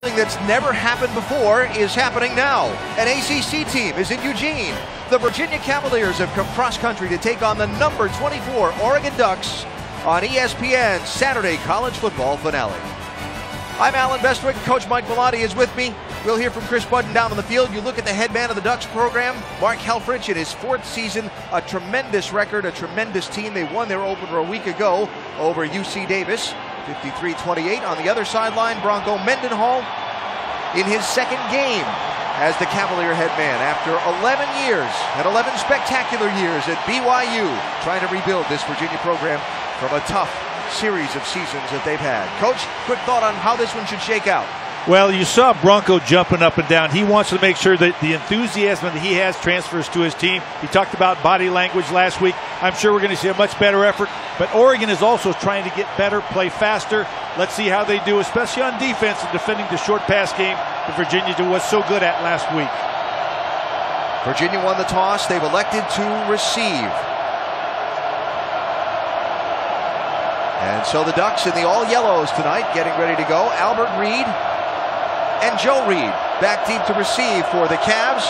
Something that's never happened before is happening now. An ACC team is in Eugene. The Virginia Cavaliers have come cross-country to take on the number 24 Oregon Ducks on ESPN's Saturday College Football Finale. I'm Alan Bestwick. Coach Mike Bellotti is with me. We'll hear from Chris Budden down on the field. You look at the head man of the Ducks program, Mark Helfrich, in his 4th season. A tremendous record, a tremendous team. They won their opener a week ago over UC Davis, 53-28. On the other sideline, Bronco Mendenhall in his 2nd game as the Cavalier head man after 11 years and 11 spectacular years at BYU, trying to rebuild this Virginia program from a tough series of seasons that they've had. Coach, quick thought on how this one should shake out. Well, you saw Bronco jumping up and down. He wants to make sure that the enthusiasm that he has transfers to his team. He talked about body language last week. I'm sure we're going to see a much better effort. But Oregon is also trying to get better, play faster. Let's see how they do, especially on defense and defending the short pass game that Virginia was so good at last week. Virginia won the toss. They've elected to receive. And so the Ducks in the all-yellows tonight, getting ready to go. Albert Reed and Joe Reed back deep to receive for the Cavs.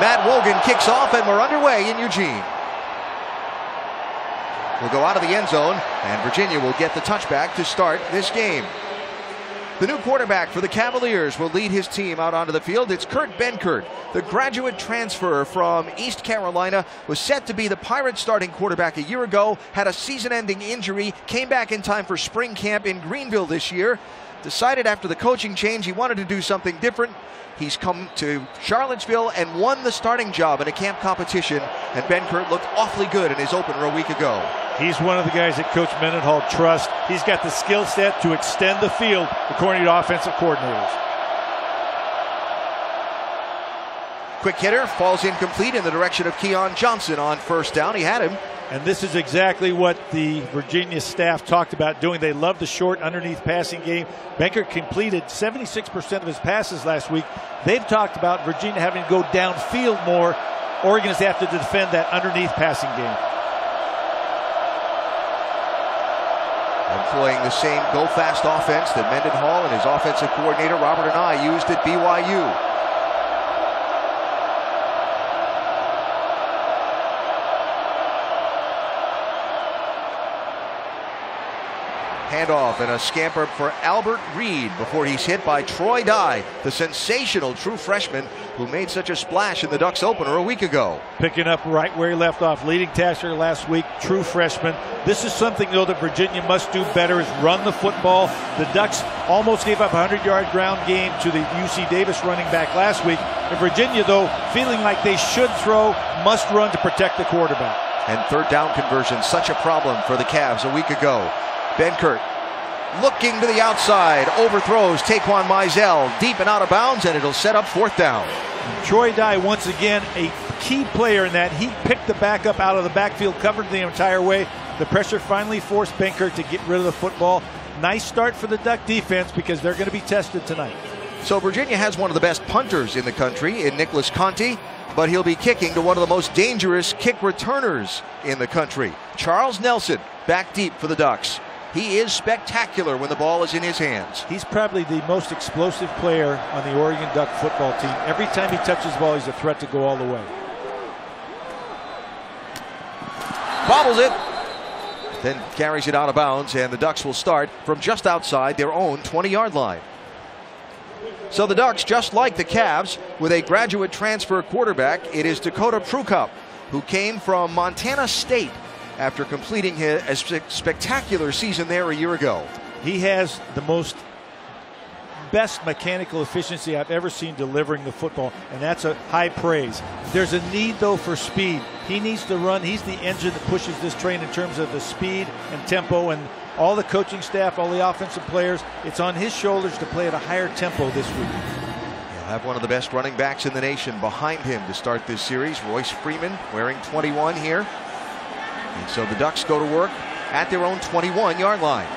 Matt Wogan kicks off, and we're underway in Eugene. We'll go out of the end zone, and Virginia will get the touchback to start this game. The new quarterback for the Cavaliers will lead his team out onto the field. It's Kurt Benkert, the graduate transfer from East Carolina, was set to be the Pirates starting quarterback a year ago, had a season-ending injury, came back in time for spring camp in Greenville this year, decided after the coaching change he wanted to do something different. He's come to Charlottesville and won the starting job in a camp competition, and Benkert looked awfully good in his opener a week ago. He's one of the guys that Coach Mendenhall trusts. He's got the skill set to extend the field, according to offensive coordinators. Quick hitter falls incomplete in the direction of Keon Johnson on first down. He had him. And this is exactly what the Virginia staff talked about doing. They love the short underneath passing game. Benkert completed 76% of his passes last week. They've talked about Virginia having to go downfield more. Oregon is have to defend that underneath passing game. Employing the same go-fast offense that Mendenhall and his offensive coordinator Robert and I used at BYU. Handoff and a scamper for Albert Reed before he's hit by Troy Dye, the sensational true freshman who made such a splash in the Ducks opener a week ago. Picking up right where he left off, leading tackler last week, true freshman. This is something, though, that Virginia must do better, is run the football. The Ducks almost gave up a 100-yard ground game to the UC Davis running back last week. And Virginia, though, feeling like they should throw, must run to protect the quarterback. And third down conversion, such a problem for the Cavs a week ago. Benkert looking to the outside, overthrows Taquan Mizell deep and out of bounds, and it'll set up fourth down. Troy Dye, once again, a key player in that. He picked the backup out of the backfield, covered the entire way. The pressure finally forced Benkert to get rid of the football. Nice start for the Duck defense because they're going to be tested tonight. So Virginia has one of the best punters in the country in Nicholas Conti, but he'll be kicking to one of the most dangerous kick returners in the country. Charles Nelson back deep for the Ducks. He is spectacular when the ball is in his hands. He's probably the most explosive player on the Oregon Duck football team. Every time he touches the ball, he's a threat to go all the way. Bobbles it, then carries it out of bounds, and the Ducks will start from just outside their own 20-yard line. So the Ducks, just like the Cavs, with a graduate transfer quarterback, it is Dakota Prukop, who came from Montana State after completing a spectacular season there a year ago. He has the best mechanical efficiency I've ever seen delivering the football, and that's a high praise. There's a need, though, for speed. He needs to run. He's the engine that pushes this train in terms of the speed and tempo, and all the coaching staff, all the offensive players, it's on his shoulders to play at a higher tempo this week. He'll have one of the best running backs in the nation behind him to start this series, Royce Freeman, wearing 21 here. And so the Ducks go to work at their own 21-yard line.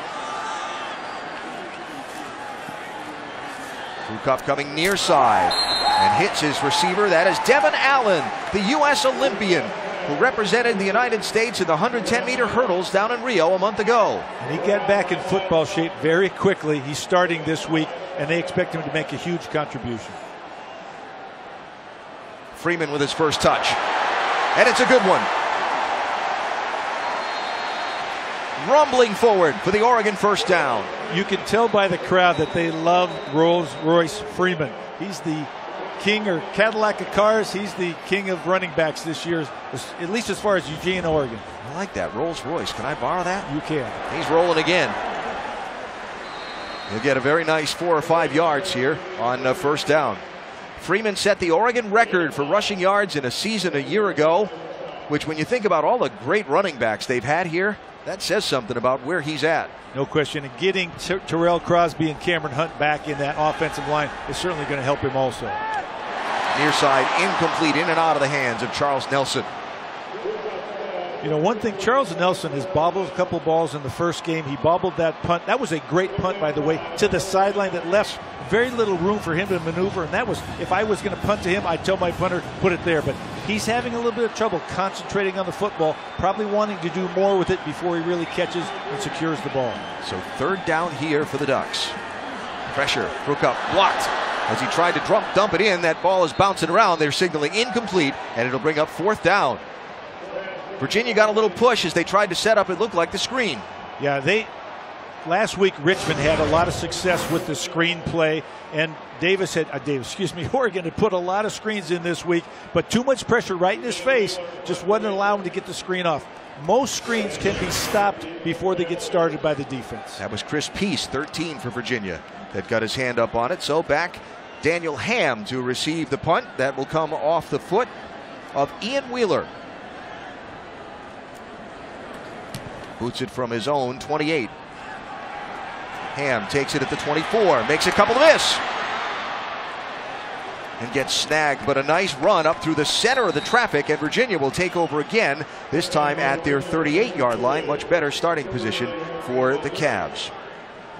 Prukop coming near side and hits his receiver. That is Devin Allen, the U.S. Olympian, who represented the United States in the 110-meter hurdles down in Rio a month ago. And he got back in football shape very quickly. He's starting this week, and they expect him to make a huge contribution. Freeman with his first touch. And it's a good one. Rumbling forward for the Oregon first down. You can tell by the crowd that they love Royce Freeman. He's the king or Cadillac of cars. He's the king of running backs this year, at least as far as Eugene, Oregon. I like that. Rolls Royce. Can I borrow that? You can. He's rolling again. He'll get a very nice 4 or 5 yards here on first down. Freeman set the Oregon record for rushing yards in a season a year ago, which when you think about all the great running backs they've had here, that says something about where he's at. No question. And getting Terrell Crosby and Cameron Hunt back in that offensive line is certainly going to help him also. Near side, incomplete, in and out of the hands of Charles Nelson. You know, one thing, Charles Nelson has bobbled a couple balls in the first game. He bobbled that punt. That was a great punt, by the way, to the sideline that left very little room for him to maneuver. And that was, if I was going to punt to him, I'd tell my punter, put it there. But he's having a little bit of trouble concentrating on the football, probably wanting to do more with it before he really catches and secures the ball. So third down here for the Ducks. Pressure, Prukop blocked. As he tried to dump it in, that ball is bouncing around. They're signaling incomplete, and it'll bring up fourth down. Virginia got a little push as they tried to set up, it looked like, the screen. Yeah, last week Richmond had a lot of success with the screen play, and Oregon had put a lot of screens in this week, but too much pressure right in his face just wasn't allowing him to get the screen off. Most screens can be stopped before they get started by the defense. That was Chris Peace, 13 for Virginia, that got his hand up on it. So back Daniel Ham to receive the punt. That will come off the foot of Ian Wheeler. Boots it from his own 28. Ham takes it at the 24, makes a couple of miss, and gets snagged, but a nice run up through the center of the traffic, and Virginia will take over again, this time at their 38-yard line. Much better starting position for the Cavs.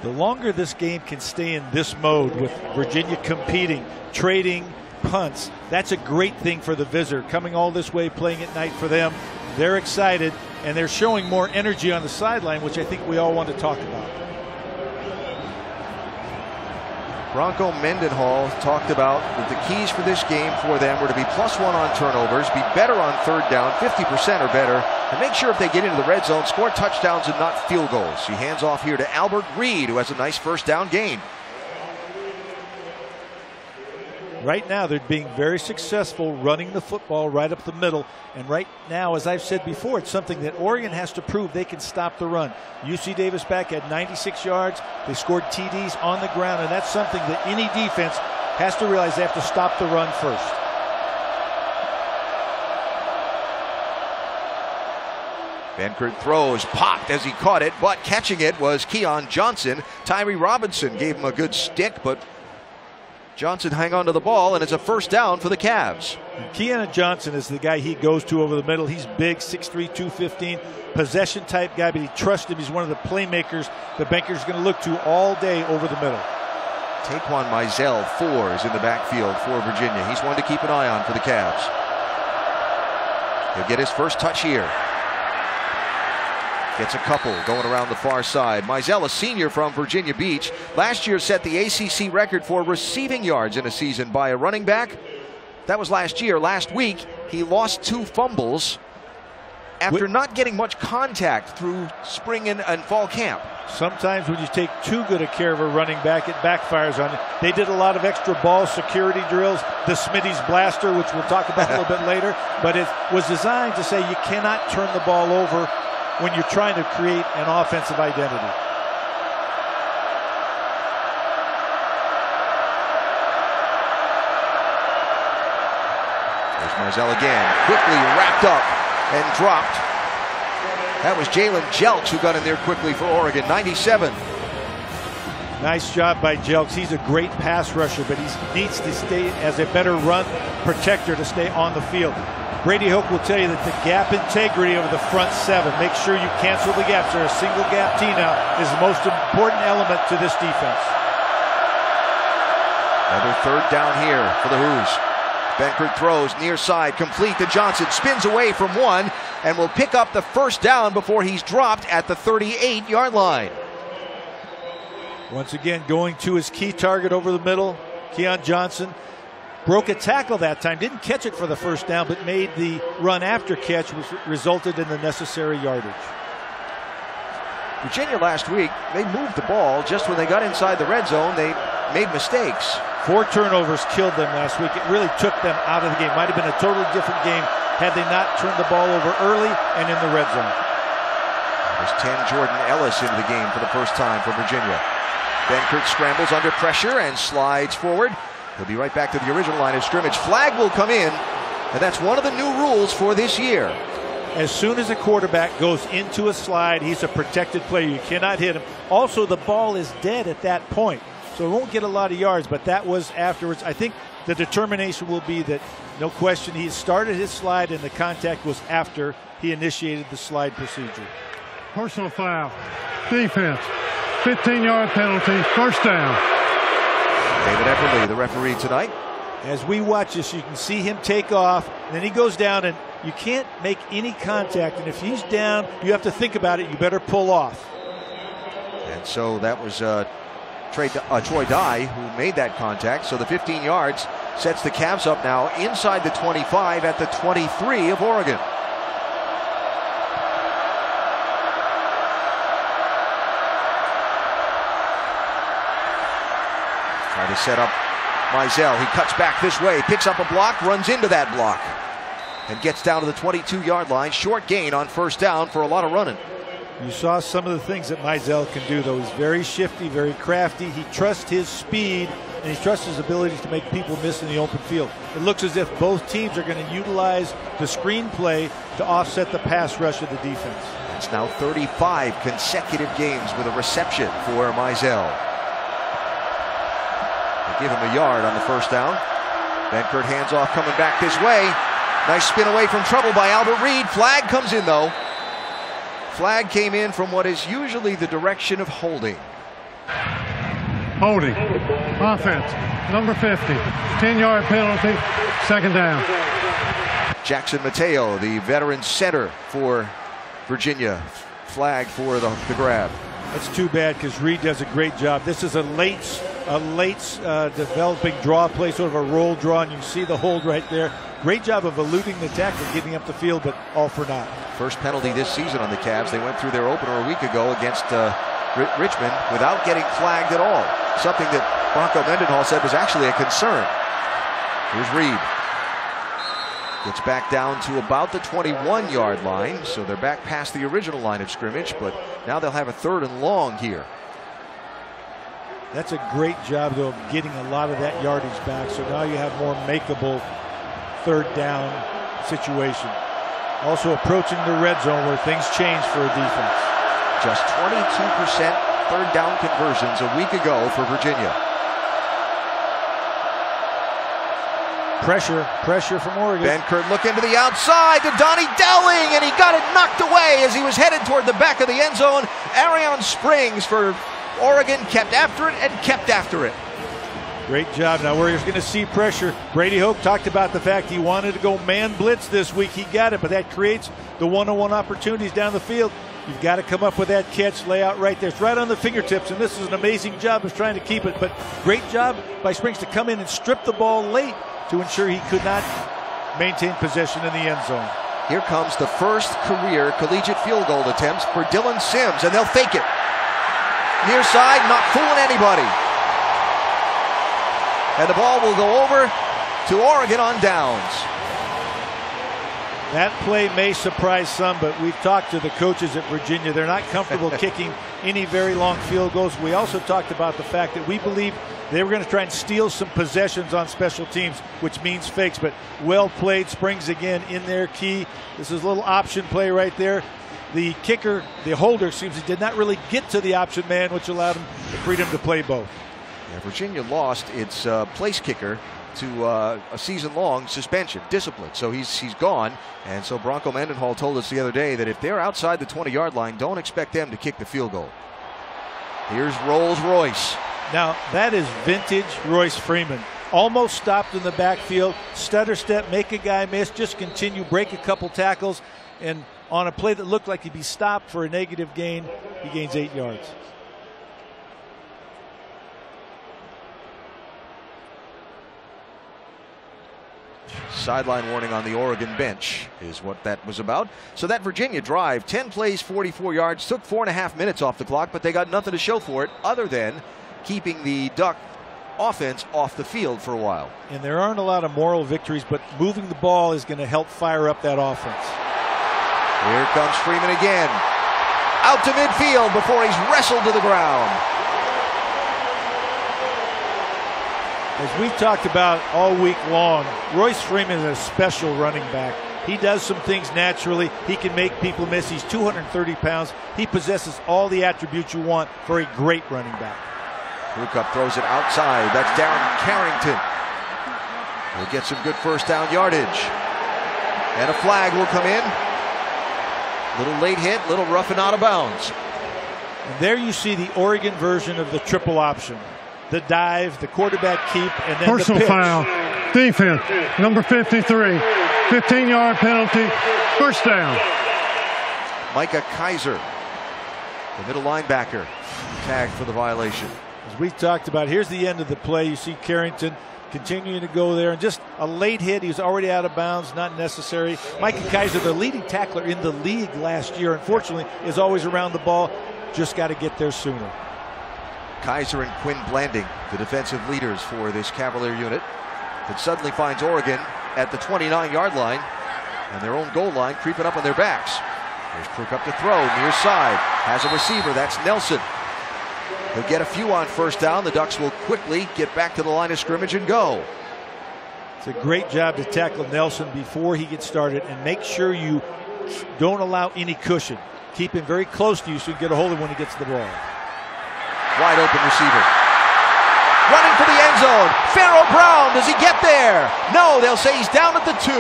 The longer this game can stay in this mode with Virginia competing, trading punts, that's a great thing for the visitor. Coming all this way, playing at night for them, they're excited, and they're showing more energy on the sideline, which I think we all want to talk about. Bronco Mendenhall talked about that the keys for this game for them were to be +1 on turnovers, be better on third down, 50% or better, and make sure if they get into the red zone, score touchdowns and not field goals. He hands off here to Albert Reed, who has a nice first down gain. Right now, they're being very successful running the football right up the middle. And right now, as I've said before, it's something that Oregon has to prove they can stop the run. UC Davis back at 96 yards. They scored TDs on the ground, and that's something that any defense has to realize they have to stop the run first. Benkert throws, popped as he caught it, but catching it was Keon Johnson. Tyree Robinson gave him a good stick, but Johnson hang on to the ball, and it's a first down for the Cavs. Keon Johnson is the guy he goes to over the middle. He's big, 6'3", 215, possession type guy, but he trusts him. He's one of the playmakers the Benker's going to look to all day over the middle. Taquan Mizell, 4, is in the backfield for Virginia. He's one to keep an eye on for the Cavs. He'll get his first touch here. Gets a couple going around the far side. Mizell, a senior from Virginia Beach, last year set the ACC record for receiving yards in a season by a running back. That was last year. Last week, he lost 2 fumbles after not getting much contact through spring and fall camp. Sometimes when you take too good a care of a running back, it backfires on you. They did a lot of extra ball security drills, the Smitty's Blaster, which we'll talk about a little bit later, but it was designed to say you cannot turn the ball over when you're trying to create an offensive identity. There's Mizell again, quickly wrapped up and dropped. That was Jalen Jelks who got in there quickly for Oregon, 97. Nice job by Jelks. He's a great pass rusher, but he needs to stay as a better run protector to stay on the field. Brady Hoke will tell you that the gap integrity over the front 7, make sure you cancel the gaps. They're a single gap T now, is the most important element to this defense. Another third down here for the Hoos. Benkert throws near side, complete to Johnson, spins away from one, and will pick up the first down before he's dropped at the 38-yard line. Once again, going to his key target over the middle, Keon Johnson. Broke a tackle that time, didn't catch it for the first down, but made the run after catch, which resulted in the necessary yardage. Virginia last week, they moved the ball. Just when they got inside the red zone, they made mistakes. 4 turnovers killed them last week. It really took them out of the game. Might have been a totally different game had they not turned the ball over early and in the red zone. There's 10 Jordan Ellis into the game for the first time for Virginia. Benkert scrambles under pressure and slides forward. He'll be right back to the original line of scrimmage. Flag will come in, and that's one of the new rules for this year. As soon as a quarterback goes into a slide, he's a protected player. You cannot hit him. Also, the ball is dead at that point, so it won't get a lot of yards, but that was afterwards. I think the determination will be that, no question, he started his slide and the contact was after he initiated the slide procedure. Personal foul. Defense. 15-yard penalty. First down. David Epperly, the referee tonight. As we watch this, you can see him take off, and then he goes down, and you can't make any contact. And if he's down, you have to think about it. You better pull off. And so that was Troy Dye who made that contact. So the 15 yards sets the Cavs up now inside the 25 at the 23 of Oregon. Try to set up Mizell. He cuts back this way, picks up a block, runs into that block, and gets down to the 22-yard line. Short gain on first down for a lot of running. You saw some of the things that Mizell can do, though. He's very shifty, very crafty. He trusts his speed, and he trusts his ability to make people miss in the open field. It looks as if both teams are going to utilize the screen play to offset the pass rush of the defense. It's now 35 consecutive games with a reception for Mizell. They give him a yard on the first down. Benkert hands off, coming back this way. Nice spin away from trouble by Albert Reed. Flag comes in, though. Flag came in from what is usually the direction of holding. Holding. Offense. Number 50. 10-yard penalty. Second down. Jackson Mateo, the veteran center for Virginia. Flag for the grab. That's too bad because Reed does a great job. This is a late developing draw play, sort of a roll draw, and you see the hold right there. Great job of eluding the tackle, getting up the field, but all for naught. First penalty this season on the Cavs. They went through their opener a week ago against Richmond without getting flagged at all. Something that Bronco Mendenhall said was actually a concern. Here's Reed. Gets back down to about the 21-yard line, so they're back past the original line of scrimmage, but now they'll have a 3rd and long here. That's a great job, though, of getting a lot of that yardage back, so now you have more makeable 3rd down situation. Also approaching the red zone where things change for a defense. Just 22% 3rd down conversions a week ago for Virginia. Pressure from Oregon. Benkert looking to the outside to Donnie Dowling, and he got it knocked away as he was headed toward the back of the end zone. Arion Springs for Oregon kept after it and kept after it. Great job. Now Warriors going to see pressure. Brady Hoke talked about the fact he wanted to go man blitz this week. He got it, but that creates the one-on-one opportunities down the field. You've got to come up with that catch, lay out right there. It's right on the fingertips, and this is an amazing job of trying to keep it. But great job by Springs to come in and strip the ball late to ensure he could not maintain possession in the end zone. Here comes the first career collegiate field goal attempts for Dylan Sims, and they'll fake it. Near side, not fooling anybody. And the ball will go over to Oregon on downs. That play may surprise some, but we've talked to the coaches at Virginia. They're not comfortable kicking any very long field goals. We also talked about the fact that we believe they were going to try and steal some possessions on special teams, which means fakes, but well played. Springs again in their key. This is a little option play right there. The kicker, the holder, seems he did not really get to the option man, which allowed him the freedom to play both. Yeah, Virginia lost its place kicker to a season-long suspension, discipline. So he's gone. And so Bronco Mendenhall told us the other day that if they're outside the 20-yard line, don't expect them to kick the field goal. Here's Rolls Royce. Now, that is vintage Royce Freeman. almost stopped in the backfield, stutter step, make a guy miss, just continue, break a couple tackles, and on a play that looked like he'd be stopped for a negative gain, he gains 8 yards. Sideline warning on the Oregon bench is what that was about. So that Virginia drive, 10 plays, 44 yards, took 4.5 minutes off the clock, but they got nothing to show for it other than keeping the Duck offense off the field for a while. And there aren't a lot of moral victories, but moving the ball is going to help fire up that offense. Here comes Freeman again. Out to midfield before he's wrestled to the ground. As we've talked about all week long, Royce Freeman is a special running back. He does some things naturally. He can make people miss. He's 230 pounds. He possesses all the attributes you want for a great running back. Prukop throws it outside. That's Darren Carrington. He'll get some good first down yardage. And a flag will come in. Little late hit, little rough and out of bounds. And there you see the Oregon version of the triple option. The dive, the quarterback keep, and then personal the pitch. foul. Defense, number 53. 15-yard penalty. First down. Micah Kaiser, the middle linebacker, tagged for the violation. As we talked about, here's the end of the play. You see Carrington continuing to go there, and just a late hit. He was already out of bounds, not necessary. Micah Kaiser, the leading tackler in the league last year, unfortunately, is always around the ball. Just got to get there sooner. Kaiser and Quinn Blanding, the defensive leaders for this Cavalier unit, that suddenly finds Oregon at the 29-yard line and their own goal line creeping up on their backs. There's Prukop to throw, near side, has a receiver, that's Nelson. He'll get a few on first down. The Ducks will quickly get back to the line of scrimmage and go. It's a great job to tackle Nelson before he gets started and make sure you don't allow any cushion. Keep him very close to you so you can get a hold of him when he gets the ball. Wide open receiver. Running for the end zone. Pharaoh Brown, does he get there? No, they'll say he's down at the 2.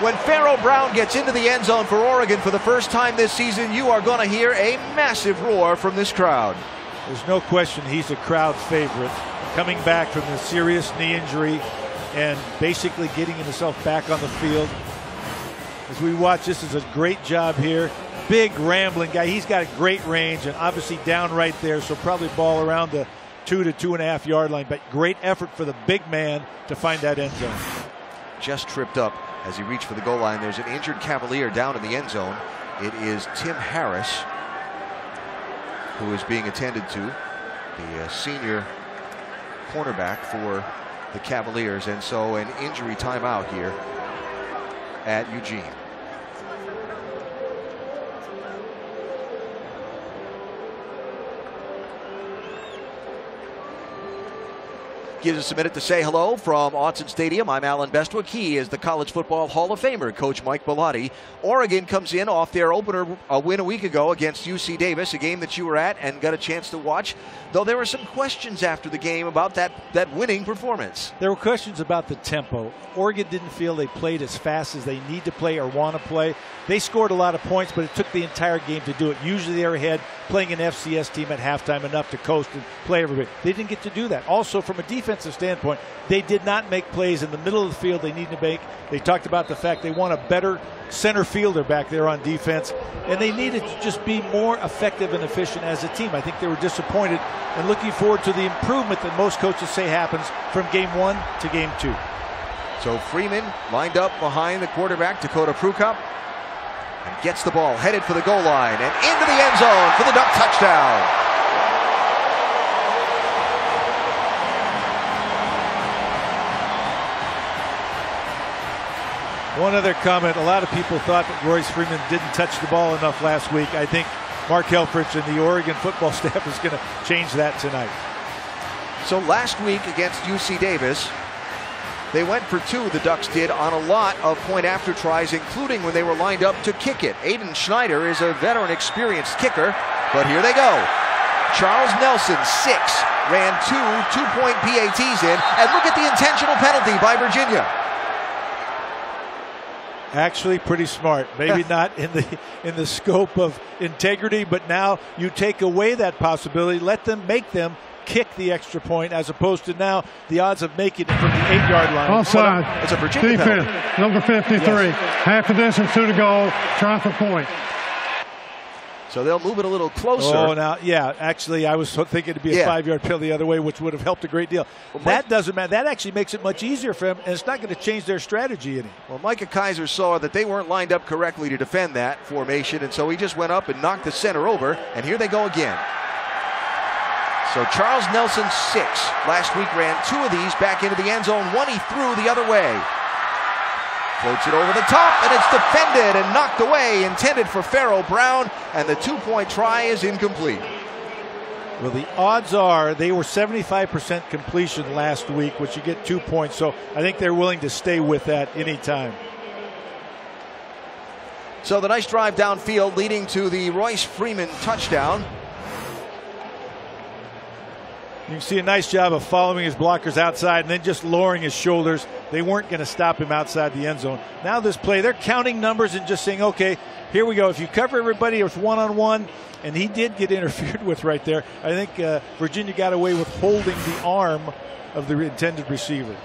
When Pharaoh Brown gets into the end zone for Oregon for the first time this season, you are going to hear a massive roar from this crowd. There's no question he's a crowd favorite. Coming back from the serious knee injury and basically getting himself back on the field. As we watch, this is a great job here. Big rambling guy. He's got a great range and obviously down right there, so probably ball around the 2 to 2.5 yard line, but great effort for the big man to find that end zone. Just tripped up as he reached for the goal line. There's an injured Cavalier down in the end zone. It is Tim Harris who is being attended to, the senior cornerback for the Cavaliers, and so an injury timeout here at Eugene. Gives us a minute to say hello from Autzen Stadium. I'm Alan Bestwick. He is the College Football Hall of Famer, Coach Mike Bellotti. Oregon comes in off their opener win a week ago against UC Davis, a game that you were at and got a chance to watch, though there were some questions after the game about that winning performance. There were questions about the tempo. Oregon didn't feel they played as fast as they need to play or want to play. They scored a lot of points, but it took the entire game to do it. Usually they're ahead, playing an FCS team at halftime enough to coast and play everybody. They didn't get to do that. Also, from a defensive standpoint, they did not make plays in the middle of the field they need to make. They talked about the fact they want a better center fielder back there on defense, and they needed to just be more effective and efficient as a team. I think they were disappointed and looking forward to the improvement that most coaches say happens from game 1 to game 2. So Freeman lined up behind the quarterback, Dakota Prukop, and gets the ball headed for the goal line and into the end zone for the Duck touchdown. One other comment, a lot of people thought that Royce Freeman didn't touch the ball enough last week. I think Mark Helfrich and the Oregon football staff is going to change that tonight. So last week against UC Davis, they went for 2, the Ducks did, on a lot of point-after tries, including when they were lined up to kick it. Aiden Schneider is a veteran, experienced kicker, but here they go. Charles Nelson, 6, ran 2 two-point PATs in, and look at the intentional penalty by Virginia. Actually pretty smart. Maybe not in the scope of integrity, but now you take away that possibility, let them make them, kick the extra point, as opposed to now the odds of making it from the 8-yard line. Offside. It's a Virginia defense. penalty. Number 53. Yes. Half a distance to the goal. Try for point. So they'll move it a little closer. Oh, now, yeah. Actually, I was thinking it'd be a 5-yard penalty the other way, which would have helped a great deal. Well, that doesn't matter. That actually makes it much easier for them, and it's not going to change their strategy any. Well, Micah Kaiser saw that they weren't lined up correctly to defend that formation, and so he just went up and knocked the center over, and here they go again. So Charles Nelson, 6. Last week ran 2 of these back into the end zone. 1 he threw the other way. Floats it over the top, and it's defended and knocked away, intended for Pharaoh Brown, and the 2-point try is incomplete. Well, the odds are they were 75% completion last week, which you get 2 points, so I think they're willing to stay with that anytime. So the nice drive downfield leading to the Royce Freeman touchdown. You can see a nice job of following his blockers outside and then just lowering his shoulders. They weren't going to stop him outside the end zone. Now this play, they're counting numbers and just saying, okay, here we go. If you cover everybody with one-on-one, and he did get interfered with right there, I think Virginia got away with holding the arm of the intended receiver.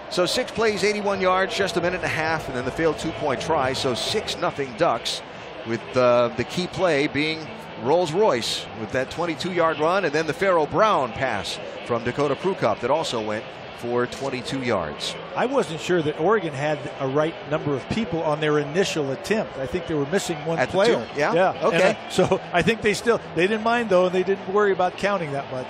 So 6 plays, 81 yards, just a minute and a half, and then the failed 2-point try. So 6-0 Ducks, with the key play being Rolls-Royce with that 22-yard run, and then the Pharaoh Brown pass from Dakota Prukop that also went for 22 yards. I wasn't sure that Oregon had a right number of people on their initial attempt. I think they were missing one player. Yeah? Okay. So I think they didn't mind, though, and they didn't worry about counting that much.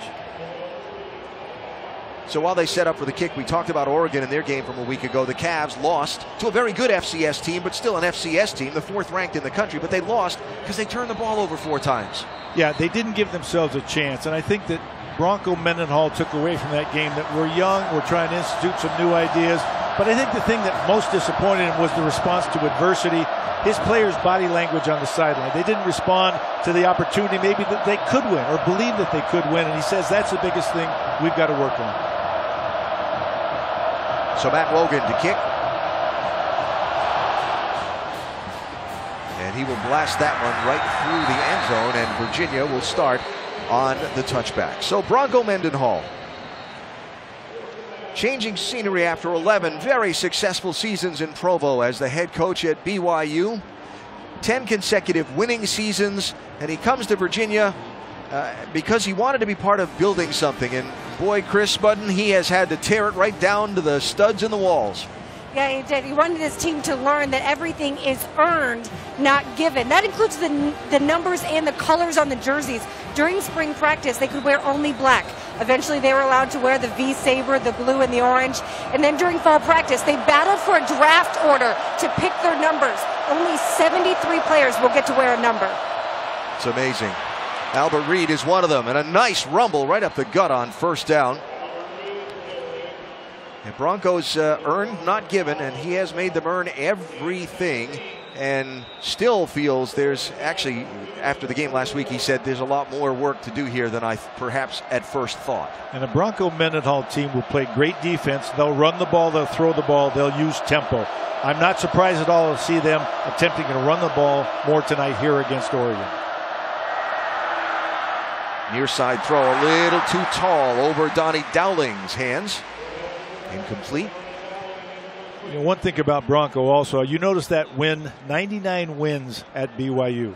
So while they set up for the kick, we talked about Oregon in their game from a week ago. The Cavs lost to a very good FCS team, but still an FCS team, the 4th ranked in the country. But they lost because they turned the ball over 4 times. Yeah, they didn't give themselves a chance. And I think that Bronco Mendenhall took away from that game that we're young, we're trying to institute some new ideas. But I think the thing that most disappointed him was the response to adversity. His players' body language on the sideline. They didn't respond to the opportunity maybe that they could win or believe that they could win. And he says that's the biggest thing we've got to work on. So Matt Logan to kick. And he will blast that one right through the end zone, and Virginia will start on the touchback. So Bronco Mendenhall changing scenery after 11 very successful seasons in Provo as the head coach at BYU. 10 consecutive winning seasons, and he comes to Virginia because he wanted to be part of building something. And boy, Chris Budden, he has had to tear it right down to the studs in the walls. Yeah, he did. He wanted his team to learn that everything is earned, not given. That includes the numbers and the colors on the jerseys. During spring practice, they could wear only black. Eventually, they were allowed to wear the V-Saber, the blue, and the orange. And then during fall practice, they battled for a draft order to pick their numbers. Only 73 players will get to wear a number. It's amazing. Albert Reed is one of them, and a nice rumble right up the gut on first down. And Broncos earned, not given, and he has made them earn everything, and still feels there's actually, after the game last week, he said there's a lot more work to do here than I perhaps at first thought. And a Bronco Mendenhall team will play great defense. They'll run the ball, they'll throw the ball, they'll use tempo. I'm not surprised at all to see them attempting to run the ball more tonight here against Oregon. Near side throw, a little too tall over Donnie Dowling's hands. Incomplete. You know, one thing about Bronco also, you notice that win, 99 wins at BYU.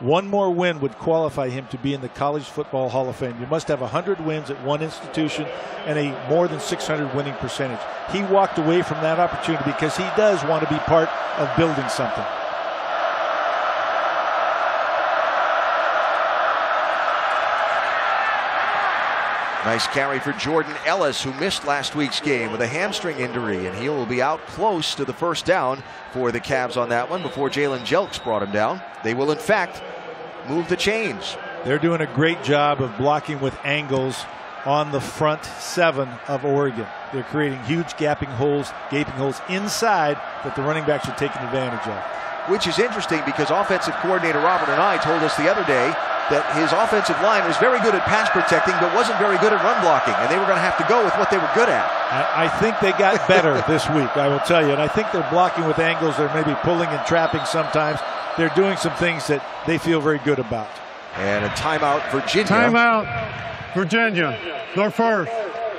One more win would qualify him to be in the College Football Hall of Fame. You must have 100 wins at one institution and a more than 600 winning percentage. He walked away from that opportunity because he does want to be part of building something. Nice carry for Jordan Ellis, who missed last week's game with a hamstring injury, and he will be out close to the first down for the Cavs on that one before Jalen Jelks brought him down. They will, in fact, move the chains. They're doing a great job of blocking with angles on the front 7 of Oregon. They're creating huge gaping holes inside that the running backs are taking advantage of. Which is interesting because offensive coordinator Robert and I told us the other day that his offensive line was very good at pass protecting but wasn't very good at run blocking, and they were going to have to go with what they were good at. I think they got better this week, I will tell you, and I think they're blocking with angles. They're maybe pulling and trapping sometimes. They're doing some things that they feel very good about. And a timeout, Virginia. Timeout. Virginia, their first.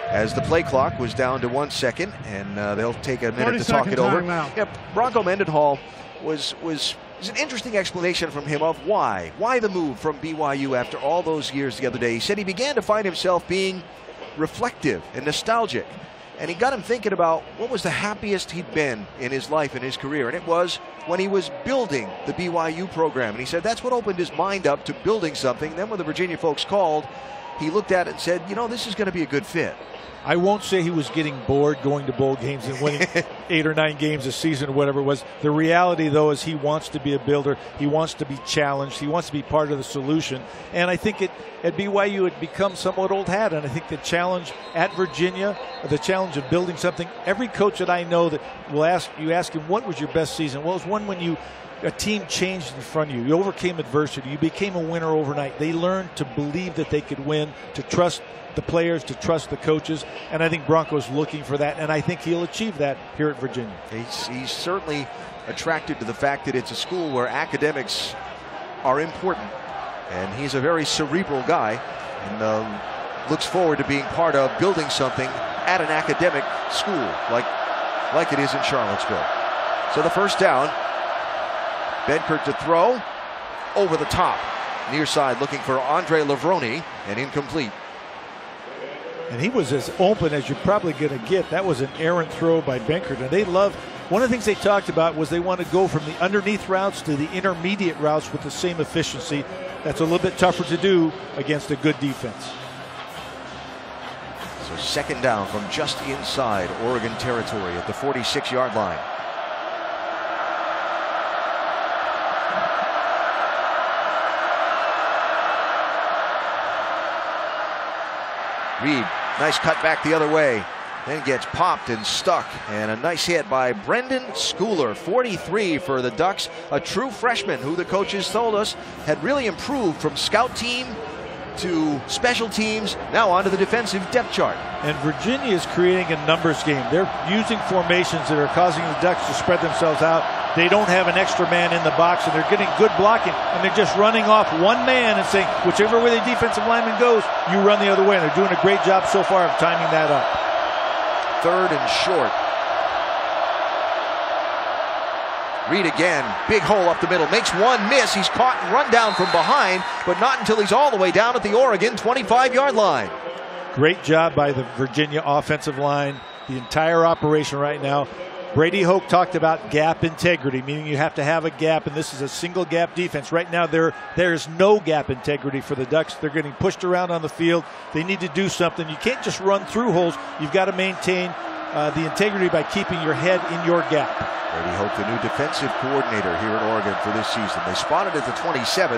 As the play clock was down to 1 second, and they'll take a minute to talk it over. Yeah, Bronco Mendenhall was an interesting explanation from him of why the move from BYU after all those years the other day. He said he began to find himself being reflective and nostalgic, and he got him thinking about what was the happiest he'd been in his life, in his career, and it was when he was building the BYU program. And he said that's what opened his mind up to building something. Then when the Virginia folks called, he looked at it and said, you know, this is going to be a good fit. I won't say he was getting bored going to bowl games and winning 8 or 9 games a season or whatever it was. The reality, though, is he wants to be a builder. He wants to be challenged. He wants to be part of the solution. And I think at BYU it becomes somewhat old hat. And I think the challenge at Virginia, the challenge of building something, every coach that I know that will ask him, what was your best season? Well, it was one when a team changed in front of you. You overcame adversity. You became a winner overnight. They learned to believe that they could win, to trust the players, to trust the coaches, and I think Bronco's looking for that, and I think he'll achieve that here at Virginia. He's certainly attracted to the fact that it's a school where academics are important, and he's a very cerebral guy, and looks forward to being part of building something at an academic school like it is in Charlottesville. So the first down, Benkert to throw, over the top, near side looking for Andre Lavroni, and incomplete. And he was as open as you're probably going to get. That was an errant throw by Benkert. And they love, one of the things they talked about was they want to go from the underneath routes to the intermediate routes with the same efficiency. That's a little bit tougher to do against a good defense. So second down from just inside Oregon territory at the 46-yard line. Reed, nice cut back the other way, then gets popped and stuck, and a nice hit by Brendan Schooler, 43 for the Ducks, a true freshman who the coaches told us had really improved from scout team to special teams, now onto the defensive depth chart. And Virginia is creating a numbers game. They're using formations that are causing the Ducks to spread themselves out. They don't have an extra man in the box, and they're getting good blocking, and they're just running off one man and saying, whichever way the defensive lineman goes, you run the other way. And they're doing a great job so far of timing that up. Third and short. Reed again, big hole up the middle, makes one miss. He's caught and run down from behind, but not until he's all the way down at the Oregon 25-yard line. Great job by the Virginia offensive line, the entire operation right now. Brady Hoke talked about gap integrity, meaning you have to have a gap, and this is a single gap defense. Right now there is no gap integrity for the Ducks. They're getting pushed around on the field. They need to do something. You can't just run through holes. You've got to maintain the integrity by keeping your head in your gap. Brady Hoke, the new defensive coordinator here at Oregon for this season. They spotted at the 27.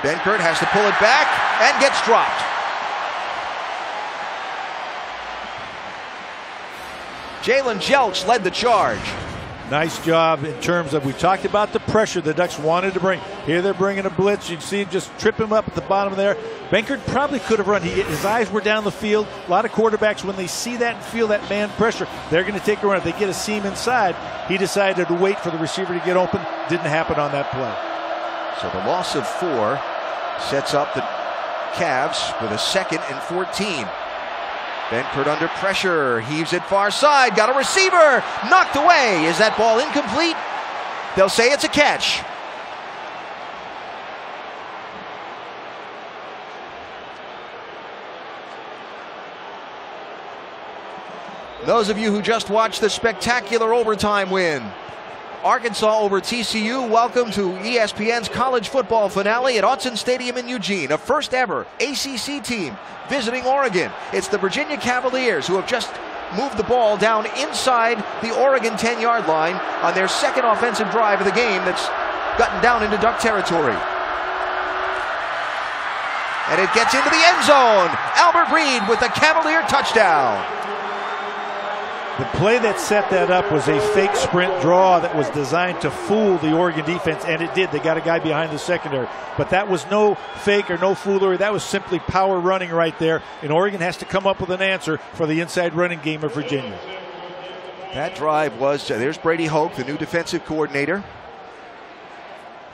Benkert has to pull it back and gets dropped. Jalen Jelks led the charge. Nice job in terms of, we talked about the pressure the Ducks wanted to bring. Here they're bringing a blitz. You can see him just trip him up at the bottom there. Benkert probably could have run. His eyes were down the field. A lot of quarterbacks, when they see that and feel that man pressure, they're going to take a run. If they get a seam inside, he decided to wait for the receiver to get open. Didn't happen on that play. So the loss of 4 sets up the Cavs with a 2nd and 14. Benkert under pressure, heaves it far side, got a receiver, knocked away. Is that ball incomplete? They'll say it's a catch. Those of you who just watched the spectacular overtime win, Arkansas over TCU, welcome to ESPN's college football finale at Autzen Stadium in Eugene, a first ever ACC team visiting Oregon. It's the Virginia Cavaliers who have just moved the ball down inside the Oregon 10-yard line on their second offensive drive of the game that's gotten down into Duck territory. And it gets into the end zone. Albert Reed with a Cavalier touchdown. The play that set that up was a fake sprint draw that was designed to fool the Oregon defense, and it did. They got a guy behind the secondary. But that was no fake or no foolery. That was simply power running right there, and Oregon has to come up with an answer for the inside running game of Virginia. That drive was, there's Brady Hoke, the new defensive coordinator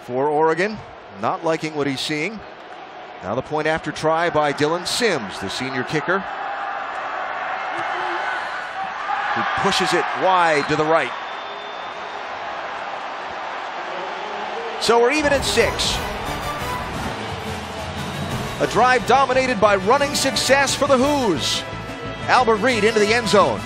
for Oregon, not liking what he's seeing. Now the point after try by Dylan Sims, the senior kicker, who pushes it wide to the right. So we're even at 6. A drive dominated by running success for the Who's. Albert Reed into the end zone.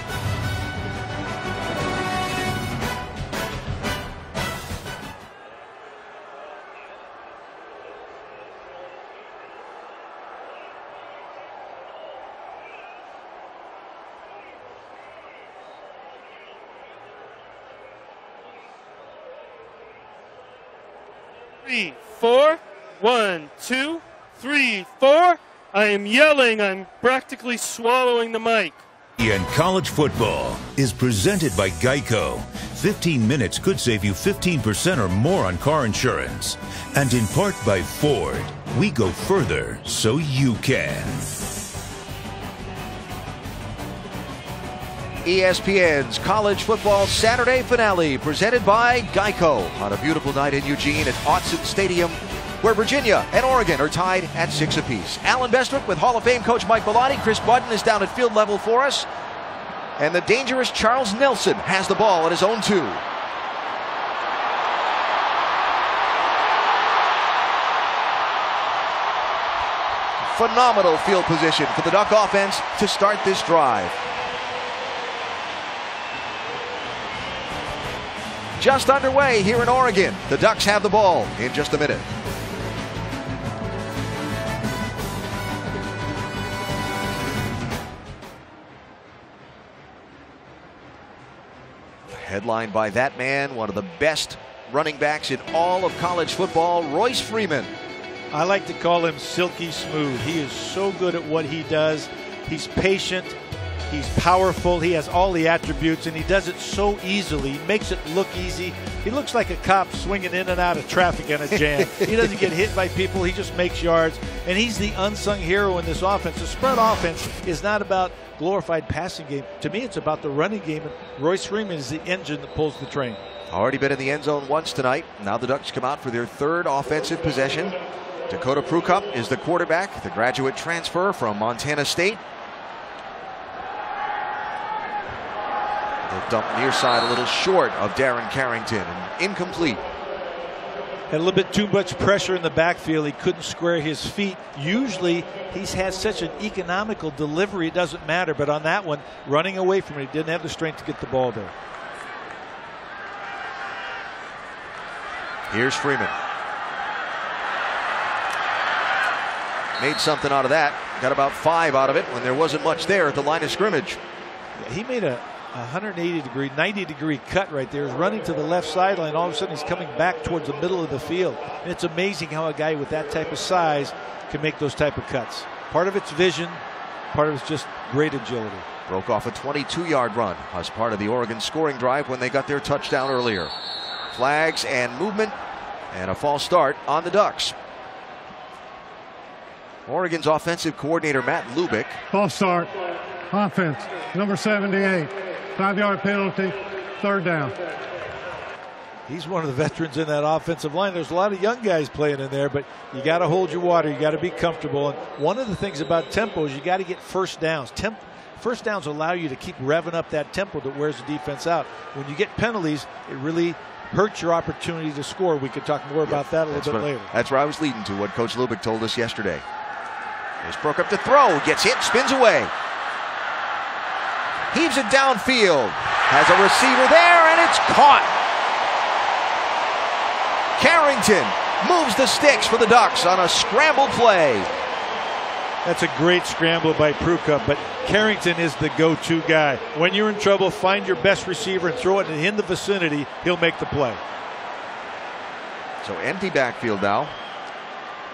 Three, 4, 1, 2, 3, 4. I am yelling. I'm practically swallowing the mic. And college football is presented by Geico. 15 minutes could save you 15% or more on car insurance. And in part by Ford, we go further so you can. ESPN's College Football Saturday Finale, presented by Geico, on a beautiful night in Eugene at Autzen Stadium, where Virginia and Oregon are tied at 6 apiece. Alan Bestwick with Hall of Fame coach Mike Bellotti. Chris Budden is down at field level for us. And the dangerous Charles Nelson has the ball at his own 2. Phenomenal field position for the Duck offense to start this drive. Just underway here in Oregon. The Ducks have the ball in just a minute. Headlined by that man, one of the best running backs in all of college football, Royce Freeman. I like to call him silky smooth. He is so good at what he does. He's patient. He's powerful. He has all the attributes, and he does it so easily. He makes it look easy. He looks like a cop swinging in and out of traffic in a jam. He doesn't get hit by people. He just makes yards, and he's the unsung hero in this offense. The spread offense is not about glorified passing game. To me, it's about the running game, and Royce Freeman is the engine that pulls the train. Already been in the end zone once tonight. Now the Ducks come out for their 3rd offensive possession. Dakota Prukop is the quarterback, the graduate transfer from Montana State. The dump near side a little short of Darren Carrington and incomplete. Had a little bit too much pressure in the backfield. He couldn't square his feet. Usually he's had such an economical delivery, it doesn't matter. But on that one, running away from it, he didn't have the strength to get the ball there. Here's Freeman. Made something out of that. Got about 5 out of it when there wasn't much there at the line of scrimmage. Yeah, he made a 180-degree, 90-degree cut right there. He's running to the left sideline. All of a sudden, he's coming back towards the middle of the field. And it's amazing how a guy with that type of size can make those type of cuts. Part of it's vision, part of it's just great agility. Broke off a 22-yard run as part of the Oregon scoring drive when they got their touchdown earlier. Flags and movement and a false start on the Ducks. Oregon's offensive coordinator, Matt Lubick. False start. Offense. Number 78. 5-yard penalty. 3rd down. He's one of the veterans in that offensive line. There's a lot of young guys playing in there, but you got to hold your water. You got to be comfortable. And one of the things about tempo is you got to get first downs. First downs allow you to keep revving up that tempo that wears the defense out. When you get penalties, it really hurts your opportunity to score. We could talk more about that a little bit later. That's where I was leading to, what Coach Lubick told us yesterday. Here's Prukop to throw. Gets hit, spins away. Heaves it downfield. Has a receiver there, and it's caught. Carrington moves the sticks for the Ducks on a scramble play. That's a great scramble by Prukop, but Carrington is the go-to guy. When you're in trouble, find your best receiver and throw it in the vicinity. He'll make the play. So empty backfield now.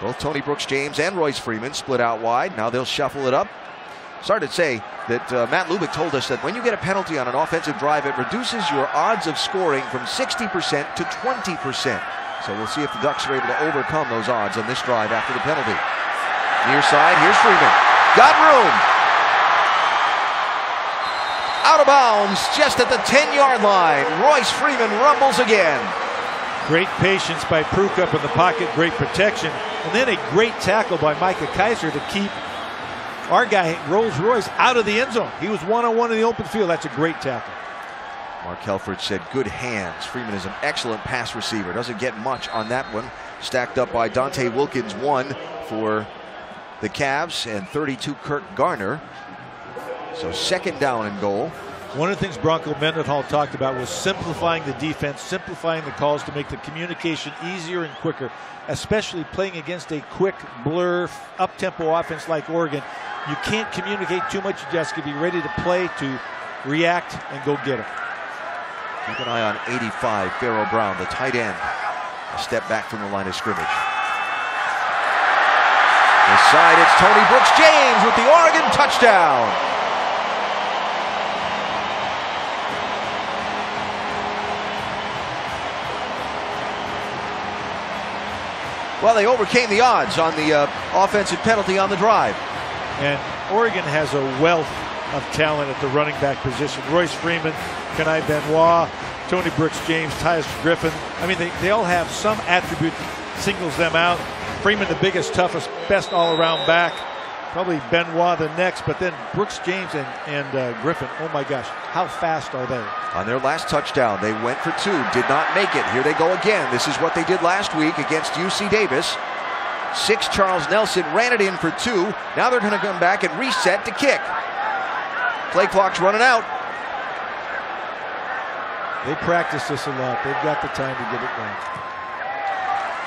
Both Tony Brooks-James and Royce Freeman split out wide. Now they'll shuffle it up. Sorry to say that Matt Lubick told us that when you get a penalty on an offensive drive, it reduces your odds of scoring from 60% to 20%. So we'll see if the Ducks are able to overcome those odds on this drive after the penalty. Near side, here's Freeman. Got room. Out of bounds, just at the 10-yard line. Royce Freeman rumbles again. Great patience by Prukop in the pocket, great protection. And then a great tackle by Micah Kaiser to keep our guy, Royce, out of the end zone. He was one-on-one in the open field. That's a great tackle. Mark Helfrich said good hands. Freeman is an excellent pass receiver. Doesn't get much on that one. Stacked up by Dante Wilkins, 1 for the Cavs, and 32 Kirk Garner. So 2nd down and goal. One of the things Bronco Mendenhall talked about was simplifying the defense, simplifying the calls to make the communication easier and quicker, especially playing against a quick, blur, up-tempo offense like Oregon. You can't communicate too much. You just got to be ready to play, to react, and go get it. Keep an eye on 85, Pharaoh Brown, the tight end. A step back from the line of scrimmage. This side, it's Tony Brooks-James with the Oregon touchdown. Well, they overcame the odds on the offensive penalty on the drive. And Oregon has a wealth of talent at the running back position. Royce Freeman, Kenai Benoit, Tony Brooks-James, Tyus Griffin. I mean, they all have some attribute that singles them out. Freeman, the biggest, toughest, best all-around back. Probably Benoit the next, but then Brooks-James and Griffin, oh my gosh, how fast are they? On their last touchdown, they went for 2, did not make it. Here they go again. This is what they did last week against UC Davis. 6, Charles Nelson ran it in for 2. Now they're going to come back and reset to kick. Play clock's running out. They practice this a lot. They've got the time to get it done.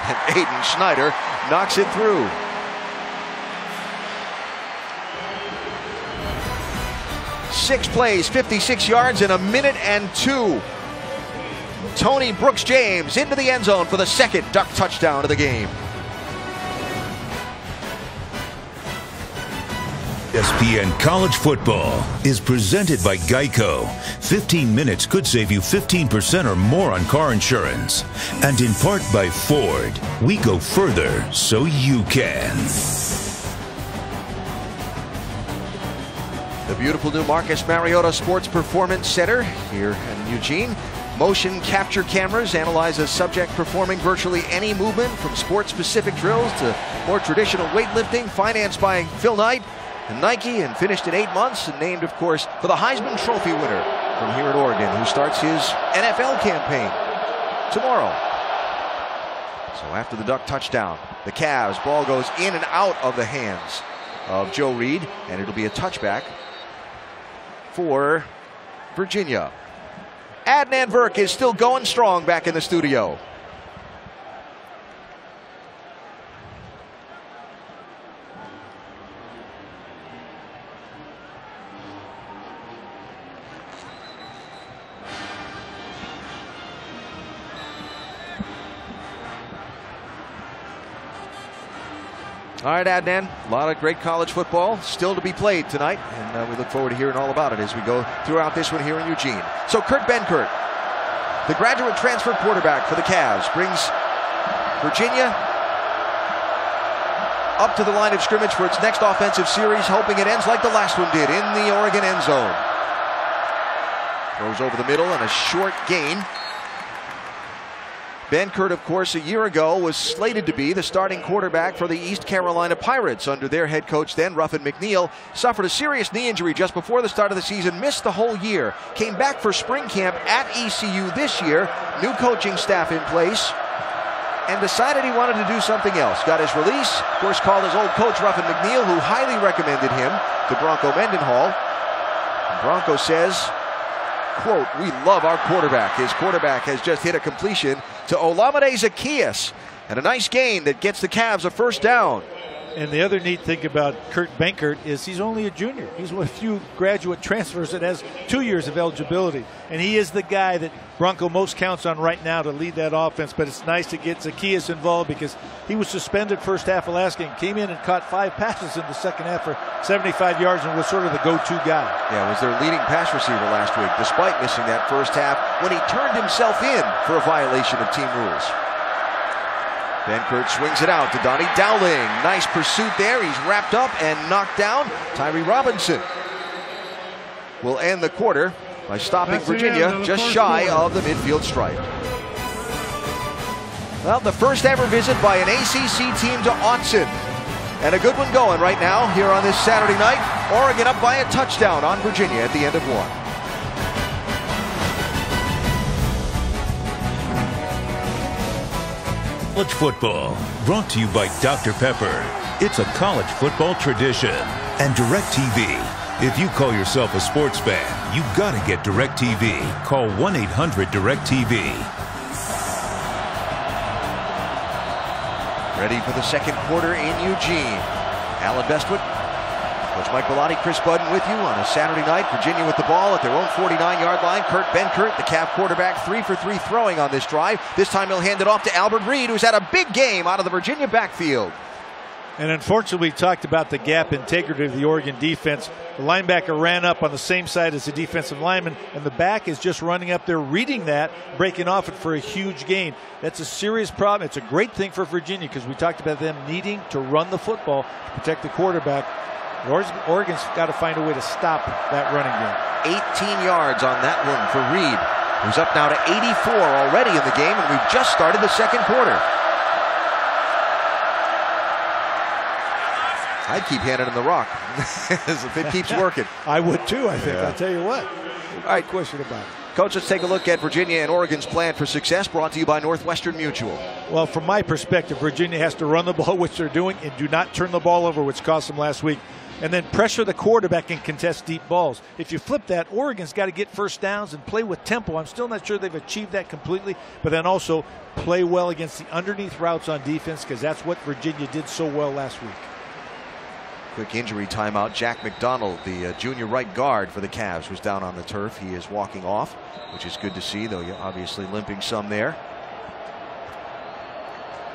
And Aiden Schneider knocks it through. Six plays, 56 yards in 1:02. Tony Brooks-James into the end zone for the 2nd Duck touchdown of the game. ESPN College Football is presented by Geico. 15 minutes could save you 15% or more on car insurance. And in part by Ford. We go further so you can. The beautiful new Marcus Mariota Sports Performance Center here in Eugene. Motion capture cameras analyze a subject performing virtually any movement, from sport-specific drills to more traditional weightlifting. Financed by Phil Knight and Nike, and finished in 8 months, and named, of course, for the Heisman Trophy winner from here at Oregon, who starts his NFL campaign tomorrow. So after the Duck touchdown, the Cavs, ball goes in and out of the hands of Joe Reed, and it'll be a touchback for Virginia. Adnan Virk is still going strong back in the studio. All right, Adnan, a lot of great college football still to be played tonight, and we look forward to hearing all about it as we go throughout this one here in Eugene. So Kurt Benkert, the graduate transfer quarterback for the Cavs, brings Virginia up to the line of scrimmage for its next offensive series, hoping it ends like the last one did, in the Oregon end zone. Throws over the middle and a short gain. Benkert, of course, a year ago was slated to be the starting quarterback for the East Carolina Pirates under their head coach then, Ruffin McNeil. Suffered a serious knee injury just before the start of the season, missed the whole year. Came back for spring camp at ECU this year, new coaching staff in place, and decided he wanted to do something else. Got his release, of course called his old coach Ruffin McNeil, who highly recommended him to Bronco Mendenhall. And Bronco says, quote, "We love our quarterback. His quarterback has just hit a completion to Olamide Zaccheaus, and a nice gain that gets the Cavs a first down." And the other neat thing about Kurt Benkert is he's only a junior. He's one of the few graduate transfers that has 2 years of eligibility. And he is the guy that Bronco most counts on right now to lead that offense. But it's nice to get Zaccheaus involved because he was suspended first half of last game, came in and caught 5 passes in the second half for 75 yards and was sort of the go-to guy. Yeah, was their leading pass receiver last week, despite missing that first half when he turned himself in for a violation of team rules. Benkert swings it out to Donnie Dowling. Nice pursuit there. He's wrapped up and knocked down. Tyree Robinson will end the quarter by stopping Virginia just shy of the midfield stripe. Well, the first ever visit by an ACC team to Autzen. And a good one going right now here on this Saturday night. Oregon up by a touchdown on Virginia at the end of one. College football, brought to you by Dr. Pepper. It's a college football tradition. And DirecTV. If you call yourself a sports fan, you gotta get DirecTV. Call 1-800-DirecTV. Ready for the second quarter in Eugene. Alan Bestwood, Coach Mike Bellotti, Chris Budden with you on a Saturday night. Virginia with the ball at their own 49-yard line. Kurt Benkert, the Cav quarterback, 3 for 3 throwing on this drive. This time he'll hand it off to Albert Reed, who's had a big game out of the Virginia backfield. And unfortunately, we talked about the gap integrity of the Oregon defense. The linebacker ran up on the same side as the defensive lineman, and the back is just running up there, reading that, breaking off it for a huge gain. That's a serious problem. It's a great thing for Virginia because we talked about them needing to run the football to protect the quarterback. Oregon's got to find a way to stop that running game. 18 yards on that one for Reed, who's up now to 84 already in the game, and we've just started the second quarter. I'd keep handing him the rock if it keeps working. I would too, I think. Yeah. I'll tell you what. All right, question about it. Coach, let's take a look at Virginia and Oregon's plan for success, brought to you by Northwestern Mutual. Well, from my perspective, Virginia has to run the ball, which they're doing, and do not turn the ball over, which cost them last week. And then pressure the quarterback and contest deep balls. If you flip that, Oregon's got to get first downs and play with tempo. I'm still not sure they've achieved that completely, but then also play well against the underneath routes on defense, because that's what Virginia did so well last week. Quick injury timeout. Jack McDonald, the junior right guard for the Cavs, was down on the turf. He is walking off, which is good to see, though you're obviously limping some there.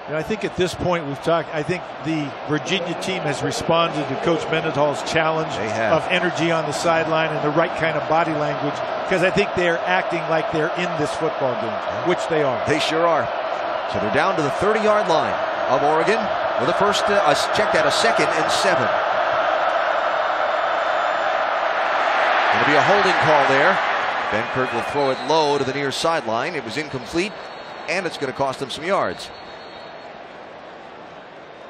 And I think at this point we've talked, I think the Virginia team has responded to Coach Mendenhall's challenge of energy on the sideline and the right kind of body language, because I think they're acting like they're in this football game, which they are. They sure are. So they're down to the 30-yard line of Oregon with a first, checked out a 2nd and 7. Going to be a holding call there. Benkert will throw it low to the near sideline. It was incomplete, and it's going to cost them some yards.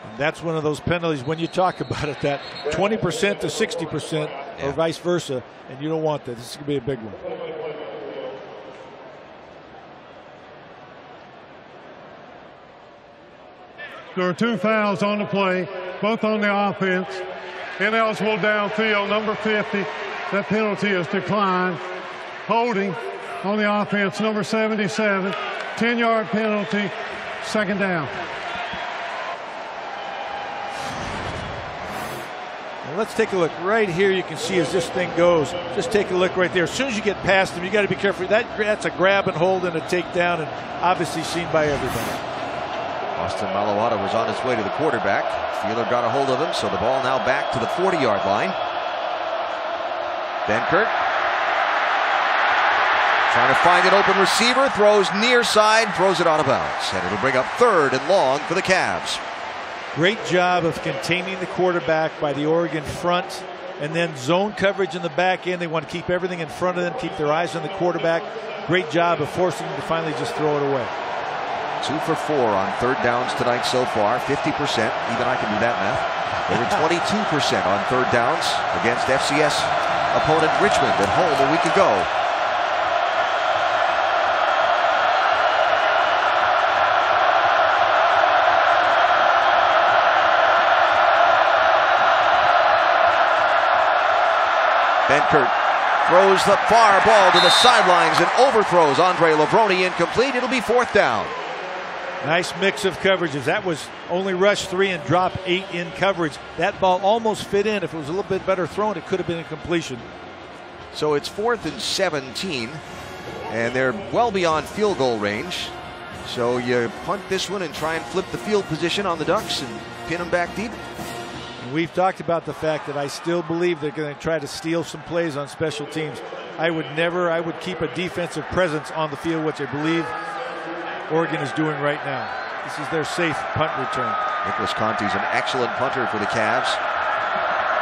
And that's one of those penalties when you talk about it, that 20% to 60% or vice versa, and you don't want that. This is going to be a big one. There are 2 fouls on the play, both on the offense. Ineligible downfield, number 50. That penalty is declined. Holding on the offense, number 77. 10-yard penalty, 2nd down. And let's take a look right here. You can see as this thing goes. Just take a look right there. As soon as you get past them, you got to be careful. That's a grab and hold and a takedown, and obviously seen by everybody. Austin Malawada was on his way to the quarterback. Feeler got a hold of him, so the ball now back to the 40-yard line. Benkert trying to find an open receiver, throws near side, throws it out of bounds, and it'll bring up 3rd and long for the Cavs. Great job of containing the quarterback by the Oregon front, and then zone coverage in the back end. They want to keep everything in front of them, keep their eyes on the quarterback. Great job of forcing them to finally just throw it away. 2 for 4 on 3rd downs tonight so far, 50%. Even I can do that math. They were 22% on 3rd downs against FCS opponent Richmond at home a week ago. Benkert throws the far ball to the sidelines and overthrows Andre Lavroni, incomplete. It'll be 4th down. Nice mix of coverages. That was only rush 3 and drop 8 in coverage. That ball almost fit in. If it was a little bit better thrown, it could have been a completion. So it's 4th and 17, and they're well beyond field goal range. So you punt this one and try and flip the field position on the Ducks and pin them back deep. We've talked about the fact that I still believe they're going to try to steal some plays on special teams. I would keep a defensive presence on the field, which I believe Oregon is doing right now. This is their safe punt return. Nicholas Conti's an excellent punter for the Cavs.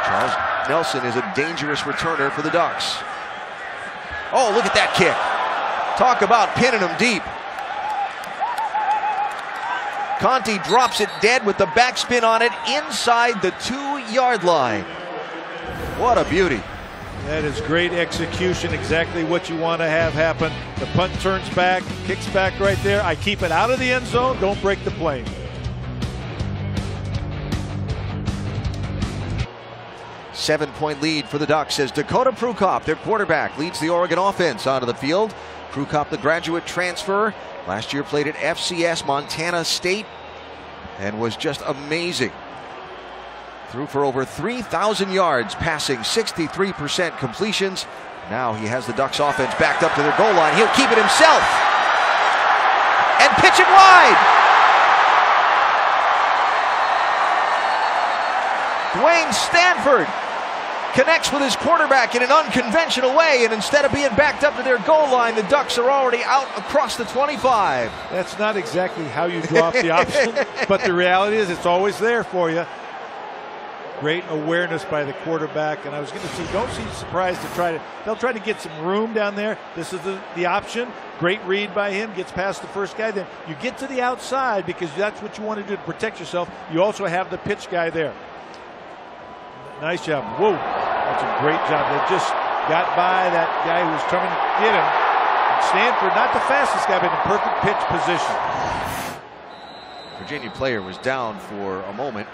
Charles Nelson is a dangerous returner for the Ducks. Oh, look at that kick. Talk about pinning them deep. Conti drops it dead with the backspin on it inside the 2-yard line. What a beauty. That is great execution, exactly what you want to have happen. The punt turns back, kicks back right there. I keep it out of the end zone, don't break the plane. Seven-point lead for the Ducks as Dakota Prukop, their quarterback, leads the Oregon offense onto the field. Prukop, the graduate transfer, last year played at FCS Montana State and was just amazing. Threw for over 3,000 yards, passing 63% completions. Now he has the Ducks offense backed up to their goal line. He'll keep it himself and pitch it wide. Dwayne Stanford connects with his quarterback in an unconventional way, and instead of being backed up to their goal line, the Ducks are already out across the 25. That's not exactly how you drop the option, but the reality is it's always there for you. Great awareness by the quarterback, and I was going to say, don't seem surprised to they'll try to get some room down there. This is the option. Great read by him, gets past the first guy. Then you get to the outside because that's what you want to do to protect yourself. You also have the pitch guy there. Nice job. Whoa, that's a great job. They just got by that guy who was coming to get him. And Stanford, not the fastest guy, but in perfect pitch position. Virginia player was down for a moment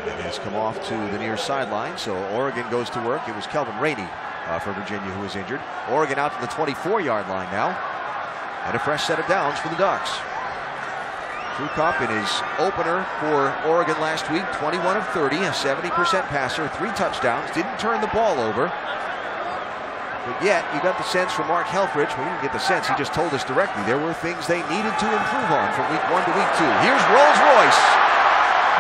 and has come off to the near sideline, so Oregon goes to work. It was Kelvin Rainey for Virginia who was injured. Oregon out to the 24-yard line now, and a fresh set of downs for the Ducks. Prukop in his opener for Oregon last week, 21 of 30, a 70% passer, 3 touchdowns, didn't turn the ball over. But yet, you got the sense from Mark Helfrich, well, you didn't get the sense, he just told us directly, there were things they needed to improve on from week 1 to week 2. Here's Royce.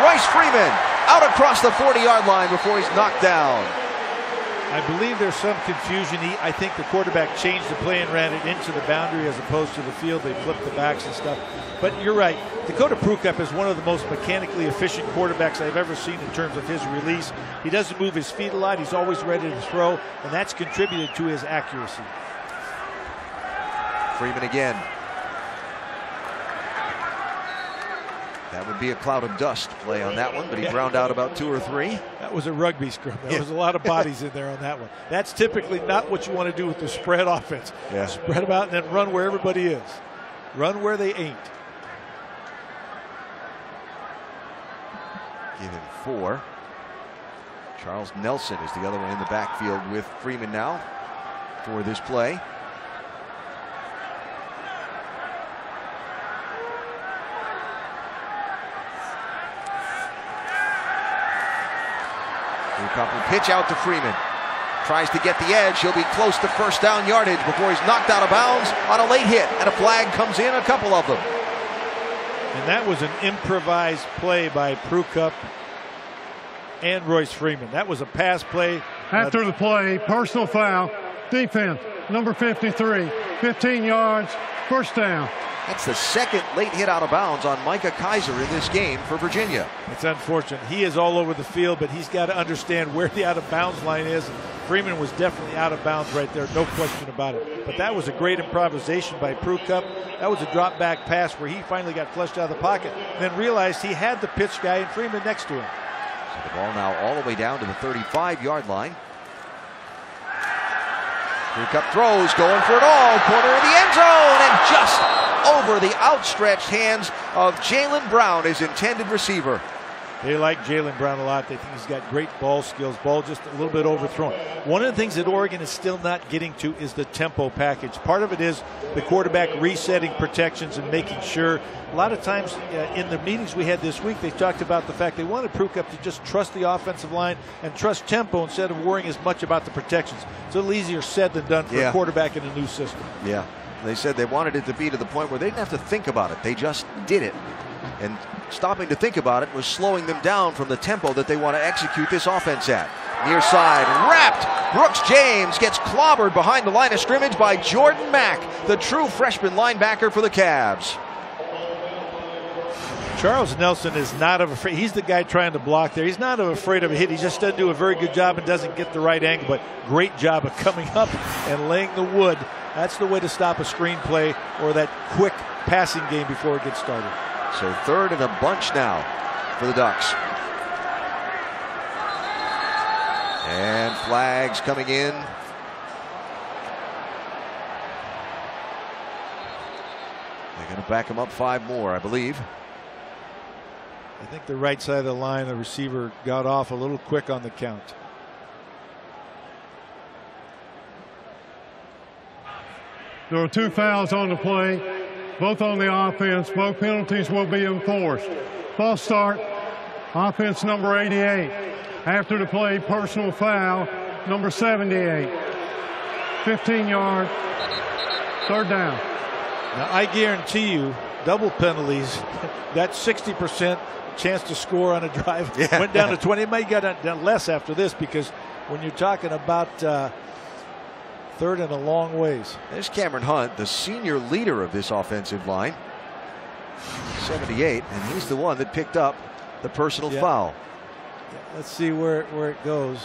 Royce Freeman out across the 40-yard line before he's knocked down. I believe there's some confusion. I think the quarterback changed the play and ran it into the boundary as opposed to the field. They flipped the backs and stuff. But you're right. Dakota Prukop is one of the most mechanically efficient quarterbacks I've ever seen in terms of his release. He doesn't move his feet a lot. He's always ready to throw, and that's contributed to his accuracy. Freeman again. That would be a cloud of dust play on that one, but he ground out about 2 or 3. That was a rugby scrum. There was a lot of bodies in there on that one. That's typically not what you want to do with the spread offense. Yeah. Spread them out and then run where everybody is. Run where they ain't. Give him 4. Charles Nelson is the other one in the backfield with Freeman now for this play. Prukop will pitch out to Freeman. Tries to get the edge. He'll be close to first down yardage before he's knocked out of bounds on a late hit. And a flag comes in, a couple of them. And that was an improvised play by Prukop and Royce Freeman. That was a pass play. After the play, personal foul, defense, number 53, 15 yards, first down. That's the second late hit out of bounds on Micah Kaiser in this game for Virginia. It's unfortunate. He is all over the field, but he's got to understand where the out of bounds line is. Freeman was definitely out of bounds right there, no question about it. But that was a great improvisation by Prukop. That was a drop back pass where he finally got flushed out of the pocket and then realized he had the pitch guy and Freeman next to him. So the ball now all the way down to the 35-yard line. Prukop throws, going for it all, corner of the end zone, and just over the outstretched hands of Jaylen Brown, his intended receiver. They like Jaylen Brown a lot. They think he's got great ball skills. Ball just a little bit overthrown. One of the things that Oregon is still not getting to is the tempo package. Part of it is the quarterback resetting protections and making sure. A lot of times in the meetings we had this week, they talked about the fact they wanted Prukop to just trust the offensive line and trust tempo instead of worrying as much about the protections. It's a little easier said than done for a quarterback in a new system. Yeah. They said they wanted it to be to the point where they didn't have to think about it. They just did it. And stopping to think about it was slowing them down from the tempo that they want to execute this offense at. Near side, wrapped. Brooks James gets clobbered behind the line of scrimmage by Jordan Mack, the true freshman linebacker for the Cavs. Charles Nelson is not afraid. He's the guy trying to block there. He's not afraid of a hit. He just doesn't do a very good job and doesn't get the right angle, but great job of coming up and laying the wood. That's the way to stop a screenplay or that quick passing game before it gets started. So third and a bunch now for the Ducks. And flags coming in. They're going to back him up 5 more, I believe. I think the right side of the line, the receiver got off a little quick on the count. There are 2 fouls on the play, both on the offense. Both penalties will be enforced. False start, offense number 88. After the play, personal foul, number 78. 15-yard, third down. Now, I guarantee you, double penalties, that 60% chance to score on a drive went down to 20. It might get down less after this, because when you're talking about third and a long ways. There's Cameron Hunt, the senior leader of this offensive line. 78, and he's the one that picked up the personal foul. Let's see where it goes.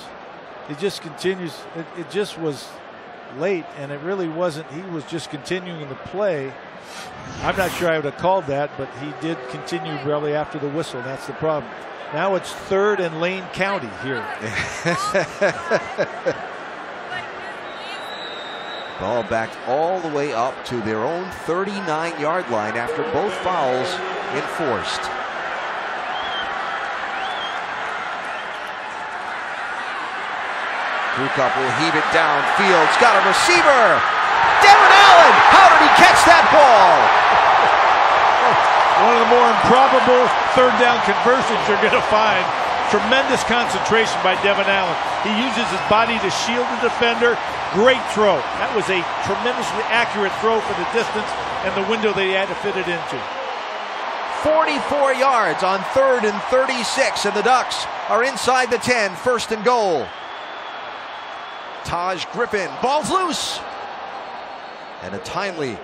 It just continues. It just was late, and it really wasn't. He was just continuing the play. I'm not sure I would have called that, but he did continue really after the whistle. That's the problem. Now it's third and Lane County here. Ball backed all the way up to their own 39-yard line after both fouls enforced. Prukop will heave it downfield. It's got a receiver. Devin Allen. How did he catch that ball? One of the more improbable third down conversions you're going to find. Tremendous concentration by Devin Allen. He uses his body to shield the defender. Great throw. That was a tremendously accurate throw for the distance and the window that he had to fit it into. 44 yards on third and 36, and the Ducks are inside the 10, first and goal. Taj Griffin, ball's loose. And a timely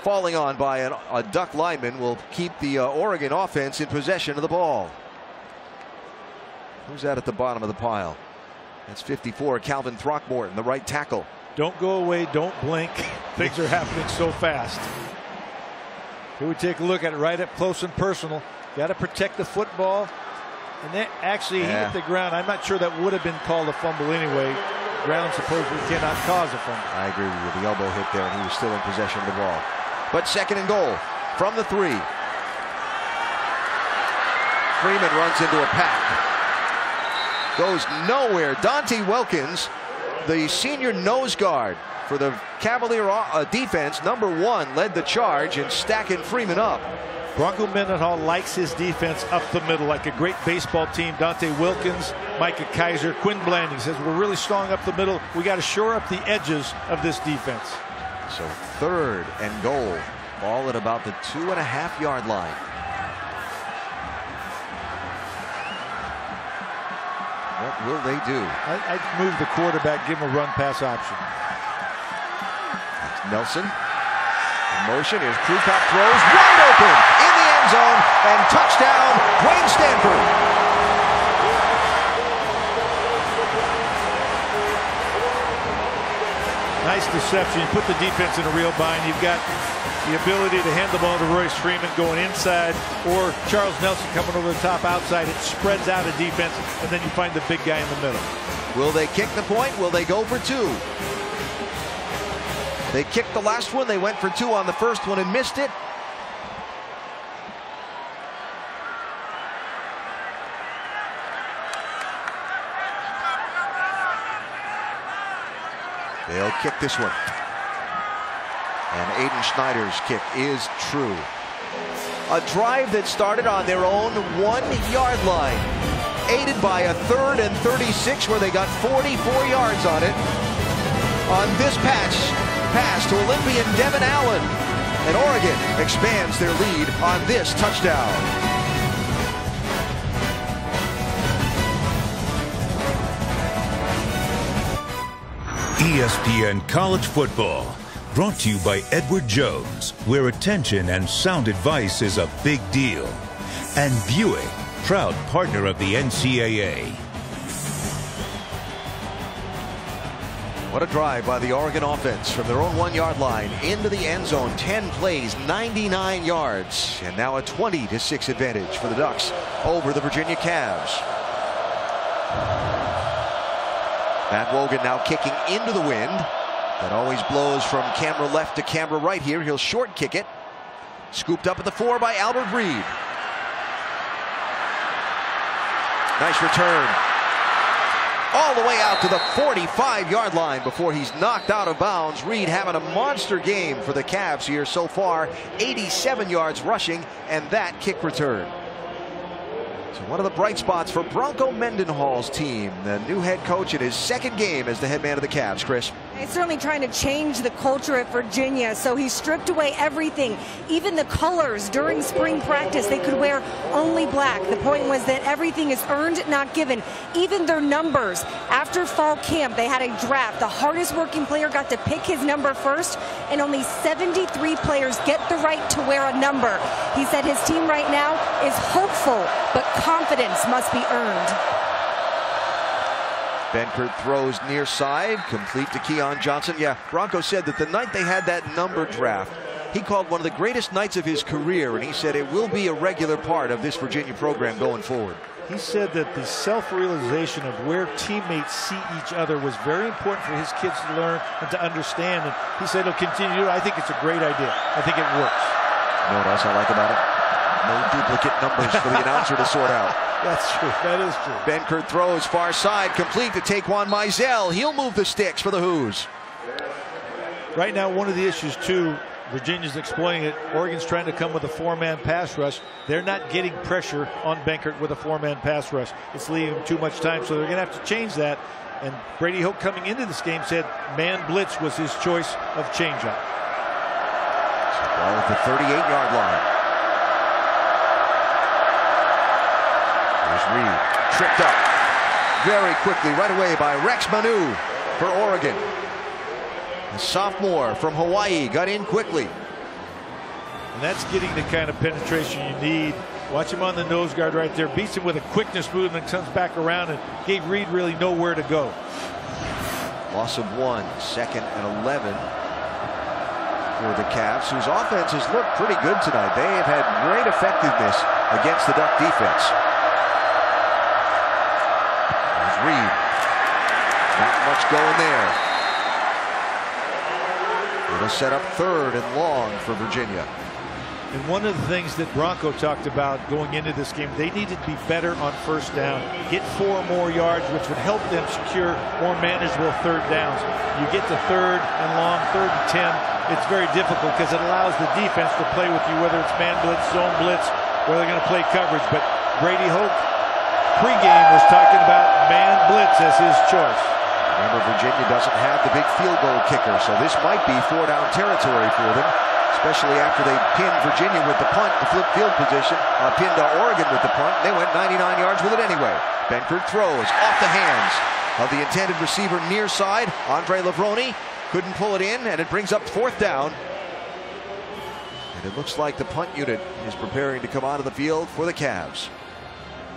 falling on by a Duck lineman will keep the Oregon offense in possession of the ball. Who's that at the bottom of the pile? That's 54, Calvin Throckmorton, the right tackle. Don't go away, don't blink. Things are happening so fast. Here we take a look at it right up close and personal. Got to protect the football. And that actually hit the ground. I'm not sure that would have been called a fumble anyway. Ground supposedly cannot cause a fumble. I agree with you. The elbow hit there, and he was still in possession of the ball. But second and goal from the 3. Freeman runs into a pack. Goes nowhere. Dante Wilkins, the senior nose guard for the Cavalier defense, number 1, led the charge in stacking Freeman up. Bronco Mendenhall likes his defense up the middle like a great baseball team. Dante Wilkins, Micah Kaiser, Quinn Blanding says we're really strong up the middle. We got to shore up the edges of this defense. So third and goal. Ball at about the 2.5-yard line. What will they do? I'd move the quarterback, give him a run-pass option. Nelson in motion. Here's Prukop, throws wide open in the end zone, and touchdown, Wayne Stanford. Nice deception. You put the defense in a real bind. You've got the ability to hand the ball to Royce Freeman going inside, or Charles Nelson coming over the top outside. It spreads out a defense, and then you find the big guy in the middle. Will they kick the point? Will they go for 2? They kicked the last one. They went for 2 on the first one and missed it. They'll kick this one. And Aiden Schneider's kick is true. A drive that started on their own 1-yard line, aided by a third and 36 where they got 44 yards on it. On this pass to Olympian Devin Allen. And Oregon expands their lead on this touchdown. ESPN College Football, brought to you by Edward Jones, where attention and sound advice is a big deal. And Buick, proud partner of the NCAA. What a drive by the Oregon offense from their own 1-yard line into the end zone. 10 plays, 99 yards, and now a 20-6 advantage for the Ducks over the Virginia Cavs. Matt Wogan now kicking into the wind. That always blows from camera left to camera right here. He'll short kick it. Scooped up at the 4 by Albert Reed. Nice return. All the way out to the 45-yard line before he's knocked out of bounds. Reed having a monster game for the Cavs here so far. 87 yards rushing and that kick return. So one of the bright spots for Bronco Mendenhall's team. The new head coach in his second game as the head man of the Cavs, Chris. He's certainly trying to change the culture at Virginia, so he stripped away everything, even the colors. During spring practice, they could wear only black. The point was that everything is earned, not given. Even their numbers. After fall camp, they had a draft. The hardest working player got to pick his number first, and only 73 players get the right to wear a number. He said his team right now is hopeful, but confidence must be earned. Benkert throws near side, complete to Keon Johnson. Yeah, Bronco said that the night they had that number draft, he called one of the greatest nights of his career, and he said it will be a regular part of this Virginia program going forward. He said that the self-realization of where teammates see each other was very important for his kids to learn and to understand, and he said he'll continue. I think it's a great idea. I think it works. You know what else I like about it? No duplicate numbers for the announcer to sort out. That's true. That is true. Benkert throws far side, complete to Taquan Mizell. He'll move the sticks for the Hoos. Right now, one of the issues, too, Virginia's exploiting it. Oregon's trying to come with a 4-man pass rush. They're not getting pressure on Benkert with a 4-man pass rush. It's leaving him too much time, so they're going to have to change that. And Brady Hoke coming into this game said man blitz was his choice of changeup. Ball at the 38-yard line. Reed tripped up very quickly right away by Rex Manu for Oregon. The sophomore from Hawaii got in quickly. And that's getting the kind of penetration you need. Watch him on the nose guard right there. Beats him with a quickness movement, comes back around and gave Reed really nowhere to go. Loss of 1, 2nd and 11 for the Cavs, whose offense has looked pretty good tonight. They have had great effectiveness against the Duck defense. Reed. Not much going there. It'll set up 3rd and long for Virginia. And one of the things that Bronco talked about going into this game, they needed to be better on 1st down, get 4 more yards, which would help them secure more manageable 3rd downs. You get to 3rd and long, 3rd and 10, it's very difficult because it allows the defense to play with you, whether it's man blitz, zone blitz, or they're going to play coverage. But Brady Hoke pregame was talking about man blitz as his choice. Remember, Virginia doesn't have the big field goal kicker, so this might be 4-down territory for them, especially after they pinned Virginia with the punt, the flip field position, pinned Oregon with the punt. They went 99 yards with it anyway. Benkert throws off the hands of the intended receiver near side. Andre Lavroni couldn't pull it in, and it brings up 4th down. And it looks like the punt unit is preparing to come out of the field for the Cavs.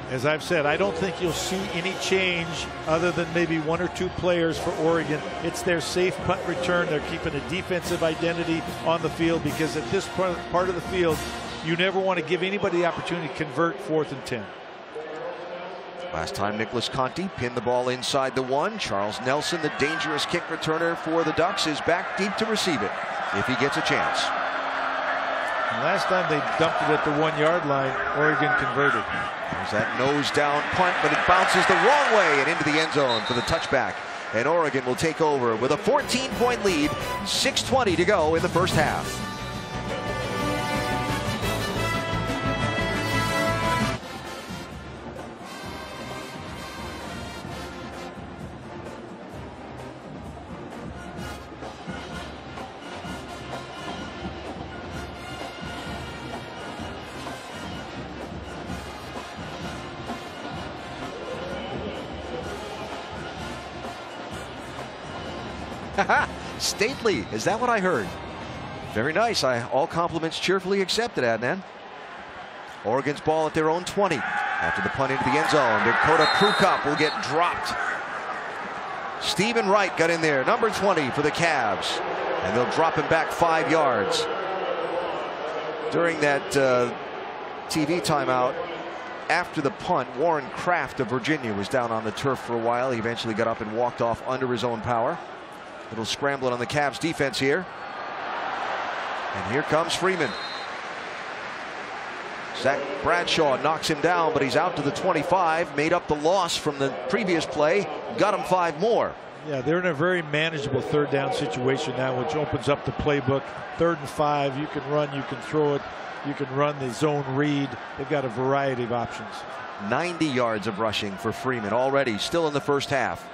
As I've said, I don't think you'll see any change other than maybe 1 or 2 players for Oregon. It's their safe punt return. They're keeping a defensive identity on the field because at this part of the field, you never want to give anybody the opportunity to convert 4th and 10. Last time Nicholas Conti pinned the ball inside the 1. Charles Nelson, the dangerous kick returner for the Ducks, is back deep to receive it if he gets a chance. And last time they dumped it at the 1-yard line, Oregon converted. There's that nose down punt, but it bounces the wrong way and into the end zone for the touchback. And Oregon will take over with a 14-point lead, 6:20 to go in the first half. Stately, is that what I heard? Very nice. All compliments cheerfully accepted, Adnan. Oregon's ball at their own 20 after the punt into the end zone. Dakota Prukop will get dropped. Stephen Wright got in there, number 20 for the Cavs, and they'll drop him back 5 yards. During that TV timeout, after the punt, Warren Kraft of Virginia was down on the turf for a while. He eventually got up and walked off under his own power. Little scrambling on the Cavs defense here. And here comes Freeman. Zach Bradshaw knocks him down, but he's out to the 25. Made up the loss from the previous play. Got him 5 more. Yeah, they're in a very manageable third down situation now, which opens up the playbook. 3rd and 5. You can run, you can throw it, you can run the zone read. They've got a variety of options. 90 yards of rushing for Freeman already, still in the first half.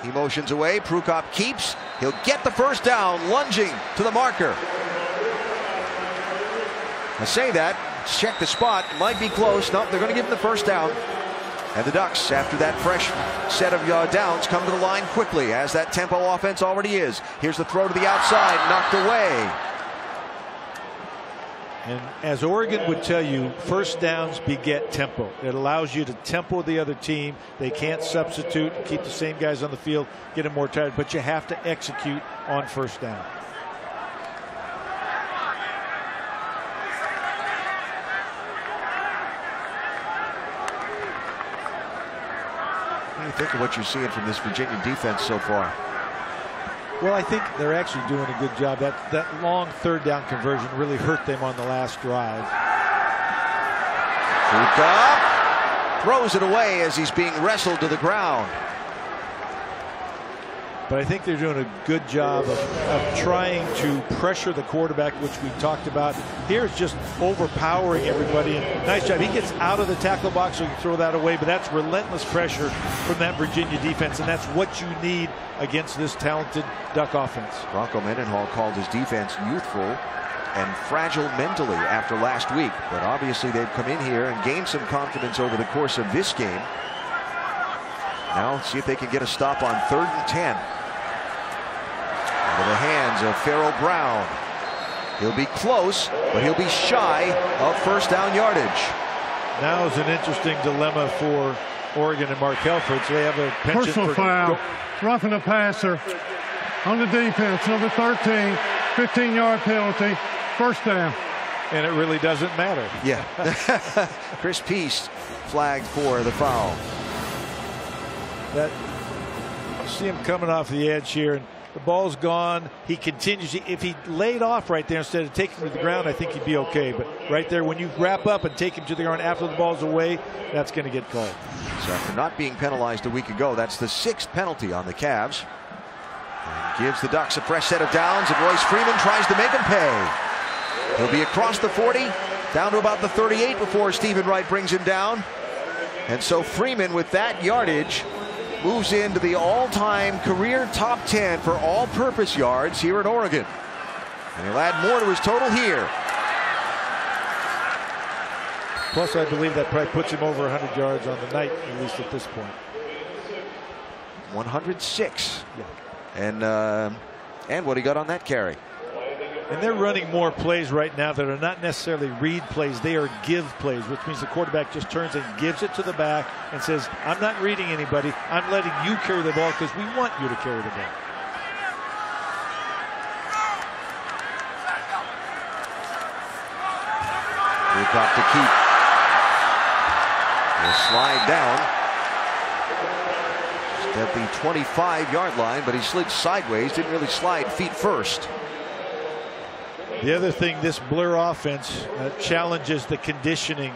He motions away. Prukop keeps. He'll get the first down, lunging to the marker. I say that, check the spot, might be close. Nope, they're going to give him the first down. And the Ducks, after that fresh set of downs, come to the line quickly, as that tempo offense already is. Here's the throw to the outside, knocked away. And as Oregon would tell you, first downs beget tempo. It allows you to tempo the other team. They can't substitute, keep the same guys on the field, get them more tired, but you have to execute on first down. What do you think of what you're seeing from this Virginia defense so far? Well, I think they're actually doing a good job. That long 3rd down conversion really hurt them on the last drive. Prukop throws it away as he's being wrestled to the ground. But I think they're doing a good job of trying to pressure the quarterback, which we talked about. Here's just overpowering everybody. And nice job. He gets out of the tackle box, so you can throw that away. But that's relentless pressure from that Virginia defense, and that's what you need against this talented Duck offense. Bronco Mendenhall called his defense youthful and fragile mentally after last week. But obviously they've come in here and gained some confidence over the course of this game. Now see if they can get a stop on 3rd and 10. Into the hands of Farrell Brown. He'll be close, but he'll be shy of first down yardage. Now is an interesting dilemma for Oregon and Mark Helford. So they have a penchant personal foul, roughing the passer on the defense, number 13, 15-yard penalty, first down. And it really doesn't matter. Yeah. Chris Peace flagged for the foul. You see him coming off the edge here, and the ball's gone. He continues. If he laid off right there instead of taking him to the ground, I think he'd be okay. But right there, when you wrap up and take him to the ground after the ball's away, that's going to get called. So after not being penalized a week ago, that's the 6th penalty on the Cavs. And gives the Ducks a fresh set of downs, and Royce Freeman tries to make him pay. He'll be across the 40, down to about the 38 before Stephen Wright brings him down. And so Freeman, with that yardage, moves into the all-time career top 10 for all-purpose yards here at Oregon. And he'll add more to his total here. Plus, I believe that probably puts him over 100 yards on the night, at least at this point. 106. Yeah. And what he got on that carry. And they're running more plays right now that are not necessarily read plays. They are give plays, which means the quarterback just turns and gives it to the back and says, I'm not reading anybody. I'm letting you carry the ball because we want you to carry the ball. Prukop to keep. He'll slide down. Just at the 25-yard line, but he slid sideways, didn't really slide feet first. The other thing, this Blur offense challenges the conditioning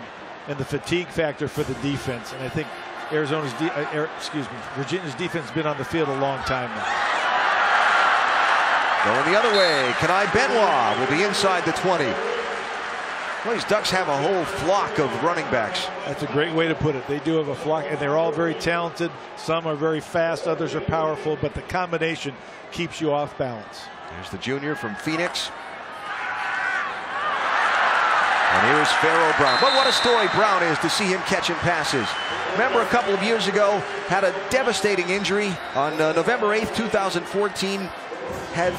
and the fatigue factor for the defense. And I think Virginia's defense has been on the field a long time now. Going the other way, Kenai Benoit will be inside the 20. Well, these Ducks have a whole flock of running backs. That's a great way to put it. They do have a flock, and they're all very talented. Some are very fast, others are powerful, but the combination keeps you off balance. There's the junior from Phoenix. And here's Farrell Brown. But what a story Brown is to see him catching passes. Remember a couple of years ago, had a devastating injury on November 8th, 2014. Had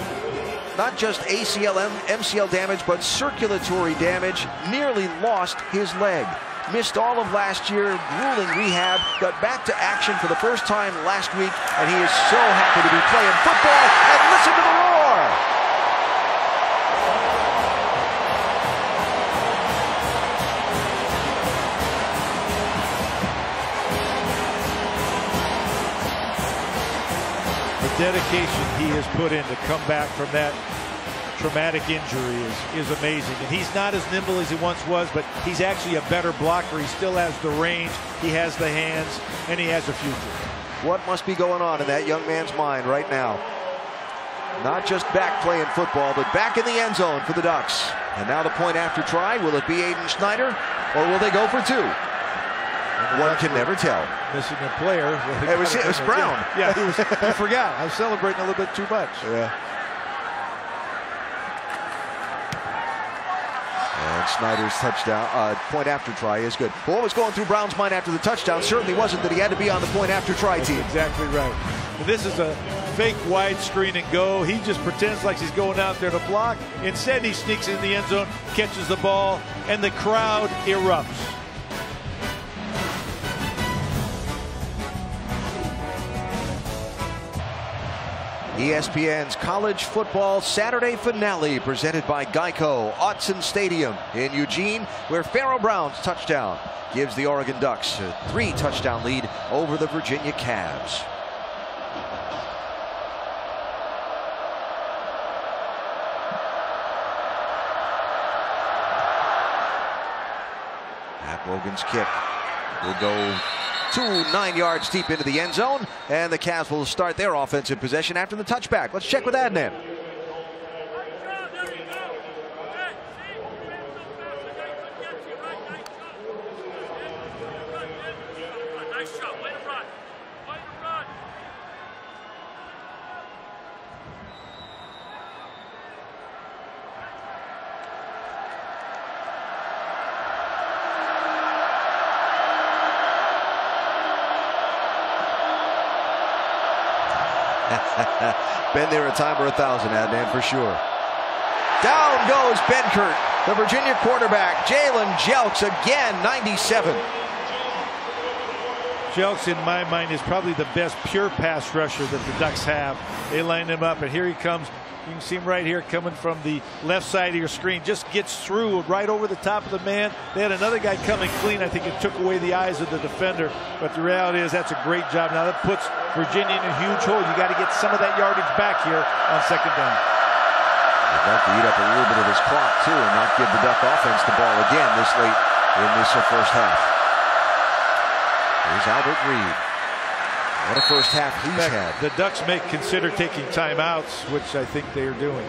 not just ACL, MCL damage, but circulatory damage. Nearly lost his leg. missed all of last year, grueling rehab, got back to action for the first time last week, and he is so happy to be playing football. And listen to the roar! The dedication he has put in to come back from that traumatic injury is amazing. And he's not as nimble as he once was, but he's actually a better blocker. He still has the range, he has the hands, and he has a future. What must be going on in that young man's mind right now? Not just back playing football, but back in the end zone for the Ducks. And now the point after try. Will it be Aiden Schneider, or will they go for two? One can never tell. Missing a player. It was Brown. Yeah, he forgot. I was celebrating a little bit too much. Yeah. And Schneider's touchdown, point after try is good. But what was going through Brown's mind after the touchdown certainly wasn't that he had to be on the point after try team. That's exactly right. And this is a fake wide screen and go. He just pretends like he's going out there to block. Instead, he sneaks in the end zone, catches the ball, and the crowd erupts. ESPN's college football Saturday finale presented by Geico, Autzen Stadium in Eugene, where Pharaoh Brown's touchdown gives the Oregon Ducks a 3-touchdown lead over the Virginia Cavs. Matt Logan's kick will go 9 yards deep into the end zone, and the Cavs will start their offensive possession after the touchback. Let's check with Adnan. Been there a time or 1,000, Adnan, for sure. Down goes Benkert, the Virginia quarterback. Jalen Jelks again, 97. Jelks, in my mind, is probably the best pure pass rusher that the Ducks have. They line him up, and here he comes. You can see him right here coming from the left side of your screen. Just gets through right over the top of the man. They had another guy coming clean. I think it took away the eyes of the defender. But the reality is that's a great job. Now that puts Virginia in a huge hole. You got to get some of that yardage back here on second down. They'd like to eat up a little bit of his clock, too, and not give the Duck offense the ball again this late in this first half. Here's Albert Reed. What a first half he's had. The Ducks may consider taking timeouts, which I think they are doing.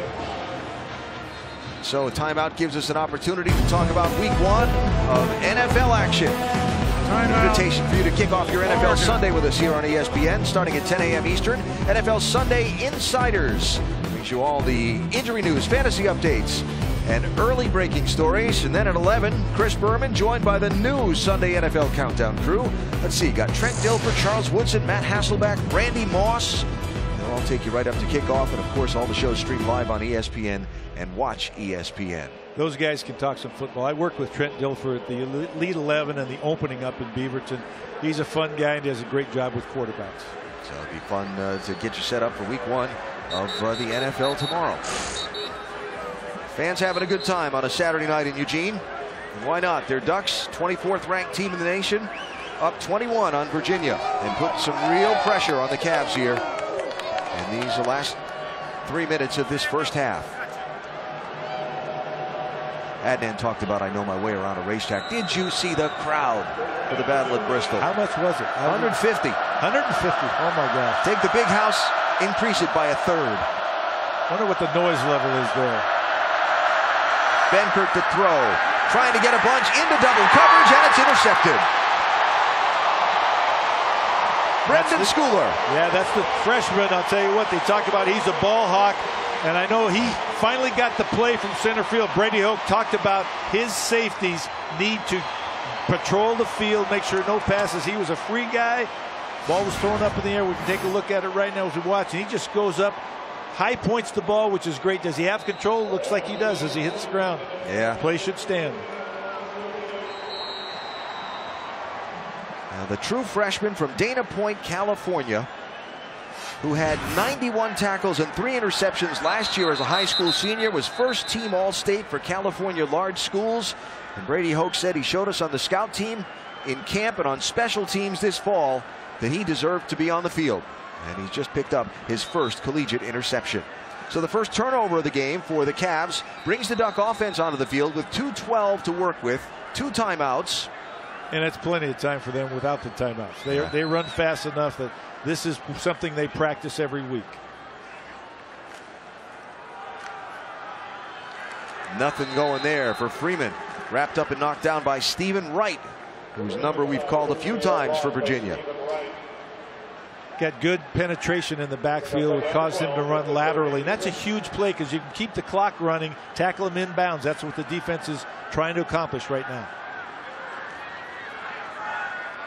So a timeout gives us an opportunity to talk about week 1 of NFL action. An invitation for you to kick off your NFL Sunday with us here on ESPN, starting at 10 a.m. Eastern. NFL Sunday Insiders brings you all the injury news, fantasy updates, and early breaking stories. And then at 11, Chris Berman joined by the new Sunday NFL Countdown crew. Let's see, got Trent Dilfer, Charles Woodson, Matt Hasselbeck, Randy Moss. They'll all take you right up to kickoff, and of course all the shows streamed live on ESPN and watch ESPN. Those guys can talk some football. I worked with Trent Dilfer at the Elite 11 and the opening up in Beaverton. He's a fun guy and does a great job with quarterbacks. So it'll be fun to get you set up for week 1 of the NFL tomorrow. Fans having a good time on a Saturday night in Eugene. And why not? Their Ducks, 24th ranked team in the nation, up 21 on Virginia, and put some real pressure on the Cavs here in these last 3 minutes of this first half. Adnan talked about I know my way around a racetrack. Did you see the crowd for the Battle at Bristol? How much was it? 150. 150. Oh my gosh. Take the big house, increase it by 1/3. Wonder what the noise level is there. Benkert to throw, trying to get a bunch into double coverage, and it's intercepted. Brendan Schooler. Yeah, that's the freshman. I'll tell you what, they talk about he's a ball hawk, and I know he finally got the play from center field. Brady Hoke talked about his safeties need to patrol the field, make sure no passes. He was a free guy. Ball was thrown up in the air. We can take a look at it right now as we watch. And he just goes up, high points the ball, which is great. Does he have control? Looks like he does as he hits the ground. Yeah. Play should stand. The true freshman from Dana Point, California, who had 91 tackles and 3 interceptions last year as a high school senior, was first team All-State for California large schools. And Brady Hoke said he showed us on the scout team, in camp, and on special teams this fall that he deserved to be on the field. And he's just picked up his first collegiate interception. So the first turnover of the game for the Cavs brings the Duck offense onto the field with 2:12 to work with, 2 timeouts. And it's plenty of time for them without the timeouts. They run fast enough that this is something they practice every week. Nothing going there for Freeman. Wrapped up and knocked down by Stephen Wright, whose number we've called a few times for Virginia. Got good penetration in the backfield, which caused him to run laterally. And that's a huge play because you can keep the clock running, tackle him inbounds. That's what the defense is trying to accomplish right now.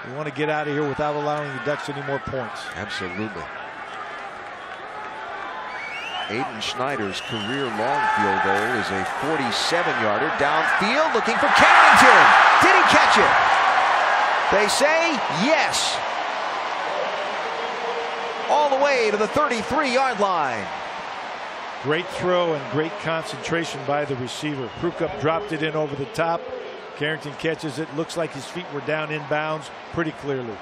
We want to get out of here without allowing the Ducks any more points. Absolutely. Aiden Schneider's career long field goal is a 47-yarder downfield, looking for Carrington. Did he catch it? They say yes. All the way to the 33-yard line. Great throw and great concentration by the receiver. Prukop dropped it in over the top. Carrington catches it. Looks like his feet were down inbounds pretty clearly.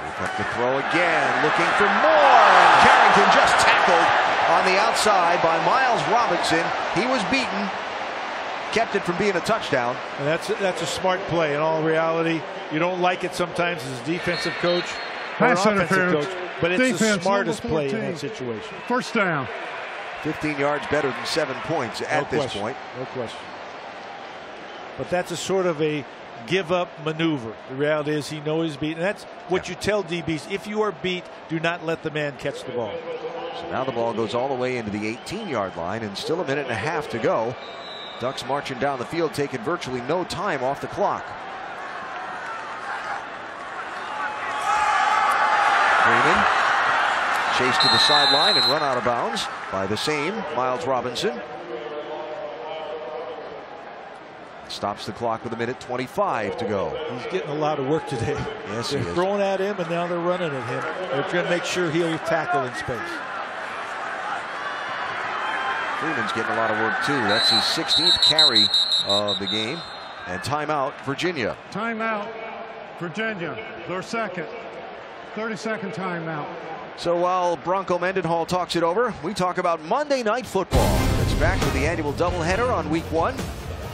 Prukop to throw again, looking for more. And Carrington just tackled on the outside by Miles Robinson. He was beaten. Kept it from being a touchdown. And that's a smart play. In all reality, you don't like it sometimes as a defensive coach or an offensive coach, but it's the smartest play in that situation. First down. 15 yards better than 7 points at this point. No question. But that's a sort of a give-up maneuver. The reality is he knows he's beat. And that's what you tell DBs. If you are beat, do not let the man catch the ball. So now the ball goes all the way into the 18-yard line and still a minute and a half to go. Ducks marching down the field, taking virtually no time off the clock. Freeman chased to the sideline and run out of bounds by the same Miles Robinson. Stops the clock with 1:25 to go. He's getting a lot of work today. Yes, they're throwing at him and now they're running at him. They're going to make sure he'll tackle in space. Freeman's getting a lot of work too. That's his 16th carry of the game. And timeout, Virginia. Timeout, Virginia. Their second. 30-second timeout. So while Bronco Mendenhall talks it over, we talk about Monday Night Football. It's back with the annual doubleheader on week 1.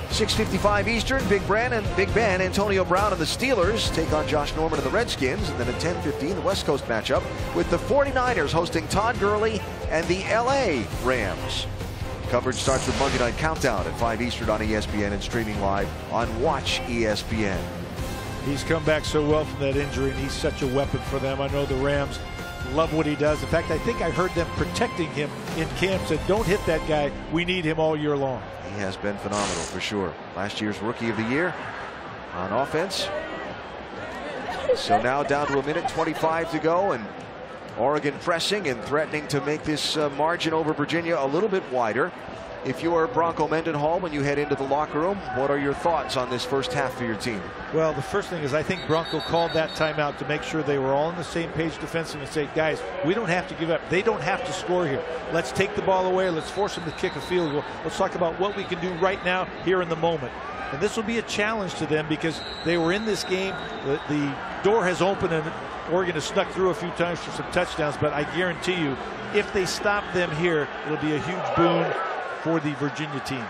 6:55 Eastern, Big Ben, Antonio Brown and the Steelers take on Josh Norman and the Redskins. And then at 10:15, the West Coast matchup with the 49ers hosting Todd Gurley and the LA Rams. Coverage starts with Monday Night Countdown at 5 Eastern on ESPN and streaming live on Watch ESPN. He's come back so well from that injury, and he's such a weapon for them. I know the Rams love what he does. In fact, I think I heard them protecting him in camp, said, don't hit that guy. We need him all year long. He has been phenomenal for sure. Last year's Rookie of the Year on offense. So now down to 1:25 to go, and Oregon pressing and threatening to make this margin over Virginia a little bit wider. If you are Bronco Mendenhall, when you head into the locker room, what are your thoughts on this first half for your team? Well, the first thing is I think Bronco called that timeout to make sure they were all on the same page defensively and say, guys, we don't have to give up. They don't have to score here. Let's take the ball away. Let's force them to kick a field goal. Let's talk about what we can do right now, here in the moment. And this will be a challenge to them because they were in this game. The door has opened and Oregon has snuck through a few times for some touchdowns, but I guarantee you, if they stop them here, it'll be a huge boon for the Virginia team.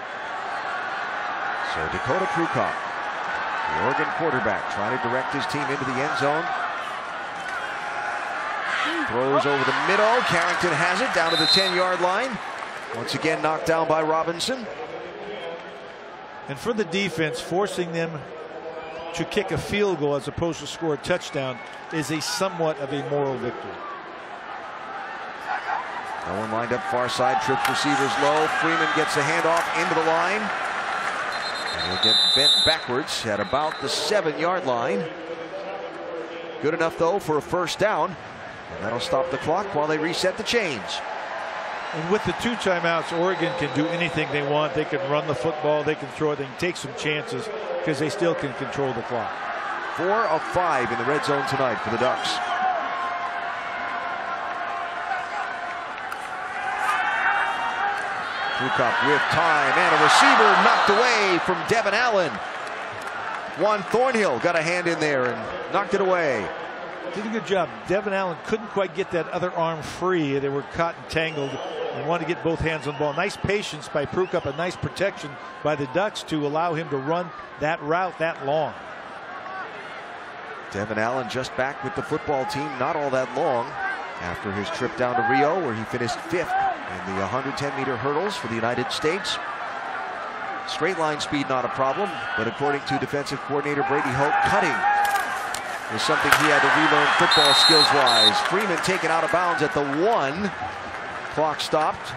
So Dakota Prukop, the Oregon quarterback, trying to direct his team into the end zone. Throws over the middle. Carrington has it down to the 10-yard line. Once again knocked down by Robinson. And for the defense, forcing them to kick a field goal as opposed to score a touchdown is a somewhat of a moral victory. No one lined up far side, trips receivers low. Freeman gets the handoff into the line. And he'll get bent backwards at about the 7-yard line. Good enough though for a first down. And that'll stop the clock while they reset the chains. And with the 2 timeouts, Oregon can do anything they want. They can run the football, they can throw it, they can take some chances because they still can control the clock. 4 of 5 in the red zone tonight for the Ducks. Prukop with time and a receiver knocked away from Devin Allen. Juan Thornhill got a hand in there and knocked it away. Did a good job. Devin Allen couldn't quite get that other arm free. They were caught and tangled and wanted to get both hands on the ball. Nice patience by Prukop, a nice protection by the Ducks to allow him to run that route that long. Devin Allen just back with the football team not all that long after his trip down to Rio, where he finished 5th in the 110-meter hurdles for the United States. Straight line speed not a problem, but according to defensive coordinator Brady Hoke, cutting is something he had to relearn football skills-wise. Freeman taken out of bounds at the 1. Clock stopped.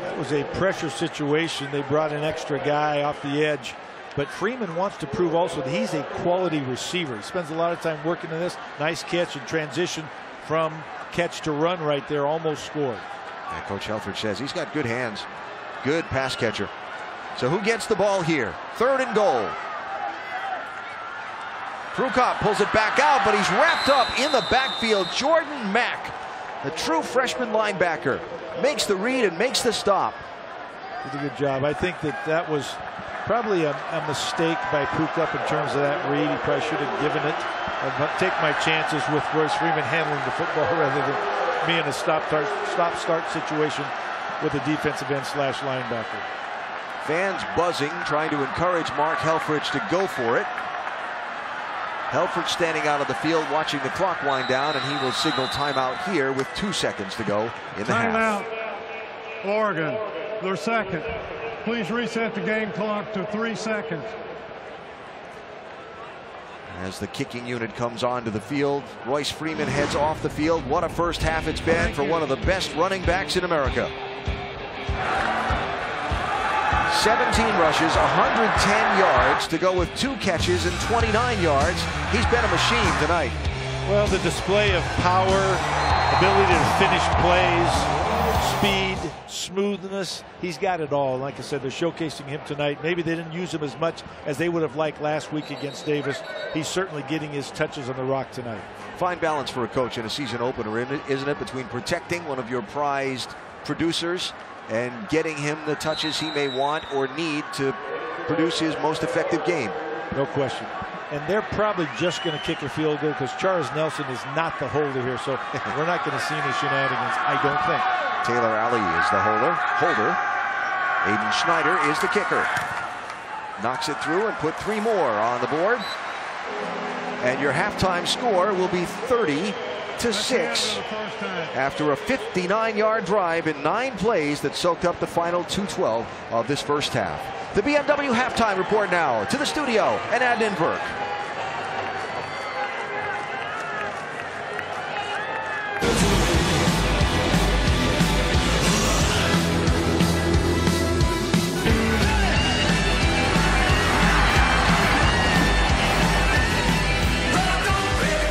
That was a pressure situation. They brought an extra guy off the edge. But Freeman wants to prove also that he's a quality receiver. He spends a lot of time working on this. Nice catch and transition from catch to run right there. Almost scored. And Coach Helfrich says he's got good hands. Good pass catcher. So who gets the ball here? 3rd and goal. Prukop pulls it back out, but he's wrapped up in the backfield. Jordan Mack, the true freshman linebacker, makes the read and makes the stop. Did a good job. I think that was probably a mistake by Prukop in terms of that read. He probably should have given it. I'd take my chances with Royce Freeman handling the football rather than me in a stop-start situation with a defensive end / linebacker. Fans buzzing, trying to encourage Mark Helfrich to go for it. Helfrich standing out of the field watching the clock wind down, and he will signal timeout here with 2 seconds to go in the half. Timeout, Oregon, their second. Please reset the game clock to 3 seconds. As the kicking unit comes onto the field, Royce Freeman heads off the field. What a first half it's been for one of the best running backs in America. 17 rushes, 110 yards to go with 2 catches and 29 yards. He's been a machine tonight. Well, the display of power, ability to finish plays, speed, smoothness, he's got it all. Like I said, they're showcasing him tonight. Maybe they didn't use him as much as they would have liked last week against Davis. He's certainly getting his touches on the rock tonight. Fine balance for a coach in a season opener, isn't it, between protecting one of your prized producers and getting him the touches he may want or need to produce his most effective game. No question. And they're probably just going to kick a field goal because Charles Nelson is not the holder here, so we're not going to see any shenanigans, I don't think. Taylor Alley is the holder. Aiden Schneider is the kicker. Knocks it through and put 3 more on the board. And your halftime score will be 30-6 after a 59-yard drive in 9 plays that soaked up the final 2:12 of this first half. The BMW halftime report now to the studio and Adnan Burke.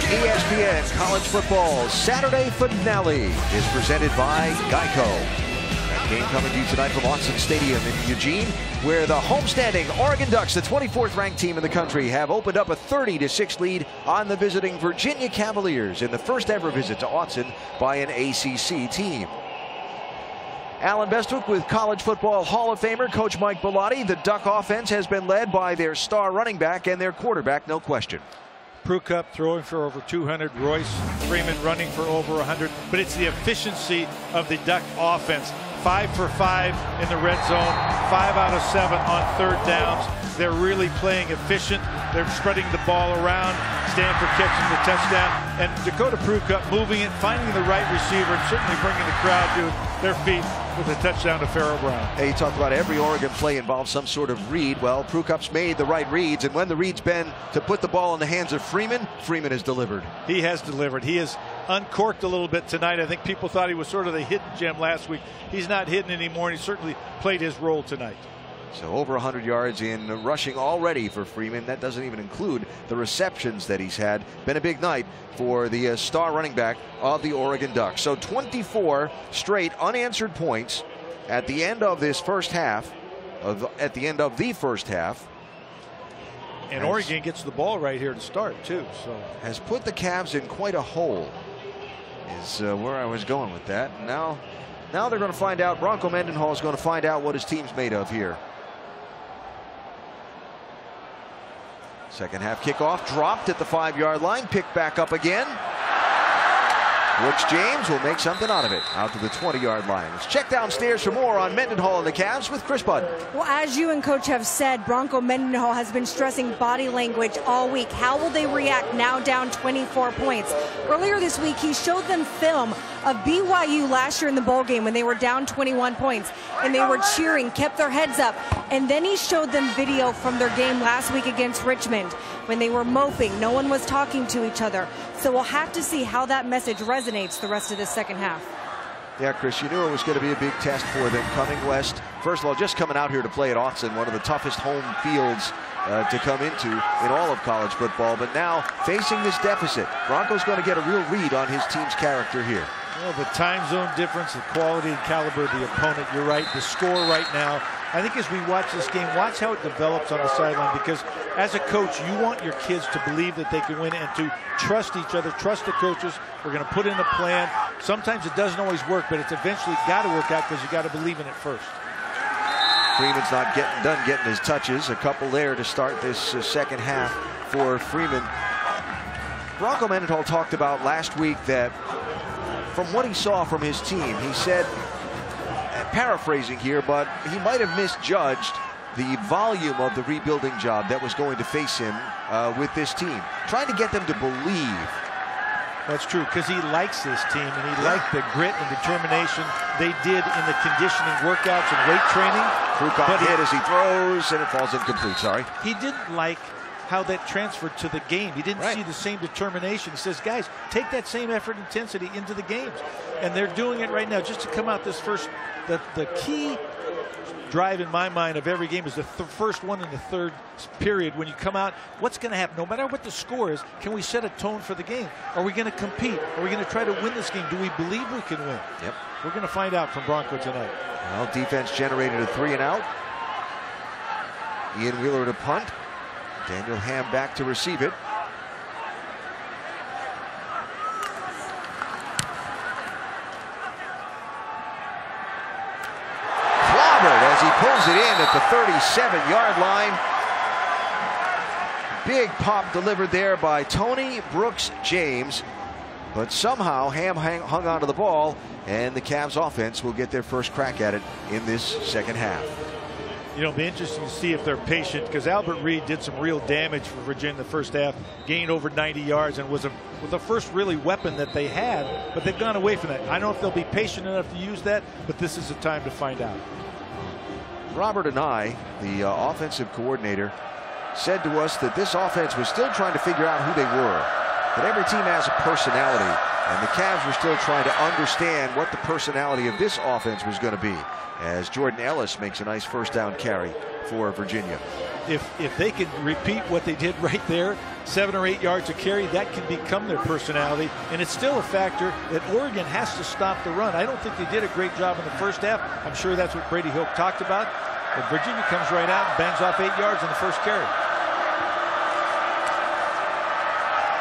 ESPN College Football Saturday Finale is presented by Geico. That game coming to you tonight from Autzen Stadium in Eugene, where the homestanding Oregon Ducks, the 24th ranked team in the country, have opened up a 30-6 lead on the visiting Virginia Cavaliers in the first ever visit to Autzen by an ACC team. Alan Bestwick with College Football Hall of Famer Coach Mike Bellotti. The Duck offense has been led by their star running back and their quarterback, no question. Prukop throwing for over 200, Royce Freeman running for over 100, but it's the efficiency of the Duck offense. 5 for 5 in the red zone, 5 out of 7 on 3rd downs. They're really playing efficient. They're spreading the ball around. Stanford catching the touchdown, and Dakota Prukop moving it, finding the right receiver, and certainly bringing the crowd to their feet with a touchdown to Farrell Brown. Hey, you talk about every Oregon play involves some sort of read. Well, Prukop's made the right reads, and when the read's been to put the ball in the hands of Freeman, Freeman has delivered. He has delivered. He has uncorked a little bit tonight. I think people thought he was sort of the hidden gem last week. He's not hidden anymore, and he certainly played his role tonight. So over 100 yards in rushing already for Freeman. That doesn't even include the receptions that he's had. Been a big night for the star running back of the Oregon Ducks. So 24 straight unanswered points at the end of this first half. At the end of the first half. And Oregon gets the ball right here to start too. So has put the Cavs in quite a hole. Is where I was going with that. Now they're going to find out. Bronco Mendenhall is going to find out what his team's made of here. Second half kickoff dropped at the 5-yard line, picked back up again. Brooks James will make something out of it, out to the 20-yard line. Let's check downstairs for more on Mendenhall and the Cavs with Chris Budden. Well, as you and Coach have said, Bronco Mendenhall has been stressing body language all week. How will they react now down 24 points? Earlier this week, he showed them film of BYU last year in the bowl game when they were down 21 points, and they were cheering, kept their heads up. And then he showed them video from their game last week against Richmond when they were moping. No one was talking to each other. So we'll have to see how that message resonates the rest of this second half. Yeah, Chris, you knew it was going to be a big test for them coming west. First of all, just coming out here to play at Autzen, one of the toughest home fields to come into in all of college football. But now facing this deficit, Bronco's going to get a real read on his team's character here. Well, the time zone difference, the quality and caliber of the opponent, you're right, the score right now. I think as we watch this game, watch how it develops on the sideline, because as a coach, you want your kids to believe that they can win and to trust each other, trust the coaches. We're going to put in a plan. Sometimes it doesn't always work, but it's eventually got to work out because you got to believe in it first. Freeman's not done getting his touches. A couple there to start this second half for Freeman. Bronco Mendenhall talked about last week that from what he saw from his team, he said, paraphrasing here, but he might have misjudged the volume of the rebuilding job that was going to face him with this team. Trying to get them to believe. That's true, because he likes this team, and he liked the grit and determination they did in the conditioning workouts and weight training. Prukop hit as he throws, and it falls incomplete, sorry. He didn't like how that transferred to the game. He didn't see the same determination. He says, guys, take that same effort and intensity into the games. And they're doing it right now. Just to come out this first, the key drive in my mind of every game is the first one in the third period. When you come out, what's going to happen? No matter what the score is, can we set a tone for the game? Are we going to compete? Are we going to try to win this game? Do we believe we can win? Yep. We're going to find out from Bronco tonight. Well, defense generated a 3-and-out. Ian Wheeler to punt. Daniel Ham back to receive it. Clobbered as he pulls it in at the 37-yard line. Big pop delivered there by Tony Brooks James. But somehow Ham hung onto the ball, and the Cavs offense will get their first crack at it in this second half. You know, it'll be interesting to see if they're patient, because Albert Reed did some real damage for Virginia in the first half, gained over 90 yards, and was the first really weapon that they had, but they've gone away from that. I don't know if they'll be patient enough to use that, but this is the time to find out. Robert and I, the offensive coordinator, said to us that this offense was still trying to figure out who they were. That every team has a personality, and the Cavs were still trying to understand what the personality of this offense was going to be, as Jordan Ellis makes a nice first down carry for Virginia. If they can repeat what they did right there, 7 or 8 yards a carry, that can become their personality. And it's still a factor that Oregon has to stop the run. I don't think they did a great job in the first half. I'm sure that's what Brady Hoke talked about. But Virginia comes right out and bangs off 8 yards in the first carry.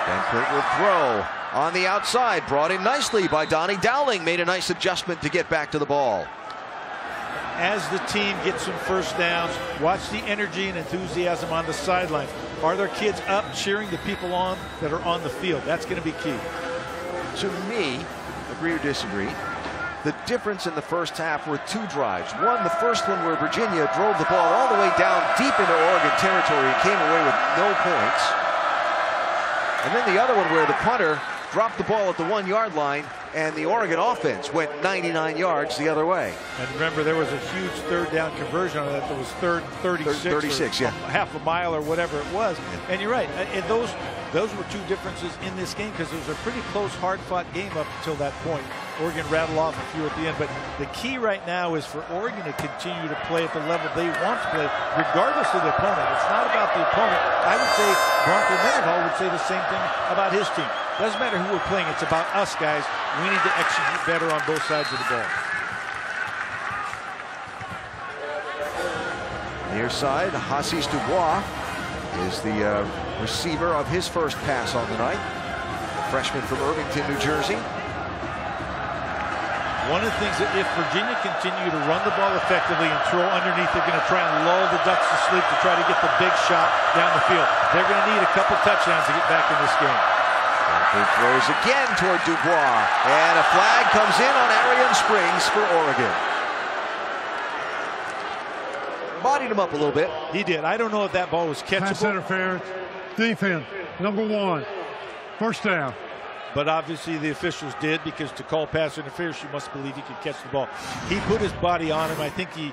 Bencourt will throw on the outside, brought in nicely by Donnie Dowling. Made a nice adjustment to get back to the ball. As the team gets some first downs, watch the energy and enthusiasm on the sidelines. Are their kids up cheering the people on that are on the field? That's going to be key. To me, agree or disagree, the difference in the first half were 2 drives. One, the first one where Virginia drove the ball all the way down deep into Oregon territory and came away with no points. And then the other one where the punter dropped the ball at the 1-yard line, and the Oregon offense went 99 yards the other way. And remember, there was a huge third down conversion on that. There was third and 36, yeah. Half a mile or whatever it was. Yeah. And you're right. And those were 2 differences in this game, because it was a pretty close, hard-fought game up until that point. Oregon rattled off a few at the end. But the key right now is for Oregon to continue to play at the level they want to play, regardless of the opponent. It's not about the opponent. I would say Bronco Mendenhall would say the same thing about his team. Doesn't matter who we're playing. It's about us, guys. We need to execute better on both sides of the ball. Near side, Hassis Dubois is the receiver of his first pass on the night. A freshman from Irvington, New Jersey. One of the things that if Virginia continue to run the ball effectively and throw underneath, they're going to try and lull the Ducks to sleep to try to get the big shot down the field. They're going to need a couple touchdowns to get back in this game. He throws again toward Dubois, and a flag comes in on Arian Springs for Oregon. Bodied him up a little bit. He did. I don't know if that ball was catchable. Pass interference. Defense, number 1. First down. But obviously the officials did, because to call pass interference, you must believe he could catch the ball. He put his body on him. I think he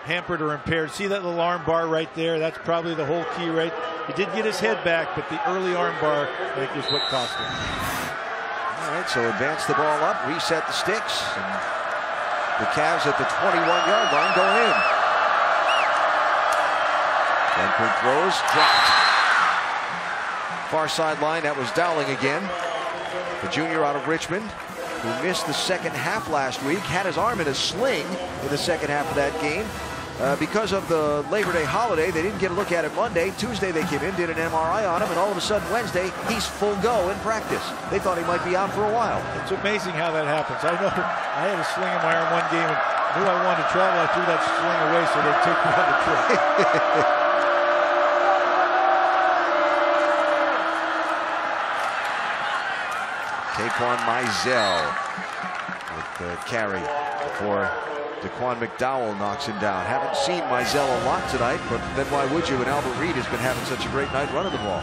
hampered or impaired. See that little arm bar right there? That's probably the whole key, right? He did get his head back, but the early arm bar, I think, is what cost him. All right, so advance the ball up, reset the sticks, and the Cavs at the 21-yard line going in. Benford throws, dropped. Far sideline, that was Dowling again. The junior out of Richmond, who missed the second half last week, had his arm in a sling in the second half of that game. Because of the Labor Day holiday, they didn't get a look at it Monday. Tuesday they came in, did an MRI on him, and all of a sudden Wednesday, he's full go in practice. They thought he might be out for a while. It's amazing how that happens. I know I had a sling in my arm one game and knew I wanted to travel. I threw that sling away so they'd take me on the trip. Taquan Mizell with the carry before Daquan McDowell knocks him down. Haven't seen Mizell a lot tonight, but then why would you when Albert Reed has been having such a great night running the ball?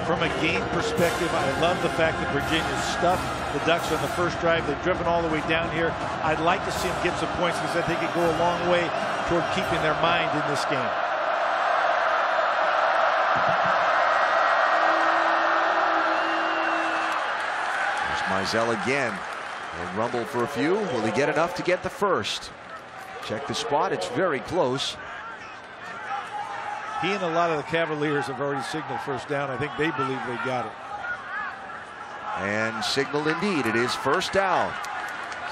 From a game perspective, I love the fact that Virginia stuffed the Ducks on the first drive. They've driven all the way down here. I'd like to see them get some points because I think it go a long way toward keeping their mind in this game. Mizell again. He'll rumble for a few. Will he get enough to get the first? Check the spot. It's very close. He and a lot of the Cavaliers have already signaled first down. I think they believe they got it. And signaled indeed. It is first down.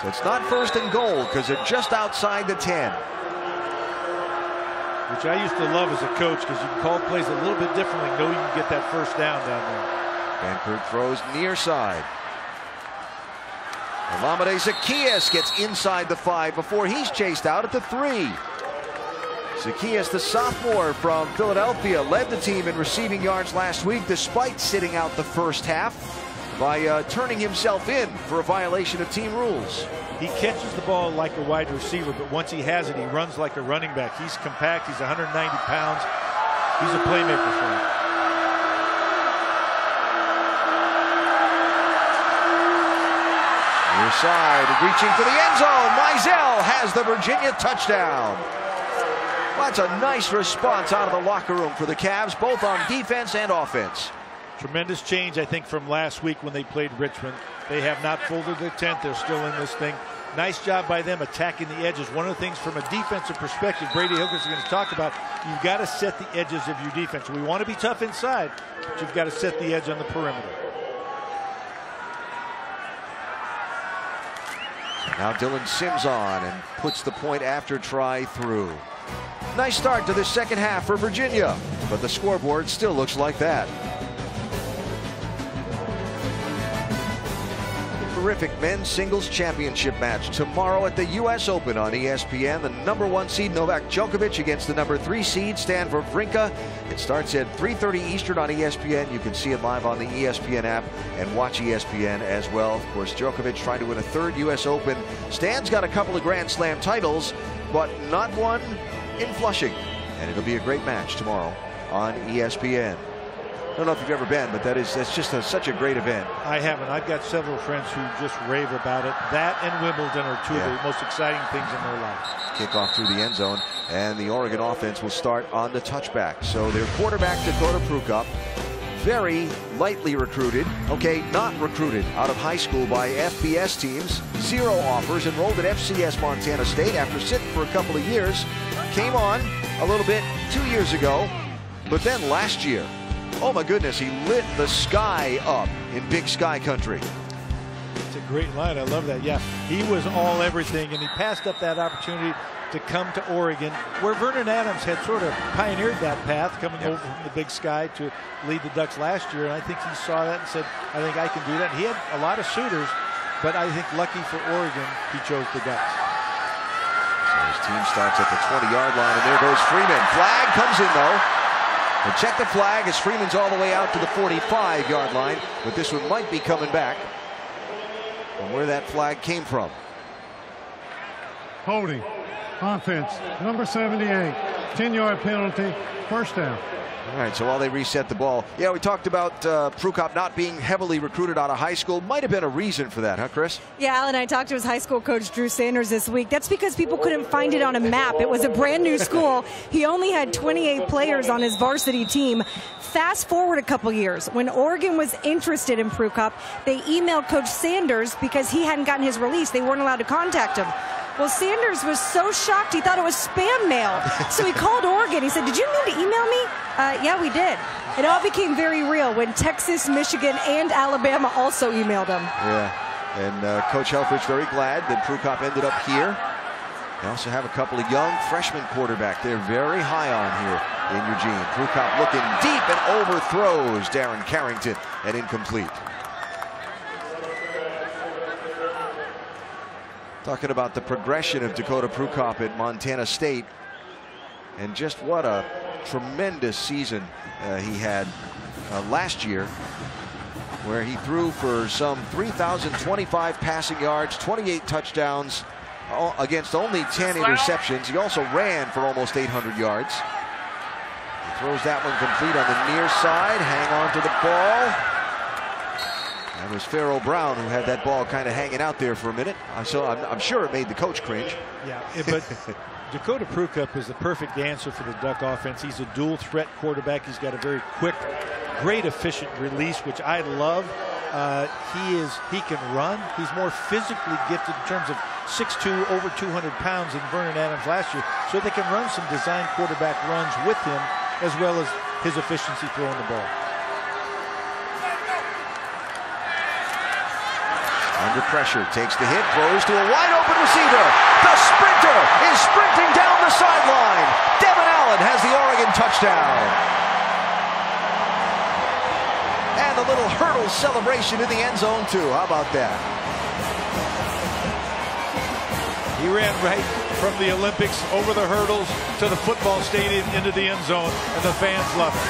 So it's not first and goal because they're just outside the 10. Which I used to love as a coach because you can call plays a little bit differently. Know you can get that first down there. Benford throws near side. Olamide Zaccheaus gets inside the 5 before he's chased out at the 3. Zaccheaus, the sophomore from Philadelphia, led the team in receiving yards last week despite sitting out the first half by turning himself in for a violation of team rules. He catches the ball like a wide receiver, but once he has it, he runs like a running back. He's compact. He's 190 pounds. He's a playmaker for him. Near side, reaching for the end zone. Mizell has the Virginia touchdown. Well, that's a nice response out of the locker room for the Cavs, both on defense and offense. Tremendous change, I think, from last week when they played Richmond. They have not folded their tent. They're still in this thing. Nice job by them attacking the edges. One of the things from a defensive perspective, Brady Hilkers is going to talk about, you've got to set the edges of your defense. We want to be tough inside, but you've got to set the edge on the perimeter. Now Dylan Sims on and puts the point after try through. Nice start to the second half for Virginia, but the scoreboard still looks like that. Terrific men's singles championship match tomorrow at the U.S. Open on ESPN. The #1 seed Novak Djokovic against the #3 seed Stan Wawrinka. It starts at 3:30 Eastern on ESPN. You can see it live on the ESPN app and watch ESPN as well. Of course, Djokovic trying to win a 3rd U.S. Open. Stan's got a couple of Grand Slam titles, but not one in Flushing. And it'll be a great match tomorrow on ESPN. I don't know if you've ever been, but that's just such a great event. I haven't. I've got several friends who just rave about it. That and Wimbledon are two of the most exciting things in their life. Kickoff through the end zone, and the Oregon offense will start on the touchback. So their quarterback, Dakota Prukop, very lightly recruited, okay, not recruited out of high school by FBS teams. 0 offers, enrolled at FCS Montana State after sitting for a couple of years. Came on a little bit 2 years ago, but then last year, oh my goodness, he lit the sky up in Big Sky country. It's a great line. I love that. Yeah, he was all everything, and he passed up that opportunity to come to Oregon, where Vernon Adams had sort of pioneered that path, coming over from the Big Sky to lead the Ducks last year. And I think he saw that and said, I think I can do that. And he had a lot of suitors, but I think lucky for Oregon, he chose the Ducks. So his team starts at the 20-yard line, and there goes Freeman. Flag comes in, though. We'll check the flag as Freeman's all the way out to the 45-yard line, but this one might be coming back from where that flag came from. Holding. Offense, number 78, 10-yard penalty, first down. All right, so while they reset the ball, yeah, we talked about Prukop not being heavily recruited out of high school. Might have been a reason for that, huh, Chris? Yeah, Alan, I talked to his high school coach, Drew Sanders, this week. That's because people couldn't find it on a map. It was a brand new school. He only had 28 players on his varsity team. Fast forward a couple years, when Oregon was interested in Prukop, they emailed Coach Sanders because he hadn't gotten his release. They weren't allowed to contact him. Well, Sanders was so shocked he thought it was spam mail. So he called Oregon. He said, did you mean to email me? Yeah, we did. It all became very real when Texas, Michigan, and Alabama also emailed him. Yeah, and Coach Helfrich very glad that Prukop ended up here. They also have a couple of young freshman quarterback. They're very high on here in Eugene. Prukop looking deep and overthrows Darren Carrington and incomplete. Talking about the progression of Dakota Prukop at Montana State, and just what a tremendous season he had last year, where he threw for some 3,025 passing yards, 28 touchdowns against only 10 interceptions. He also ran for almost 800 yards. He throws that one complete on the near side. Hang on to the ball. That was Pharaoh Brown who had that ball kind of hanging out there for a minute. So I'm sure it made the coach cringe. Yeah, but Dakota Prukop is the perfect answer for the Duck offense. He's a dual threat quarterback. He's got a very quick, great efficient release, which I love. He can run. He's more physically gifted in terms of 6'2", over 200 pounds than Vernon Adams last year. So they can run some design quarterback runs with him, as well as his efficiency throwing the ball. Under pressure, takes the hit, throws to a wide open receiver. The sprinter is sprinting down the sideline. Devin Allen has the Oregon touchdown. And a little hurdle celebration in the end zone too. How about that? He ran right from the Olympics over the hurdles to the football stadium into the end zone, and the fans love it.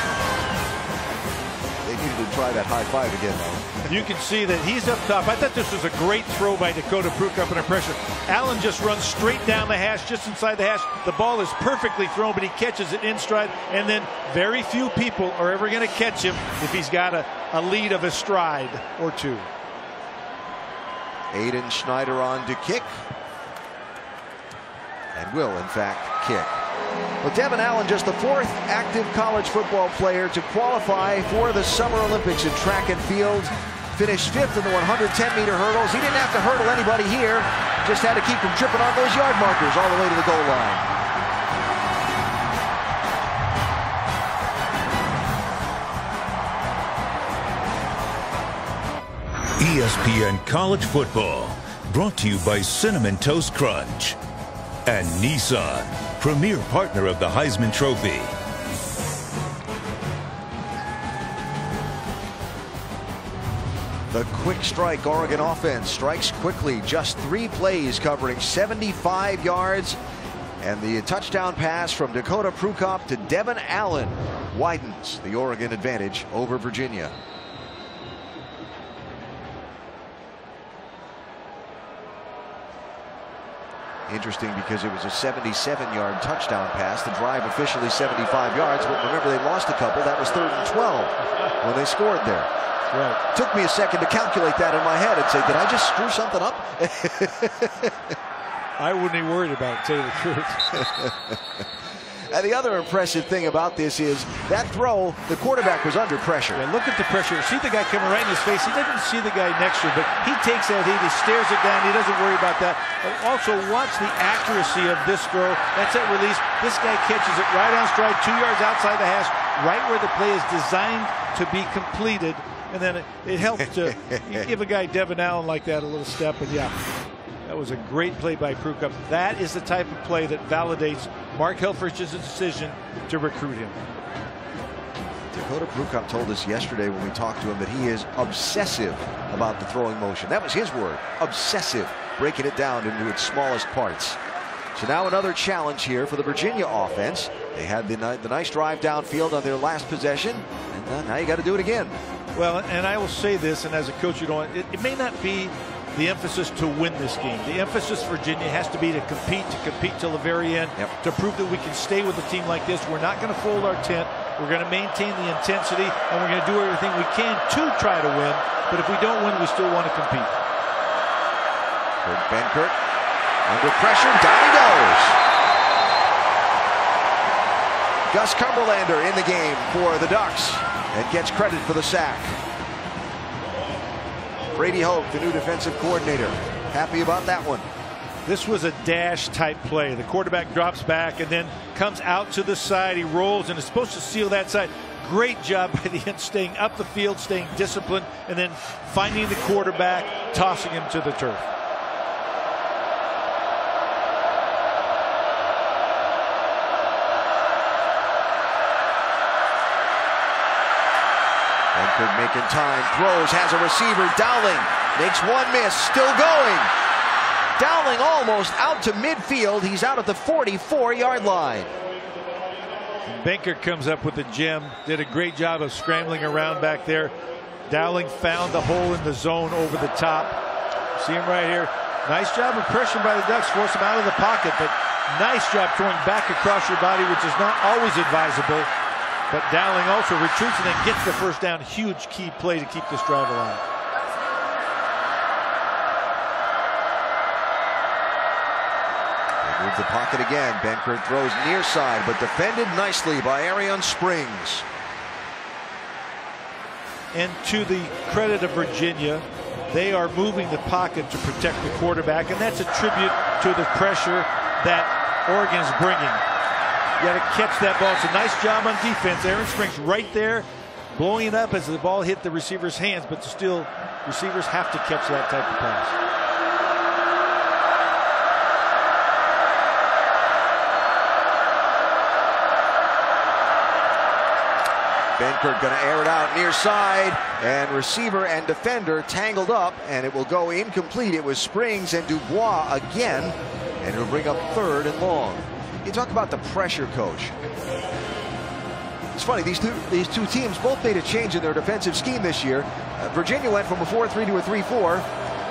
They needed to try that high five again, though. You can see that he's up top. I thought this was a great throw by Dakota Prukop under pressure. Allen just runs straight down the hash, just inside the hash. The ball is perfectly thrown, but he catches it in stride. And then very few people are ever going to catch him if he's got a lead of a stride or two. Aiden Schneider on to kick. And will, in fact, kick. Well, Devin Allen, just the 4th active college football player to qualify for the Summer Olympics in track and field. Finished 5th in the 110-meter hurdles. He didn't have to hurdle anybody here. Just had to keep from tripping on those yard markers all the way to the goal line. ESPN College Football, brought to you by Cinnamon Toast Crunch and Nissan, premier partner of the Heisman Trophy. The quick strike Oregon offense strikes quickly. Just 3 plays covering 75 yards. And the touchdown pass from Dakota Prukop to Devin Allen widens the Oregon advantage over Virginia. Interesting, because it was a 77-yard touchdown pass. The drive officially 75 yards, but remember, they lost a couple. That was 3rd and 12 when they scored there. Right. Took me a second to calculate that in my head and say, did I just screw something up? I wouldn't be worried about it, to tell you the truth. And the other impressive thing about this is that throw, the quarterback was under pressure. Yeah, look at the pressure. See the guy coming right in his face. He doesn't see the guy next to him, but he takes that heat. He stares it down. He doesn't worry about that. But also watch the accuracy of this throw. That's that release. This guy catches it right on stride, 2 yards outside the hash, right where the play is designed to be completed. And then it helps to give a guy Devin Allen like that a little step. And yeah, that was a great play by Prukop. That is the type of play that validates Mark Helfrich's decision to recruit him. Dakota Prukop told us yesterday when we talked to him that he is obsessive about the throwing motion. That was his word, obsessive, breaking it down into its smallest parts. So now another challenge here for the Virginia offense. They had the nice drive downfield on their last possession, and now you got to do it again. Well, and I will say this, and as a coach, it may not be the emphasis to win this game. The emphasis for Virginia has to be to compete till the very end, to prove that we can stay with a team like this. We're not going to fold our tent. We're going to maintain the intensity, and we're going to do everything we can to try to win. But if we don't win, we still want to compete. Kurt Benkert under pressure, down he goes. Gus Cumberlander in the game for the Ducks and gets credit for the sack. Brady Hoke, the new defensive coordinator, happy about that one. This was a dash type play. The quarterback drops back and then comes out to the side. He rolls and is supposed to seal that side. Great job by the end, staying up the field, staying disciplined, and then finding the quarterback, tossing him to the turf. Benkert making time, throws, has a receiver. Dowling makes one miss, still going. Dowling almost out to midfield. He's out at the 44-yard line. Benkert comes up with the gem. Did a great job of scrambling around back there. Dowling found the hole in the zone over the top. See him right here. Nice job of pressure by the Ducks, force him out of the pocket, but nice job throwing back across your body, which is not always advisable. But Dowling also retreats and then gets the first down. Huge key play to keep this drive alive. Move the pocket again. Benkert throws near side, but defended nicely by Arion Springs. And to the credit of Virginia, they are moving the pocket to protect the quarterback, and that's a tribute to the pressure that Oregon is bringing. You got to catch that ball. It's a nice job on defense. Arion Springs right there, blowing it up as the ball hit the receiver's hands, but still, receivers have to catch that type of pass. Benkert going to air it out near side, and receiver and defender tangled up, and it will go incomplete. It was Springs and Dubois again, and it'll bring up 3rd and long. You talk about the pressure, coach. It's funny, these two teams both made a change in their defensive scheme this year. Virginia went from a 4-3 to a 3-4,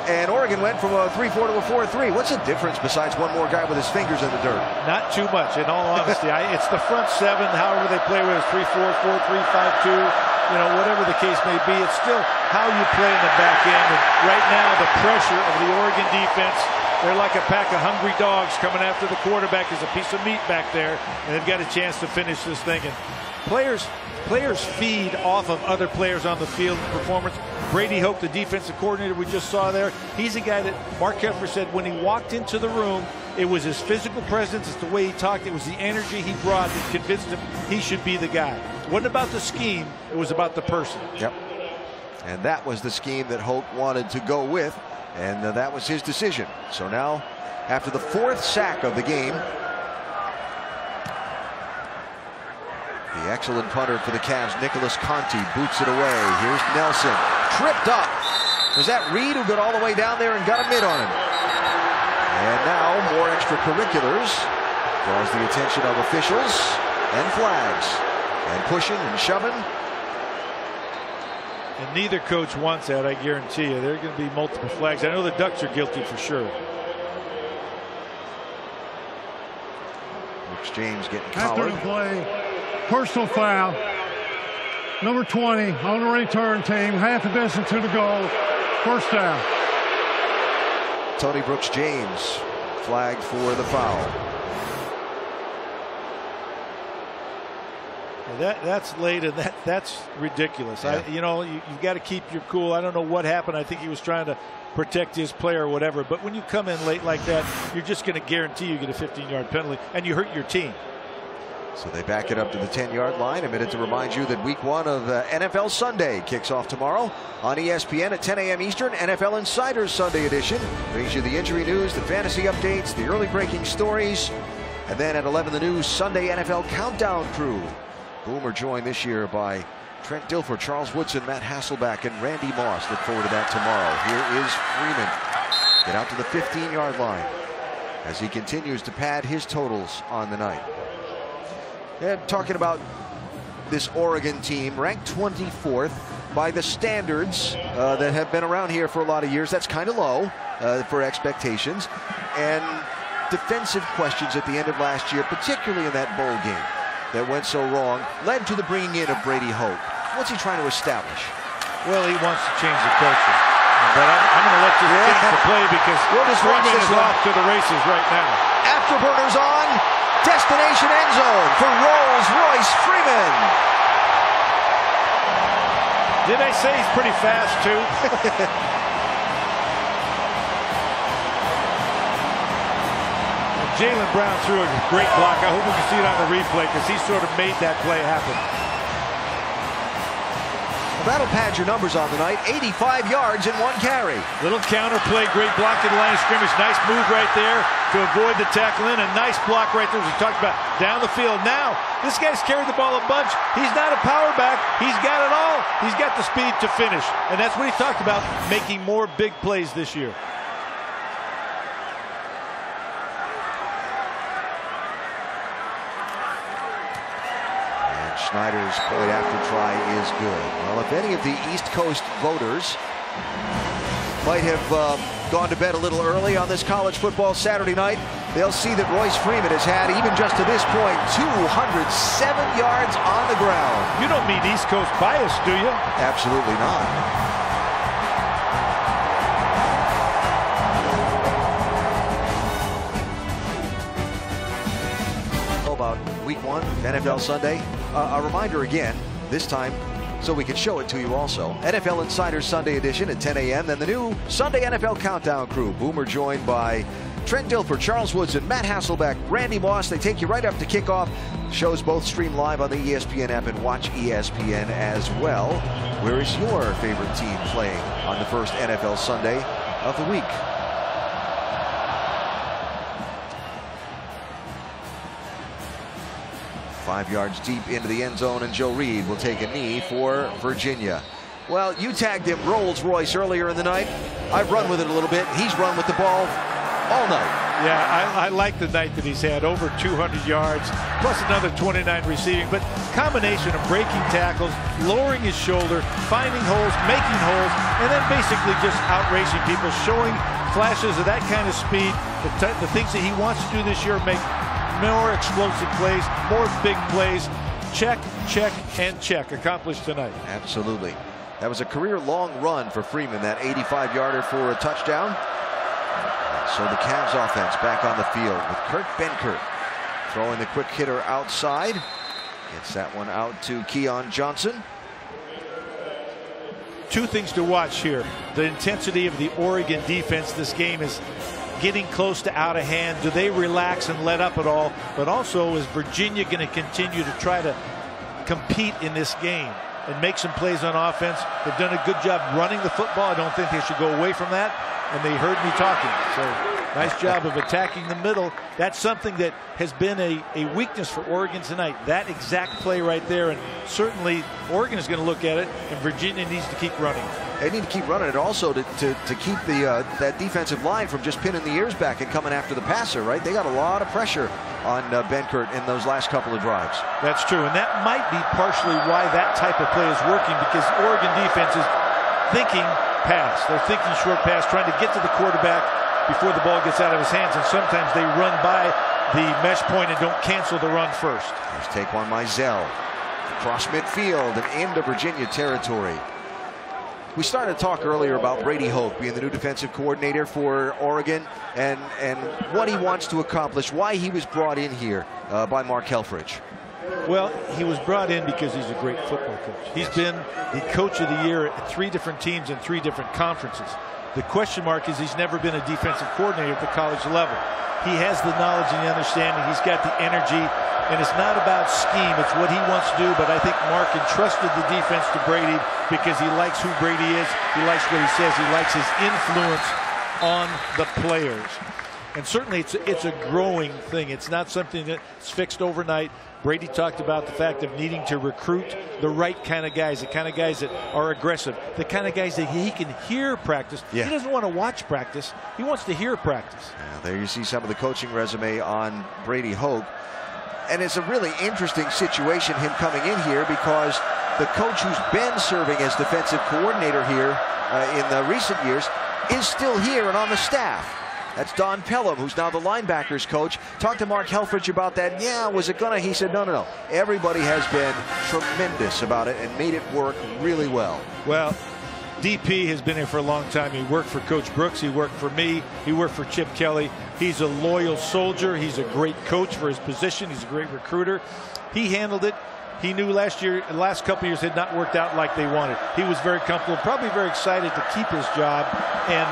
and Oregon went from a 3-4 to a 4-3. What's the difference besides one more guy with his fingers in the dirt? Not too much, in all honesty. It's the front 7, however they play with it, 3-4, 4-3, 5-2, whatever the case may be. It's still how you play in the back end. And right now, the pressure of the Oregon defense, they're like a pack of hungry dogs coming after the quarterback. There's a piece of meat back there, and they've got a chance to finish this thing. And players feed off of other players on the field performance. Brady Hoke, the defensive coordinator we just saw there, he's a guy that Mark Helfrich said when he walked into the room, it was his physical presence, it's the way he talked, it was the energy he brought that convinced him he should be the guy. It wasn't about the scheme, it was about the person. Yep. And that was the scheme that Hoke wanted to go with, and that was his decision. So now, after the 4th sack of the game, the excellent punter for the Cavs, Nicholas Conti, boots it away. Here's Nelson, tripped up. Was that Reed who got all the way down there and got a mid on him? And now more extracurriculars. Draws the attention of officials and flags. And pushing and shoving. And neither coach wants that, I guarantee you. There are going to be multiple flags. I know the Ducks are guilty for sure. Brooks James getting after collared. the play, personal foul. Number 20 on the return team, half a distance to the goal. First down. Tony Brooks James flagged for the foul. That's late, and that's ridiculous. Yeah. You've got to keep your cool. I don't know what happened. I think he was trying to protect his player or whatever. But when you come in late like that, you're just going to guarantee you get a 15-yard penalty, and you hurt your team. So they back it up to the 10-yard line. A minute to remind you that week 1 of NFL Sunday kicks off tomorrow on ESPN at 10 a.m. Eastern. NFL Insiders Sunday edition brings you the injury news, the fantasy updates, the early breaking stories. And then at 11, the new Sunday NFL Countdown crew. Boomer joined this year by Trent Dilfer, Charles Woodson, Matt Hasselbeck, and Randy Moss. Look forward to that tomorrow. Here is Freeman. Get out to the 15-yard line as he continues to pad his totals on the night. And talking about this Oregon team, ranked 24th by the standards that have been around here for a lot of years. That's kind of low for expectations. And defensive questions at the end of last year, particularly in that bowl game that went so wrong, led to the bringing in of Brady Hoke. What's he trying to establish? Well, he wants to change the culture. But I'm going to let you finish the play because Freeman is off to the races right now. Afterburners on. Destination end zone for Royce Freeman. Did I say he's pretty fast too? Jaylen Brown threw a great block. I hope we can see it on the replay because he sort of made that play happen. That'll pad your numbers on the night. 85 yards in 1 carry. Little counter play, great block at the line of scrimmage. Nice move right there to avoid the tackle in. A nice block right there as we talked about down the field. Now, this guy's carried the ball a bunch. He's not a power back. He's got it all. He's got the speed to finish. And that's what he talked about, making more big plays this year. Schneider's point after try is good. Well, if any of the East Coast voters might have gone to bed a little early on this college football Saturday night, they'll see that Royce Freeman has had, even just to this point, 207 yards on the ground. You don't mean East Coast bias, do you? Absolutely not. About week 1, NFL Sunday. A reminder again, this time, so we can show it to you also. NFL Insiders Sunday edition at 10 a.m. Then the new Sunday NFL Countdown crew. Boomer joined by Trent Dilfer, Charles Woodson, Matt Hasselbeck, Randy Moss. They take you right up to kickoff. Shows both stream live on the ESPN app and watch ESPN as well. Where is your favorite team playing on the first NFL Sunday of the week? Five yards deep into the end zone, and Joe Reed will take a knee for Virginia. Well, you tagged him Rolls-Royce earlier in the night. I've run with it a little bit. He's run with the ball all night. Yeah, I like the night that he's had, over 200 yards, plus another 29 receiving. But combination of breaking tackles, lowering his shoulder, finding holes, making holes, and then basically just outracing people, showing flashes of that kind of speed, the things that he wants to do this year, make more explosive plays, more big plays. Check, check, and check. Accomplished tonight. Absolutely. That was a career-long run for Freeman, that 85-yarder for a touchdown. So the Cavs offense back on the field with Kurt Benkert throwing the quick hitter outside. Gets that one out to Keon Johnson. Two things to watch here. The intensity of the Oregon defense. This game is getting close to out of hand. Do they relax and let up at all? But also, is Virginia going to continue to try to compete in this game and make some plays on offense? They've done a good job running the football. I don't think they should go away from that. And they heard me talking. So nice job of attacking the middle. That's something that has been a weakness for Oregon tonight. That exact play right there. And certainly Oregon is going to look at it, and Virginia needs to keep running. They need to keep running it also to keep that defensive line from just pinning the ears back and coming after the passer, right? They got a lot of pressure on Benkert in those last couple of drives. That's true, and that might be partially why that type of play is working, because Oregon defense is thinking pass. They're thinking short pass, trying to get to the quarterback before the ball gets out of his hands, and sometimes they run by the mesh point and don't cancel the run first. Here's Taquan Mizell across midfield and into Virginia territory. We started to talk earlier about Brady Hoke being the new defensive coordinator for Oregon and what he wants to accomplish, why he was brought in here by Mark Helfrich. Well, he was brought in because he's a great football coach. He's been the coach of the year at 3 different teams in 3 different conferences. The question mark is he's never been a defensive coordinator at the college level. He has the knowledge and the understanding. He's got the energy, and it's not about scheme. It's what he wants to do, but I think Mark entrusted the defense to Brady because he likes who Brady is. He likes what he says. He likes his influence on the players. And certainly it's a growing thing. It's not something that's fixed overnight. Brady talked about the fact of needing to recruit the right kind of guys, the kind of guys that are aggressive, the kind of guys that he can hear practice. Yeah. He doesn't want to watch practice. He wants to hear practice. There you see some of the coaching resume on Brady Hoke. And it's a really interesting situation, him coming in here, because the coach who's been serving as defensive coordinator here in the recent years is still here and on the staff. That's Don Pelham, who's now the linebackers coach. Talked to Mark Helfrich about that. Yeah, was it gonna? He said, no. Everybody has been tremendous about it and made it work really well. Well, DP has been here for a long time. He worked for Coach Brooks. He worked for me. He worked for Chip Kelly. He's a loyal soldier. He's a great coach for his position. He's a great recruiter. He handled it. He knew the last couple of years had not worked out like they wanted. He was very comfortable, probably very excited to keep his job. And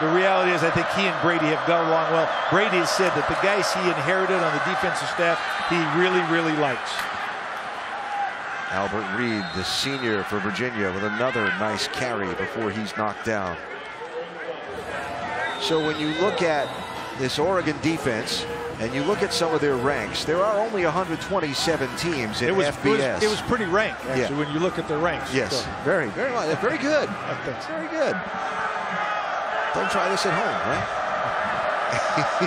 the reality is I think he and Brady have got along well. Brady has said that the guys he inherited on the defensive staff, he really, really likes. Albert Reed, the senior for Virginia, with another nice carry before he's knocked down. So when you look at this Oregon defense, and you look at some of their ranks, there are only 127 teams in FBS. It was pretty ranked, actually, when you look at the ranks. Yes, so. very good. Very good. Don't try this at home, right?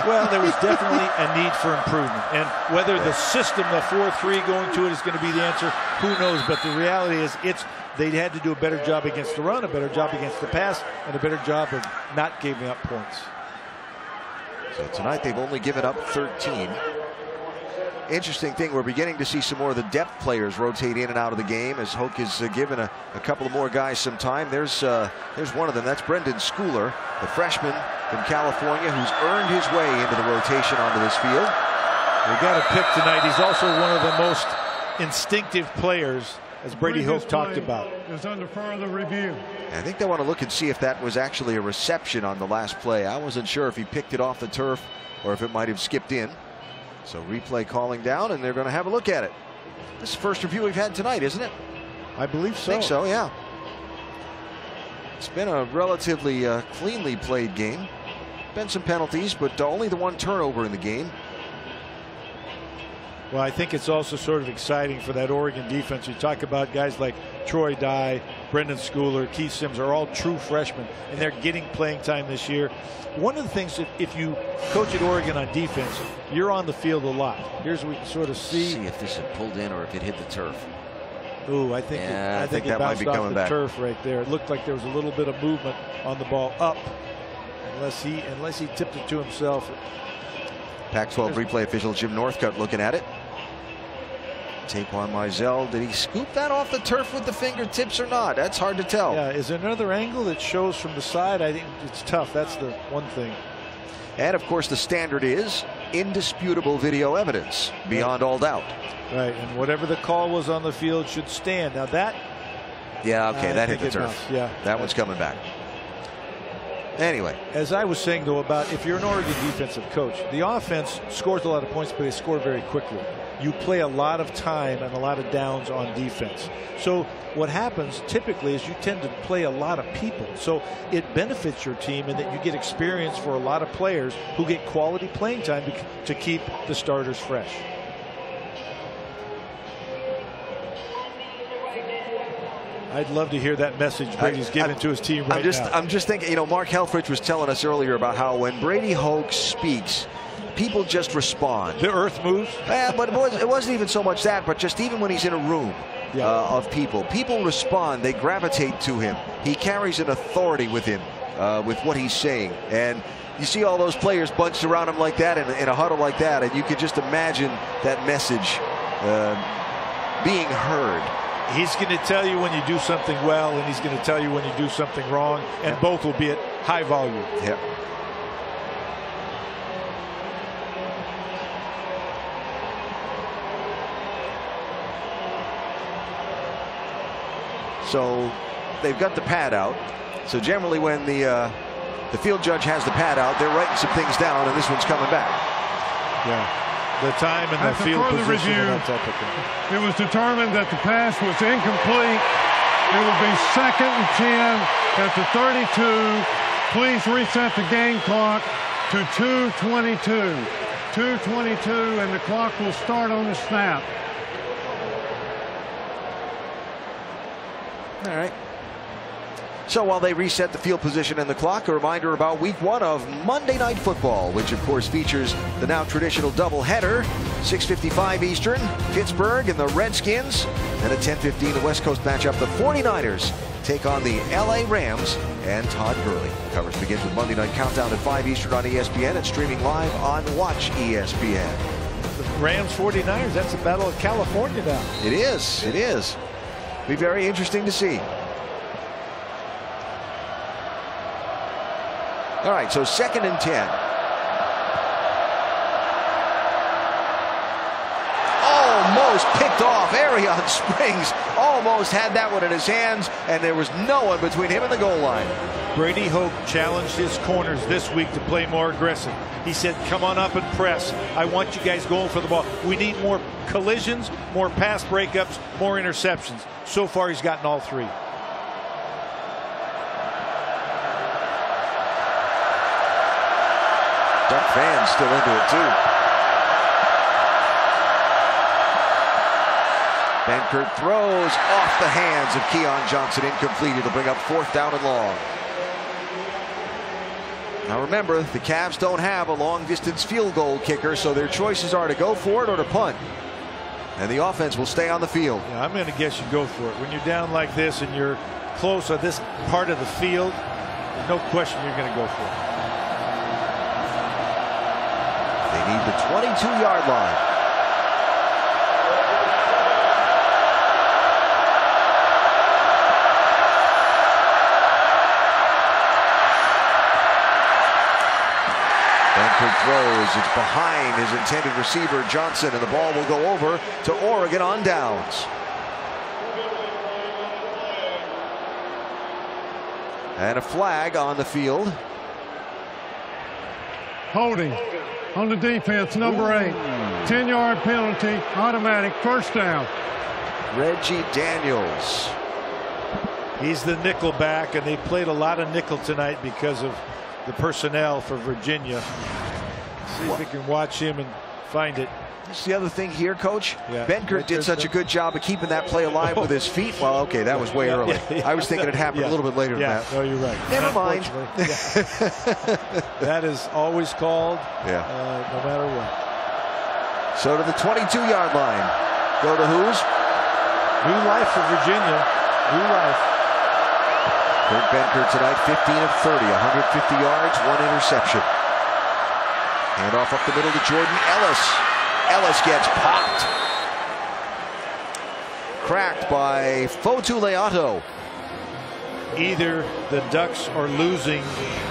Well, there was definitely a need for improvement. And whether the system, the 4-3 going to it, is going to be the answer, who knows? But the reality is they had to do a better job against the run, a better job against the pass, and a better job of not giving up points. So tonight they've only given up 13. Interesting thing, we're beginning to see some more of the depth players rotate in and out of the game as Hoke has given a couple of more guys some time. There's one of them. That's Brendan Schooler, the freshman from California, who's earned his way into the rotation onto this field. We got a pick tonight. He's also one of the most instinctive players, as Brady Hoke talked about. Is under further review. I think they want to look and see if that was actually a reception on the last play. I wasn't sure if he picked it off the turf or if it might have skipped in. So replay calling down, and they're going to have a look at it. This is the first review we've had tonight, isn't it? I believe so. I think so, yeah. It's been a relatively cleanly played game. Been some penalties, but only the one turnover in the game. Well, I think it's also sort of exciting for that Oregon defense. You talk about guys like Troy Dye, Brendan Schooler, Keith Sims are all true freshmen, and they're getting playing time this year. One of the things, if you coach at Oregon on defense, you're on the field a lot. Here's what we can sort of see. See if this had pulled in or if it hit the turf. Ooh, I think it bounced off the turf right there. It looked like there was a little bit of movement on the ball up, unless he tipped it to himself. Pac-12 replay official Jim Northcutt looking at it. Taquan Mizell, did he scoop that off the turf with the fingertips or not? That's hard to tell. Yeah, is there another angle that shows from the side? I think it's tough. That's the one thing. And of course the standard is indisputable video evidence beyond all doubt. Right, and whatever the call was on the field should stand. Now that, yeah, okay, that hit the turf. Bounced. Yeah, that one's coming back. Anyway, as I was saying though, about if you're an Oregon defensive coach, the offense scores a lot of points, but they score very quickly. You play a lot of time and a lot of downs on defense. So what happens typically is you tend to play a lot of people. So it benefits your team in that you get experience for a lot of players who get quality playing time to keep the starters fresh. I'd love to hear that message Brady's giving to his team right now. I'm just thinking, you know, Mark Helfrich was telling us earlier about how when Brady Hoke speaks, people just respond. The earth moves. Yeah, but it wasn't even so much that, but just even when he's in a room of people respond. They gravitate to him. He carries an authority with him, with what he's saying. And you see all those players bunched around him like that in a huddle like that, and you could just imagine that message being heard. He's going to tell you when you do something well, and he's going to tell you when you do something wrong, and both will be at high volume. Yeah. So they've got the pad out. So generally when the field judge has the pad out, they're writing some things down, and this one's coming back. Yeah, the time and the field position and that type of thing. It was determined that the pass was incomplete. It will be 2nd and 10 at the 32. Please reset the game clock to 2:22. 2:22, and the clock will start on the snap. All right. So while they reset the field position and the clock, a reminder about week 1 of Monday Night Football, which of course features the now traditional doubleheader, 6:55 Eastern, Pittsburgh and the Redskins. And at 10:15, the West Coast matchup, the 49ers take on the LA Rams and Todd Gurley. Coverage begins with Monday Night Countdown at 5 Eastern on ESPN and streaming live on Watch ESPN. The Rams 49ers, that's the Battle of California now. It is. It is. Be very interesting to see. All right, so 2nd and 10. Almost picked off. Arion Springs almost had that one in his hands, and there was no one between him and the goal line. Brady Hoke challenged his corners this week to play more aggressive. He said, come on up and press. I want you guys going for the ball. We need more collisions, more pass breakups, more interceptions. So far, he's gotten all 3. Duck fans still into it, too. Benkert throws off the hands of Keon Johnson, incomplete. It'll bring up 4th down and long. Now remember, the Cavs don't have a long-distance field goal kicker, so their choices are to go for it or to punt. And the offense will stay on the field. Yeah, I'm going to guess you go for it. When you're down like this and you're close on this part of the field, there's no question you're going to go for it. They need the 22-yard line. Benkert throws. It's behind his intended receiver, Johnson, and the ball will go over to Oregon on downs. And a flag on the field. Holding on the defense, number 8. 10-yard penalty, automatic, 1st down. Reggie Daniels. He's the nickel back, and they played a lot of nickel tonight because of the personnel for Virginia. See if we can watch him and find it. That's the other thing here, Coach. Yeah. Benkert did such a good job of keeping that play alive with his feet. Well, okay, that was way early. I was thinking it happened a little bit later than that. No, you're right. Never mind. That is always called, no matter what. So to the 22-yard line. Go to who's? New life for Virginia. New life. Kurt Benkert tonight, 15 of 30, 150 yards, 1 interception. Hand off up the middle to Jordan Ellis. Ellis gets popped. Cracked by Fotu Leato. Either the Ducks are losing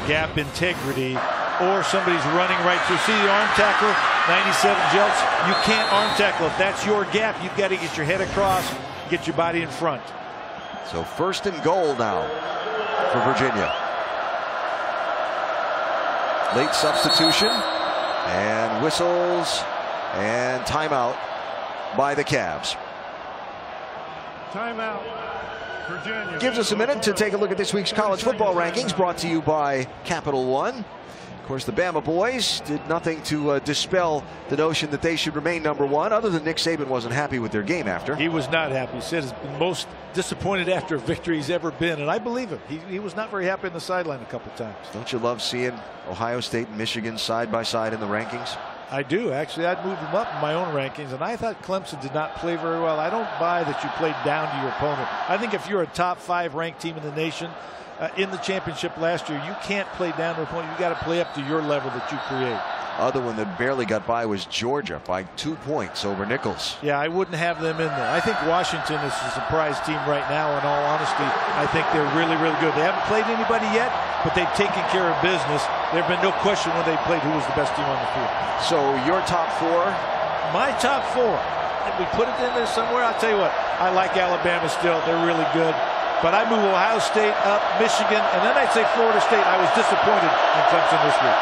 gap integrity or somebody's running right through. See the arm tackle, 97 Jelts. You can't arm tackle. If that's your gap, you've got to get your head across, get your body in front. So 1st and goal now for Virginia. Late substitution and whistles and timeout by the Cavs. Timeout, Virginia. Gives us a minute to take a look at this week's college football rankings, brought to you by Capital One. Of course, the Bama boys did nothing to dispel the notion that they should remain number 1, other than Nick Saban wasn't happy with their game after. He was not happy. He said he's been most disappointed after a victory he's ever been, and I believe him. He was not very happy on the sideline a couple times. Don't you love seeing Ohio State and Michigan side by side in the rankings? I do, actually. I'd move them up in my own rankings, and I thought Clemson did not play very well. I don't buy that you played down to your opponent. I think if you're a top 5 ranked team in the nation, in the championship last year, you can't play down to a point. You got to play up to your level that you create. Other one that barely got by was Georgia by 2 points over Nichols. Yeah, I wouldn't have them in there. I think Washington is a surprise team right now. In all honesty, I think they're really, really good. They haven't played anybody yet, but they've taken care of business. There have been no question when they played who was the best team on the field. So your top 4? My top 4. If we put it in there somewhere, I'll tell you what. I like Alabama still. They're really good. But I move Ohio State up, Michigan, and then I'd say Florida State. I was disappointed in Clemson this week.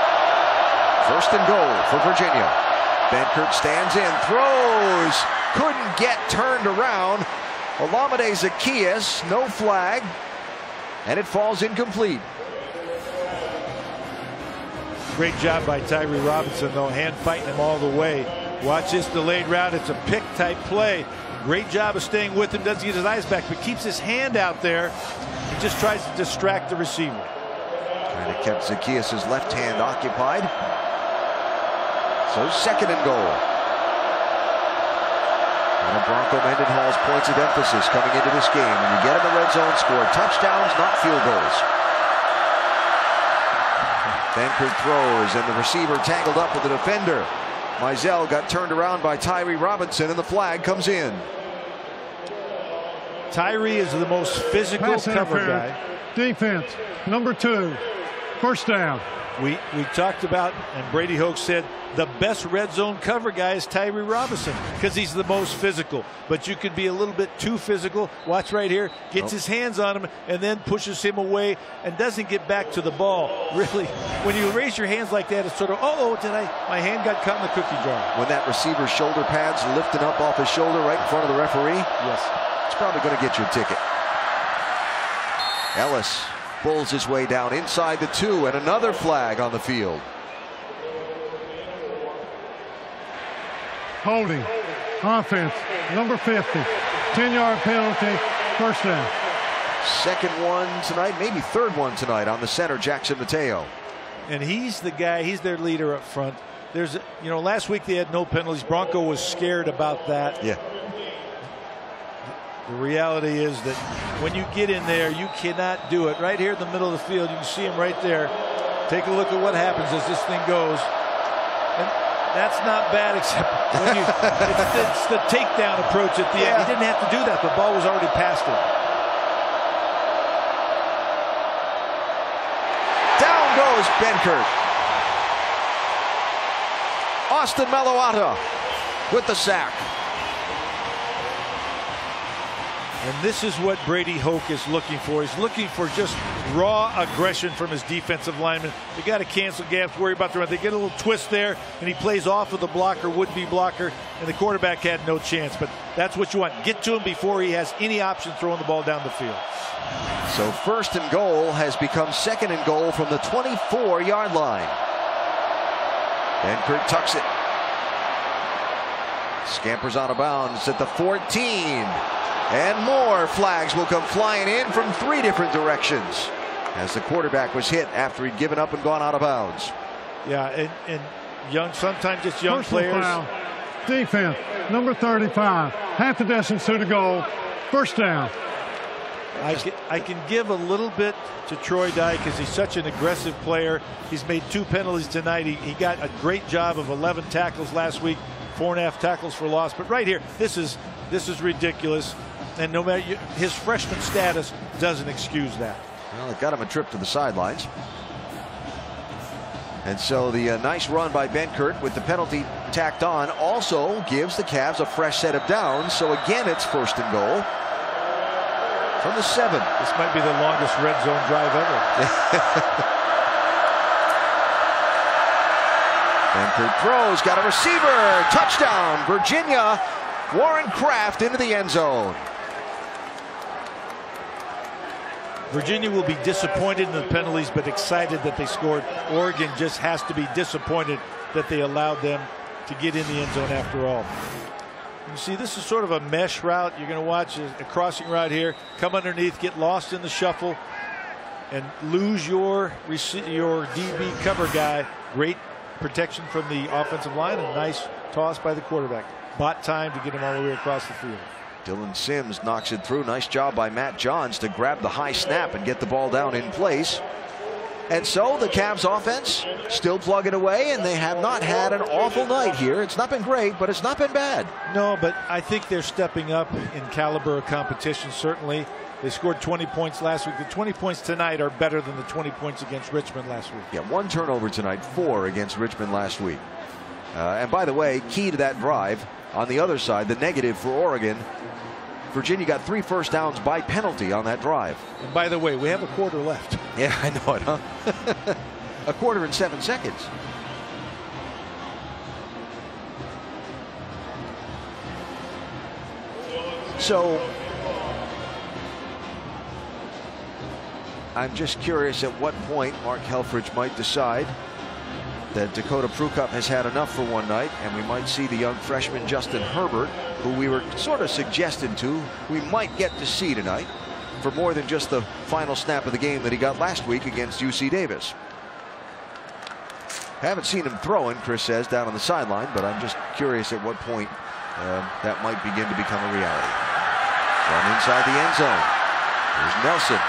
First and goal for Virginia. Benkert stands in, throws, couldn't get turned around. Olamide Zaccheaus, no flag, and it falls incomplete. Great job by Tyree Robinson, though, hand fighting him all the way. Watch this delayed route. It's a pick type play. Great job of staying with him. Doesn't get his eyes back, but keeps his hand out there. He just tries to distract the receiver. Kind of kept Zaccheaus' left hand occupied. So second and goal. One of Bronco Mendenhall's points of emphasis coming into this game. When you get in the red zone, score touchdowns, not field goals. Benkert throws, and the receiver tangled up with the defender. Mizell got turned around by Tyree Robinson, and the flag comes in. Tyree is the most physical cover guy. Defense, number 2, first down. We talked about, and Brady Hoke said, the best red zone cover guy is Tyree Robinson because he's the most physical. But you could be a little bit too physical. Watch right here. Gets his hands on him and then pushes him away and doesn't get back to the ball. Really, when you raise your hands like that, it's sort of, my hand got caught in the cookie jar. When that receiver's shoulder pads lifting up off his shoulder right in front of the referee, yes, it's probably going to get you a ticket. Ellis pulls his way down inside the 2, and another flag on the field. Holding, offense, number 50, 10-yard penalty, first down. Second one tonight, maybe third one tonight on the center, Jackson Mateo. And he's the guy, he's their leader up front. There's, last week they had no penalties. Bronco was scared about that. Yeah. The reality is that when you get in there, you cannot do it. Right here in the middle of the field, you can see him right there. Take a look at what happens as this thing goes. And that's not bad, except when it's the takedown approach at the end. He didn't have to do that. The ball was already past him. Down goes Benkert. Austin Meloata with the sack. And this is what Brady Hoke is looking for. He's looking for just raw aggression from his defensive linemen. They got to cancel gaps, worry about the run. They get a little twist there, and he plays off of the blocker, would-be blocker, and the quarterback had no chance. But that's what you want. Get to him before he has any option throwing the ball down the field. So first and goal has become second and goal from the 24-yard line. Benkert tucks it. Scampers out of bounds at the 14. And more flags will come flying in from 3 different directions as the quarterback was hit after he'd given up and gone out of bounds. Yeah, and young, sometimes it's young Personal players. Foul. Defense, number 35, half the distance to the goal, first down. I can give a little bit to Troy Dye because he's such an aggressive player. He's made 2 penalties tonight. He got a great job of 11 tackles last week, 4.5 tackles for loss. But right here, this is ridiculous. And no matter his freshman status doesn't excuse that. Well, it got him a trip to the sidelines. And so the nice run by Benkert with the penalty tacked on also gives the Cavs a fresh set of downs. So again, it's first and goal from the 7. This might be the longest red zone drive ever. Benkert throws, got a receiver, touchdown, Virginia. Warren Kraft into the end zone. Virginia will be disappointed in the penalties, but excited that they scored. Oregon just has to be disappointed that they allowed them to get in the end zone after all. You see, this is sort of a mesh route. You're going to watch a crossing route here. Come underneath, get lost in the shuffle, and lose your DB cover guy. Great protection from the offensive line, and nice toss by the quarterback. Bought time to get him all the way across the field. Dylan Sims knocks it through. Nice job by Matt Johns to grab the high snap and get the ball down in place. And so the Cavs offense still plugging away, and they have not had an awful night here. It's not been great, but it's not been bad. No, but I think they're stepping up in caliber of competition, certainly. They scored 20 points last week. The 20 points tonight are better than the 20 points against Richmond last week. Yeah, 1 turnover tonight, 4 against Richmond last week. And by the way, key to that drive, on the other side, the negative for Oregon, Virginia got 3 first downs by penalty on that drive. And by the way, we have a quarter left. Yeah, I know it, huh? A quarter and 7 seconds. So I'm just curious at what point Mark Helfrich might decide that Dakota Prukop has had enough for one night, and we might see the young freshman Justin Herbert, who we were sort of suggested to, we might get to see tonight for more than just the final snap of the game that he got last week against UC Davis. Haven't seen him throwing, Chris says, down on the sideline, but I'm just curious at what point that might begin to become a reality. From inside the end zone, here's Nelson.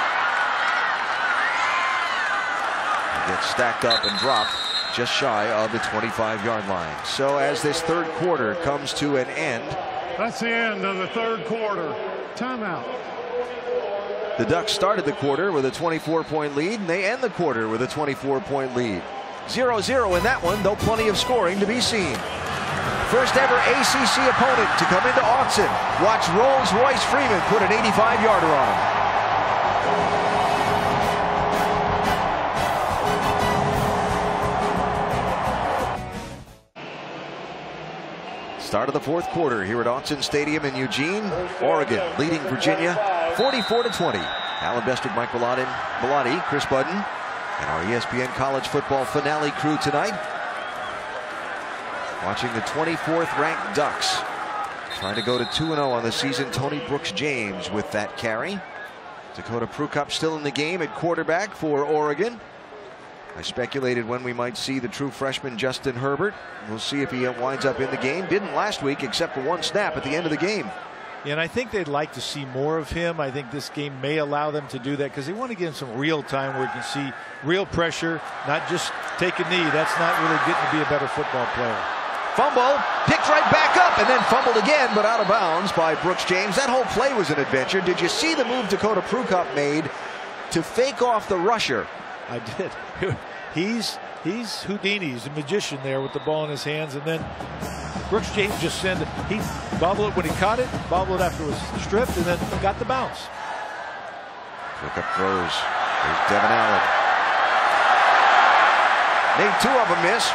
He gets stacked up and dropped just shy of the 25-yard line. So as this third quarter comes to an end. That's the end of the third quarter. Timeout. The Ducks started the quarter with a 24-point lead, and they end the quarter with a 24-point lead. 0-0 in that one, though plenty of scoring to be seen. First ever ACC opponent to come into Autzen. Watch Royce Freeman put an 85-yarder on him. Start of the fourth quarter here at Autzen Stadium in Eugene, Oregon, leading Virginia 44-20. Alan Bestrick, Mike Bellotti, Chris Budden, and our ESPN College Football Finale crew tonight. Watching the 24th ranked Ducks trying to go to 2-0 on the season. Tony Brooks James with that carry. Dakota Prukop still in the game at quarterback for Oregon. I speculated when we might see the true freshman Justin Herbert. We'll see if he winds up in the game. Didn't last week except for one snap at the end of the game. Yeah, and I think they'd like to see more of him. I think this game may allow them to do that because they want to give him some real time where you can see real pressure, not just take a knee. That's not really getting to be a better football player. Fumble, picked right back up, and then fumbled again, but out of bounds by Brooks James. That whole play was an adventure. Did you see the move Dakota Prukop made to fake off the rusher? I did. He's Houdini. He's a magician there with the ball in his hands, and then Brooks James just he bobbled it when he caught it, bobbled it after it was stripped, and then got the bounce. Prukop throws. There's Devin Allen. Made 2 of them miss.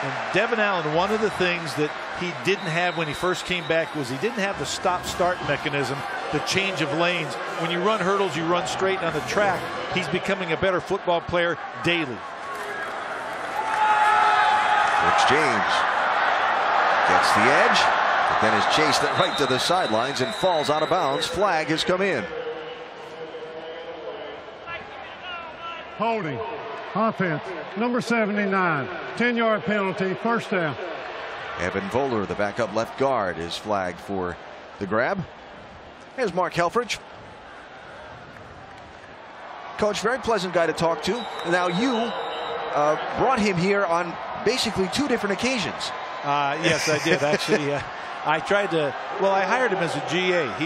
And Devin Allen, one of the things that he didn't have when he first came back was he didn't have the stop-start mechanism, the change of lanes. When you run hurdles, you run straight on the track. He's becoming a better football player daily. Brooks James gets the edge, but then is chased right to the sidelines and falls out of bounds. Flag has come in. Holding. Offense. Number 79. 10-yard penalty. First down. Evan Voller, the backup left guard, is flagged for the grab. Here's Mark Helfrich. Coach, very pleasant guy to talk to. Now you brought him here on basically 2 different occasions. Yes, I did actually. I tried to, I hired him as a GA. He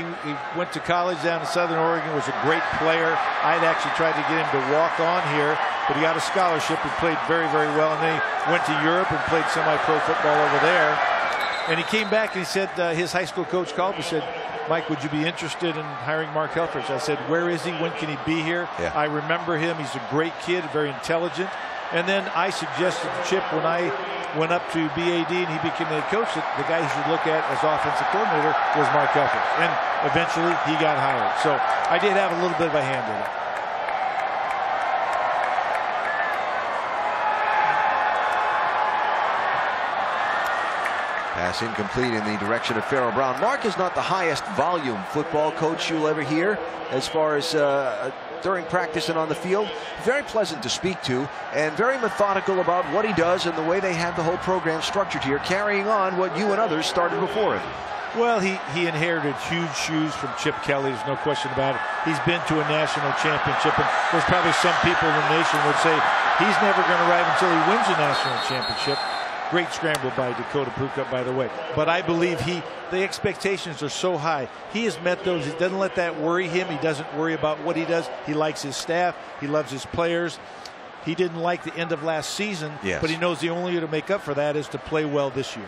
went to college down in Southern Oregon, was a great player. I'd actually tried to get him to walk on here, but he got a scholarship and played very, very well. And then he went to Europe and played semi-pro football over there. And he came back and he said, his high school coach called me and said, Mike, would you be interested in hiring Mark Helfrich? I said, where is he? When can he be here? Yeah. I remember him. He's a great kid, very intelligent. And then I suggested to Chip when I went up to BAD and he became the head coach that the guy he should look at as offensive coordinator was Mark Helfrich. And eventually he got hired. So I did have a little bit of a hand in it. Pass incomplete in the direction of Farrell Brown. Mark is not the highest volume football coach you'll ever hear as far as during practice and on the field. Very pleasant to speak to and very methodical about what he does and the way they have the whole program structured here, carrying on what you and others started before him. Well, he inherited huge shoes from Chip Kelly. There's no question about it. He's been to a national championship, and there's probably some people in the nation would say he's never going to arrive until he wins a national championship. Great scramble by Dakota Prukop, by the way. But I believe the expectations are so high. He has met those. He doesn't let that worry him. He doesn't worry about what he does. He likes his staff. He loves his players. He didn't like the end of last season, but he knows the only way to make up for that is to play well this year.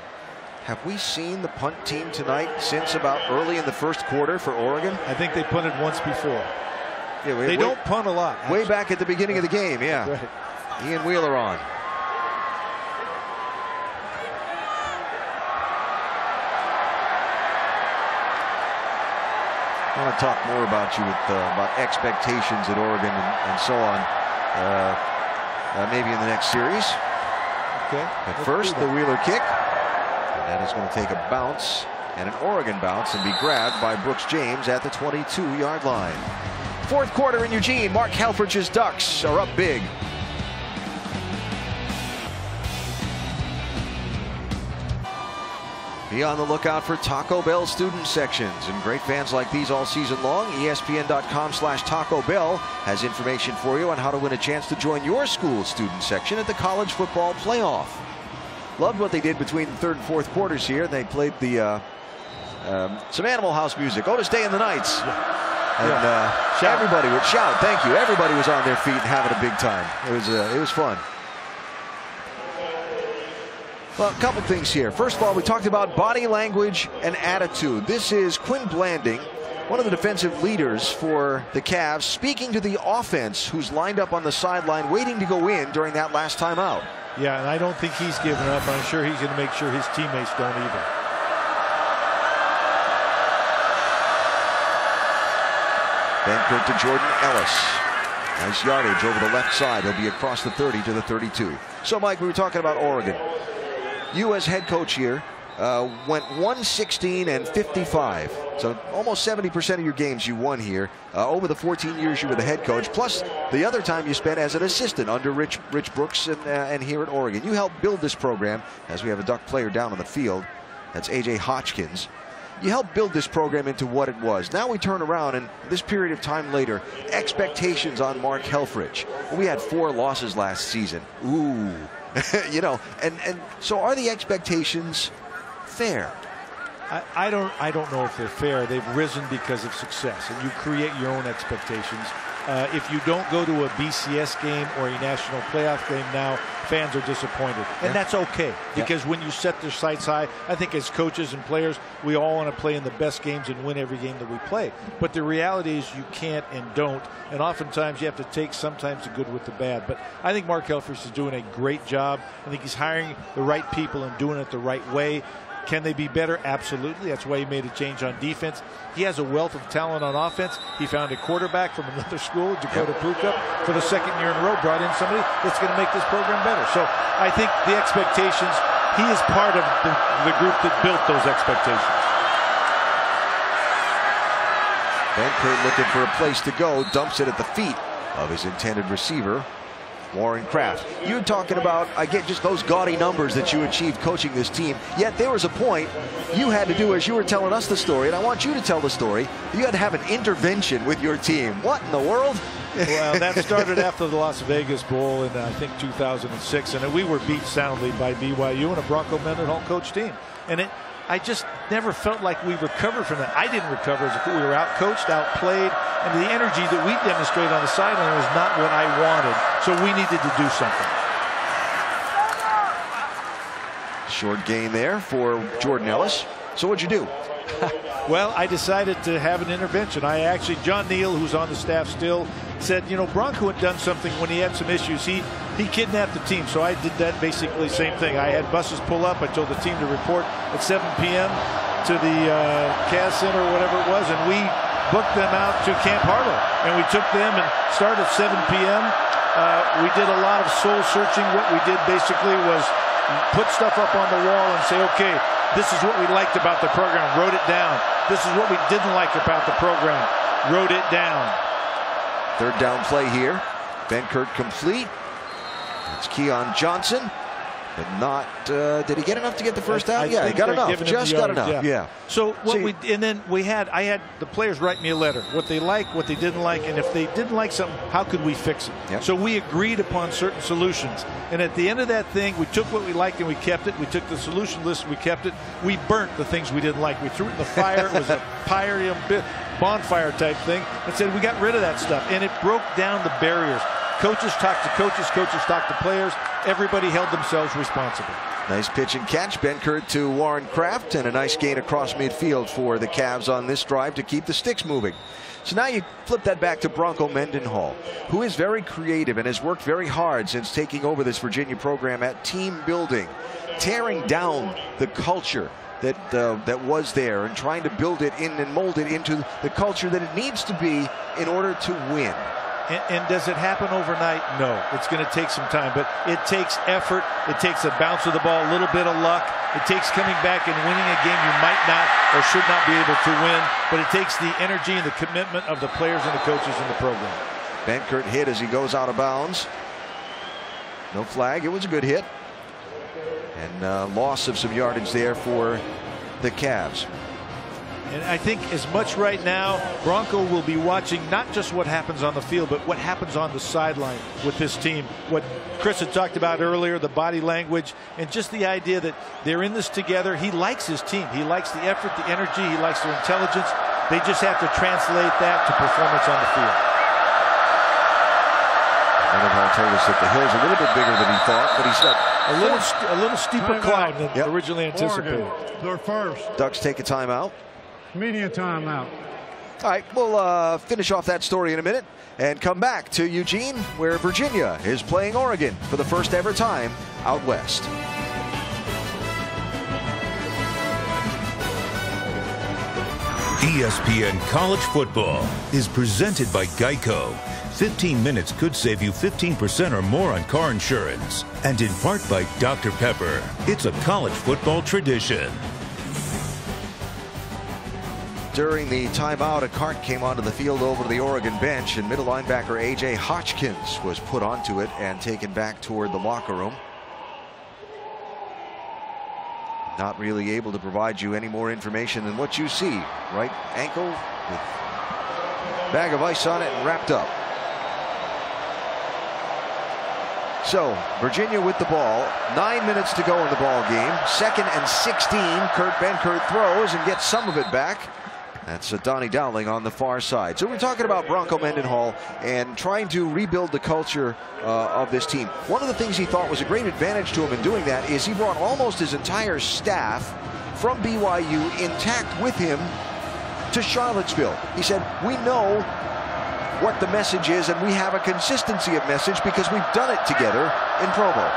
Have we seen the punt team tonight since about early in the first quarter for Oregon? I think they punted once before. Yeah, they don't punt a lot. Way back at the beginning of the game, yeah. Right. Ian Wheeler on. I want to talk more about you about expectations at Oregon and so on. Maybe in the next series. Okay. But first, the Wheeler kick. And that is going to take a bounce and an Oregon bounce and be grabbed by Brooks James at the 22-yard line. Fourth quarter in Eugene. Mark Helfrich's Ducks are up big. Be on the lookout for Taco Bell student sections, and great fans like these all season long. ESPN.com/Taco Bell has information for you on how to win a chance to join your school's student section at the college football playoff. Loved what they did between the third and fourth quarters here. They played some Animal House music. Otis Day and the Knights. And everybody would shout. Thank you. Everybody was on their feet and having a big time. It was fun. Well, a couple things here. First of all, we talked about body language and attitude. This is Quinn Blanding, one of the defensive leaders for the Cavs, speaking to the offense who's lined up on the sideline waiting to go in during that last timeout. Yeah, and I don't think he's given up. I'm sure he's going to make sure his teammates don't either. Benkert to Jordan Ellis. Nice yardage over the left side. He'll be across the 30 to the 32. So, Mike, we were talking about Oregon. You as head coach here went 116-55. So almost 70% of your games you won here over the 14 years you were the head coach, plus the other time you spent as an assistant under Rich Brooks and here at Oregon. You helped build this program, as we have a Duck player down on the field. That's A.J. Hotchkins. You helped build this program into what it was. Now we turn around, and this period of time later, expectations on Mark Helfrich. We had 4 losses last season. Ooh. You know, and so are the expectations fair? I don't know if they're fair. They've risen because of success, and you create your own expectations. If you don't go to a BCS game or a national playoff game now, fans are disappointed. And that's okay, because when you set their sights high, I think as coaches and players, we all want to play in the best games and win every game that we play. But the reality is you can't and don't, and oftentimes you have to take sometimes the good with the bad. But I think Mark Helfrich is doing a great job. I think he's hiring the right people and doing it the right way. Can they be better? Absolutely. That's why he made a change on defense. He has a wealth of talent on offense. He found a quarterback from another school, Dakota Prukop, for the second year in a row, brought in somebody that's going to make this program better. So I think the expectations, he is part of the group that built those expectations. Benkert looking for a place to go, dumps it at the feet of his intended receiver, Warren Kraft. You're talking about, I get just those gaudy numbers that you achieved coaching this team, yet there was a point you had to do, as you were telling us the story, and I want you to tell the story, you had to have an intervention with your team. What in the world? Well, that started after the Las Vegas Bowl in, I think, 2006, and we were beat soundly by BYU and a Bronco Mendenhall coach team. And I just never felt like we recovered from that. I didn't recover. We were out-coached, outplayed, and the energy that we demonstrated on the sideline was not what I wanted. So we needed to do something. Short gain there for Jordan Ellis. So what'd you do? Well, I decided to have an intervention. John Neal, who's on the staff still, said, you know, Bronco had done something when he had some issues. He kidnapped the team, so I did that basically same thing. I had buses pull up. I told the team to report at 7 p.m. to the CAS Center or whatever it was, and we booked them out to Camp Harlow. And we took them and started at 7 p.m. We did a lot of soul searching. What we did basically was put stuff up on the wall and say, okay, this is what we liked about the program, wrote it down. This is what we didn't like about the program, wrote it down. Third down play here. Benkert complete. It's Keon Johnson, but not. Did he get enough to get the first down? Yeah, he got enough. Just got enough. Yeah. So I had the players write me a letter. What they liked, what they didn't like, and if they didn't like something, how could we fix it? Yep. So we agreed upon certain solutions. And at the end of that thing, we took what we liked and we kept it. We took the solution list, we kept it. We burnt the things we didn't like. We threw it in the fire. It was a bonfire type thing, and said we got rid of that stuff. And it broke down the barriers. Coaches talk to coaches, coaches talk to players. Everybody held themselves responsible. Nice pitch and catch. Benkert to Warren Kraft, and a nice gain across midfield for the Cavs on this drive to keep the sticks moving. So now you flip that back to Bronco Mendenhall, who is very creative and has worked very hard since taking over this Virginia program at team building, tearing down the culture that was there and trying to build it in and mold it into the culture that it needs to be in order to win. And does it happen overnight? No. It's going to take some time, but it takes effort. It takes a bounce of the ball, a little bit of luck. It takes coming back and winning a game you might not or should not be able to win, but it takes the energy and the commitment of the players and the coaches in the program. Benkert hit as he goes out of bounds. No flag. It was a good hit. And loss of some yardage there for the Cavs. And I think as much right now, Bronco will be watching not just what happens on the field, but what happens on the sideline with this team. What Chris had talked about earlier, the body language, and just the idea that they're in this together. He likes his team. He likes the effort, the energy. He likes their intelligence. They just have to translate that to performance on the field. Mendenhall told us that the hill's a little bit bigger than he thought, but he's got a little steeper climb than originally anticipated. They're first. Ducks take a timeout. Media timeout. All right, we'll finish off that story in a minute and come back to Eugene, where Virginia is playing Oregon for the first ever time out west. ESPN College Football is presented by Geico. 15 minutes could save you 15% or more on car insurance. And in part by Dr. Pepper. It's a college football tradition. During the timeout, a cart came onto the field over to the Oregon bench, and middle linebacker A.J. Hotchkins was put onto it and taken back toward the locker room. Not really able to provide you any more information than what you see. Right ankle with bag of ice on it and wrapped up. So Virginia with the ball, 9 minutes to go in the ball game. 2nd and 16. Kurt Benkert throws and gets some of it back. That's Donnie Dowling on the far side. So we're talking about Bronco Mendenhall and trying to rebuild the culture of this team. One of the things he thought was a great advantage to him in doing that is he brought almost his entire staff from BYU intact with him to Charlottesville. He said, we know what the message is, and we have a consistency of message because we've done it together in Provo.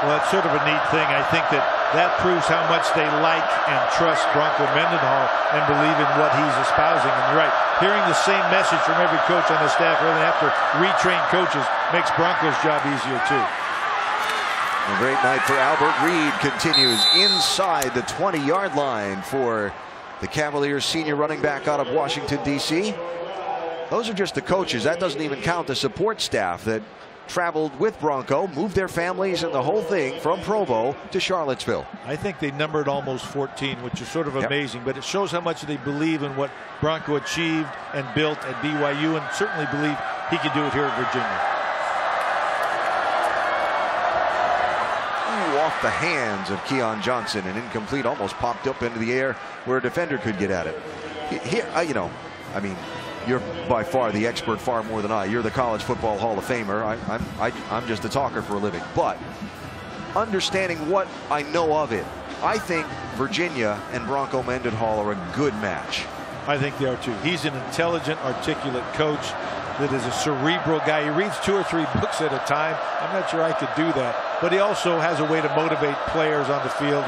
Well, it's sort of a neat thing. I think that proves how much they like and trust Bronco Mendenhall and believe in what he's espousing. And you're right, hearing the same message from every coach on the staff rather than have to retrain coaches makes Bronco's job easier too. A great night for Albert Reed continues inside the 20-yard line for the Cavaliers senior running back out of Washington, D.C. Those are just the coaches. That doesn't even count the support staff that traveled with Bronco, moved their families and the whole thing from Provo to Charlottesville. I think they numbered almost 14, which is sort of amazing, but it shows how much they believe in what Bronco achieved and built at BYU, and certainly believe he can do it here at Virginia. Ooh, off the hands of Keon Johnson, and incomplete, almost popped up into the air where a defender could get at it. Here, you know, I mean, you're by far the expert, far more than I. You're the College Football Hall of Famer. I'm just a talker for a living. But understanding what I know of it, I think Virginia and Bronco Mendenhall are a good match. I think they are too. He's an intelligent, articulate coach that is a cerebral guy. He reads 2 or 3 books at a time. I'm not sure I could do that. But he also has a way to motivate players on the field.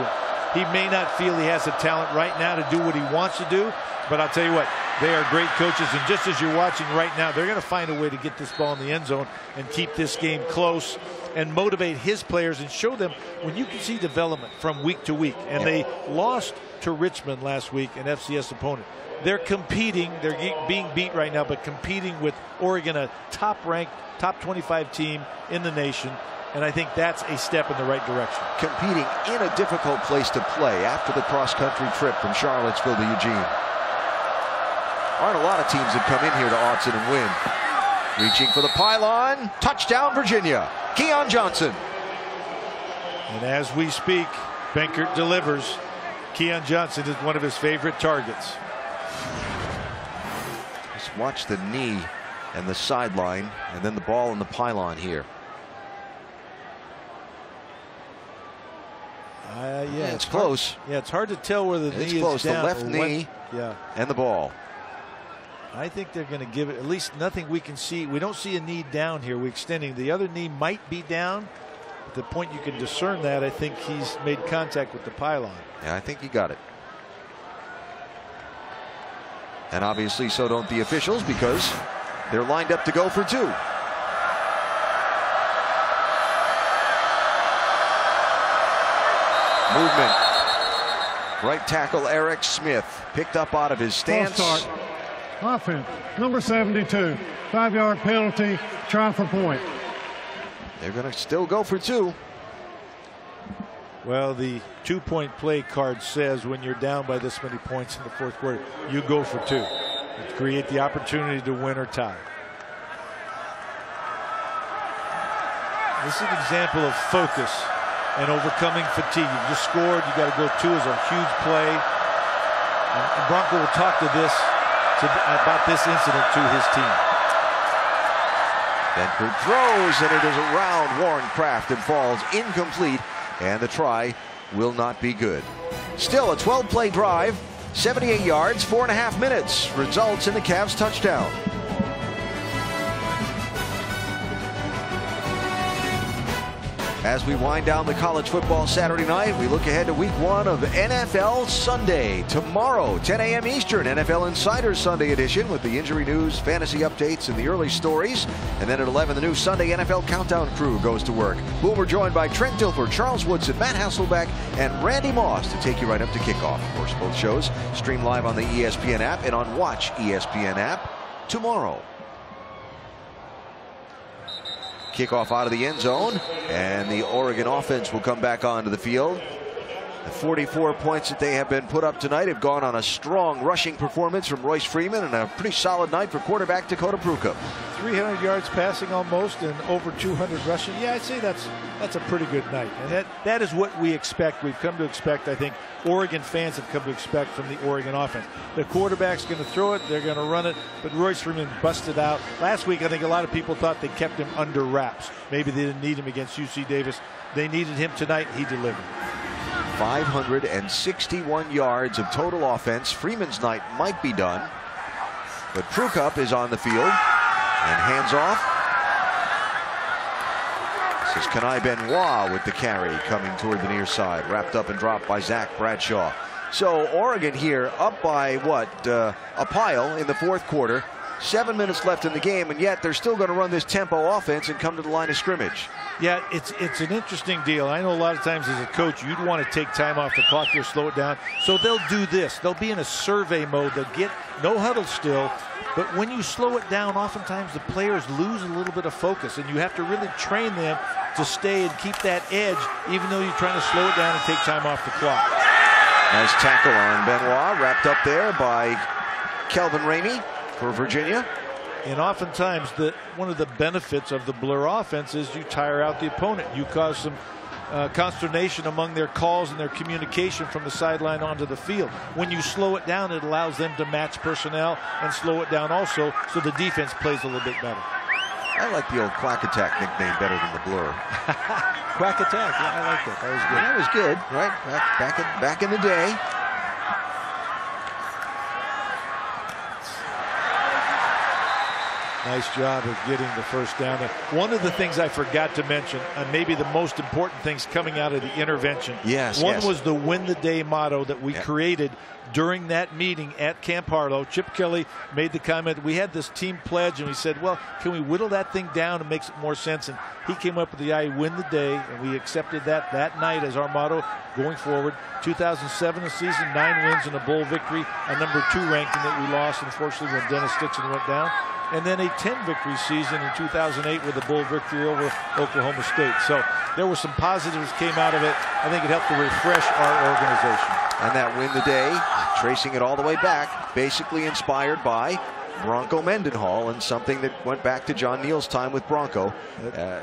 He may not feel he has the talent right now to do what he wants to do, but I'll tell you what, they are great coaches, and just as you're watching right now, they're going to find a way to get this ball in the end zone and keep this game close and motivate his players and show them when you can see development from week to week. And they lost to Richmond last week, an FCS opponent. They're competing, they're being beat right now, but competing with Oregon, a top-ranked, top 25 team in the nation. And I think that's a step in the right direction. Competing in a difficult place to play after the cross-country trip from Charlottesville to Eugene. Aren't a lot of teams that come in here to Autzen and win. Reaching for the pylon. Touchdown, Virginia. Keon Johnson. And as we speak, Benkert delivers. Keon Johnson is one of his favorite targets. Just watch the knee and the sideline, and then the ball and the pylon here. Yeah, it's close. Yeah, it's hard to tell where the knee close. is down. The left knee and the ball. I think they're going to give it at least nothing we can see. We don't see a knee down here. We're extending. The other knee might be down. At the point you can discern that, I think he's made contact with the pylon. Yeah, I think he got it. And obviously so don't the officials, because they're lined up to go for 2. Movement. Right tackle Eric Smith picked up out of his stance. False start. Offense, number 72. 5-yard penalty, try for point. They're going to still go for 2. Well, the 2-point play card says when you're down by this many points in the fourth quarter, you go for 2. To create the opportunity to win or tie. This is an example of focus and overcoming fatigue. You just scored, you got to go 2 is a huge play. And Bronco will talk about this incident to his team. Benford throws, and it is around Warren Kraft and falls incomplete, and the try will not be good. Still a 12-play drive, 78 yards, 4.5 minutes, results in the Cavs touchdown. As we wind down the college football Saturday night, we look ahead to week 1 of NFL Sunday. Tomorrow, 10 a.m. Eastern, NFL Insider Sunday edition with the injury news, fantasy updates, and the early stories. And then at 11, the new Sunday NFL Countdown crew goes to work. We're joined by Trent Dilfer, Charles Woodson, Matt Hasselbeck, and Randy Moss to take you right up to kickoff. Of course, both shows stream live on the ESPN app and on Watch ESPN app tomorrow. Kickoff out of the end zone, and the Oregon offense will come back onto the field. The 44 points that they have been put up tonight have gone on a strong rushing performance from Royce Freeman and a pretty solid night for quarterback Dakota Prukop. 300 yards passing almost and over 200 rushing. Yeah, I'd say that's a pretty good night. And that is what we expect. We've come to expect, I think, Oregon fans have come to expect from the Oregon offense. The quarterback's going to throw it, they're going to run it, but Royce Freeman busted out. Last week, I think a lot of people thought they kept him under wraps. Maybe they didn't need him against UC Davis. They needed him tonight. He delivered. 561 yards of total offense. Freeman's night might be done, but Prukop is on the field and hands off. This is Kenai Benoit with the carry coming toward the near side, wrapped up and dropped by Zach Bradshaw. So Oregon here up by what, a pile in the fourth quarter. 7 minutes left in the game, and yet they're still going to run this tempo offense and come to the line of scrimmage. Yeah, it's an interesting deal. I know a lot of times as a coach, you'd want to take time off the clock here, slow it down. So they'll do this. They'll be in a survey mode. They'll get no huddle still. But when you slow it down, oftentimes the players lose a little bit of focus, and you have to really train them to stay and keep that edge, even though you're trying to slow it down and take time off the clock. Nice tackle on Benoit, wrapped up there by Kelvin Ramey for Virginia. And oftentimes, one of the benefits of the blur offense is you tire out the opponent. You cause some consternation among their calls and their communication from the sideline onto the field. When you slow it down, it allows them to match personnel and slow it down also, so the defense plays a little bit better. I like the old Quack Attack nickname better than the Blur. Quack Attack, yeah, I like that. That was good. That was good, right? Back in the day. Nice job of getting the first down. One of the things I forgot to mention, and maybe the most important things coming out of the intervention. One was the win the day motto that we created during that meeting at Camp Harlow. Chip Kelly made the comment, we had this team pledge, and we said, well, can we whittle that thing down and make more sense? And he came up with the idea, win the day, and we accepted that night as our motto going forward. 2007 season, 9 wins and a bowl victory, a number 2 ranking that we lost, unfortunately, when Dennis Dixon went down. And then a 10-victory season in 2008 with a bowl victory over Oklahoma State. So there were some positives came out of it. I think it helped to refresh our organization. And that win the day, tracing it all the way back, basically inspired by Bronco Mendenhall, and something that went back to John Neal's time with Bronco.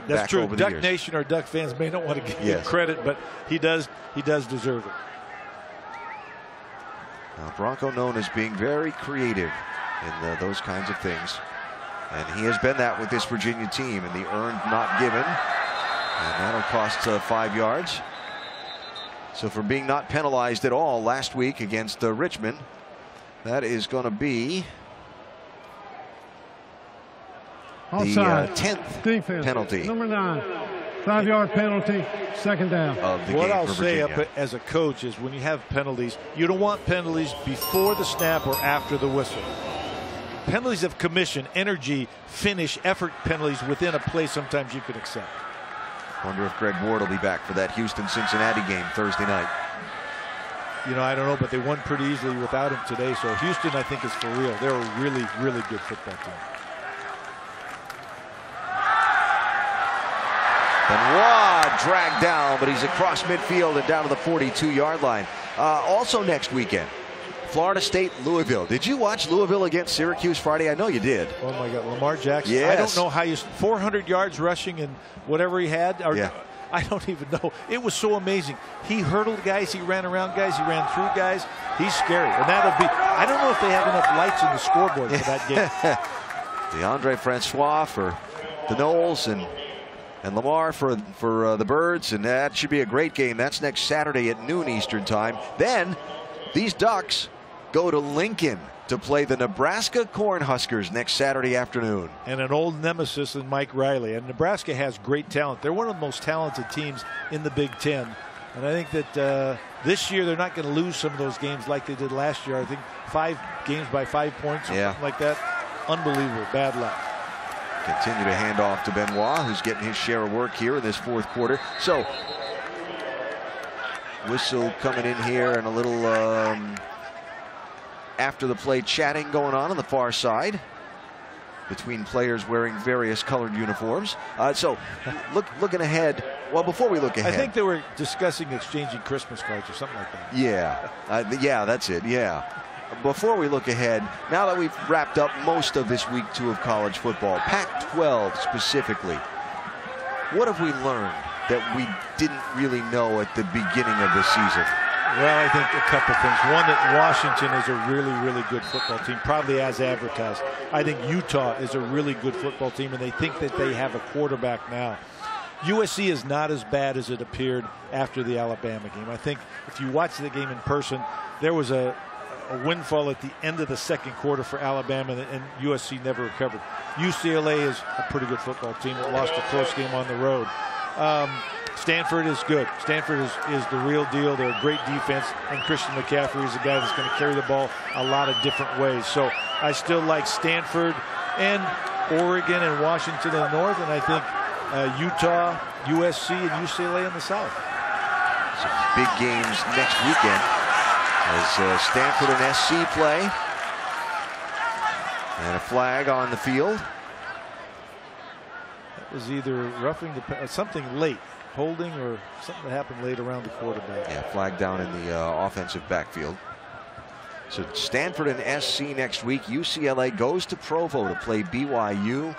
That's true. Duck Nation or Duck fans may not want to give him credit, but he does deserve it. Now, Bronco known as being very creative in those kinds of things. And he has been that with this Virginia team in the earned, not given. And that'll cost 5 yards. So for being not penalized at all last week against Richmond, that is going to be the 10th penalty. Number 9, 5-yard penalty, second down. Of the what game I'll for say Virginia. as a coach is when you have penalties, you don't want penalties before the snap or after the whistle. Penalties of commission, energy, finish, effort penalties within a play sometimes you can accept. Wonder if Greg Ward will be back for that Houston-Cincinnati game Thursday night. You know, I don't know, but they won pretty easily without him today. So Houston, I think, is for real. They're a really, really good football team. Benoit dragged down, but he's across midfield and down to the 42-yard line. Also next weekend, Florida State, Louisville. Did you watch Louisville against Syracuse Friday? I know you did. Oh my God, Lamar Jackson. Yes. I don't know how 400 yards rushing and whatever he had. Or, yeah. I don't even know. It was so amazing. He hurdled guys. He ran around guys. He ran through guys. He's scary. And that'll be. I don't know if they have enough lights in the scoreboard for that game. DeAndre Francois for the Noles and Lamar for the Birds, and that should be a great game. That's next Saturday at noon Eastern time. Then these Ducks go to Lincoln to play the Nebraska Cornhuskers next Saturday afternoon. And an old nemesis in Mike Riley. And Nebraska has great talent. They're one of the most talented teams in the Big Ten. And I think that this year they're not going to lose some of those games like they did last year. I think 5 games by 5 points or something like that. Unbelievable. Bad luck. Continue to hand off to Benoit, who's getting his share of work here in this fourth quarter. So whistle coming in here and a little after the play chatting going on the far side between players wearing various colored uniforms. So looking ahead. Well, before we look ahead, I think they were discussing exchanging Christmas cards or something like that. Yeah, yeah, that's it. Yeah. Before we look ahead, now that we've wrapped up most of this week 2 of college football, Pac-12 specifically, what have we learned that we didn't really know at the beginning of the season? Well, I think a couple things. One, that Washington is a really, really good football team, probably as advertised. I think Utah is a really good football team, and they think that they have a quarterback now. USC is not as bad as it appeared after the Alabama game. I think if you watch the game in person, there was a windfall at the end of the second quarter for Alabama, and USC never recovered. UCLA is a pretty good football team that lost a close game on the road. Stanford is good. Stanford is the real deal. They're a great defense, and Christian McCaffrey is a guy that's going to carry the ball a lot of different ways. So I still like Stanford and Oregon and Washington in the north, and I think Utah, USC, and UCLA in the south. Some big games next weekend as Stanford and SC play. And a flag on the field. That was either roughing something late, holding, or something that happened late around the quarterback. Yeah, flag down in the offensive backfield. So Stanford and SC next week. UCLA goes to Provo to play BYU.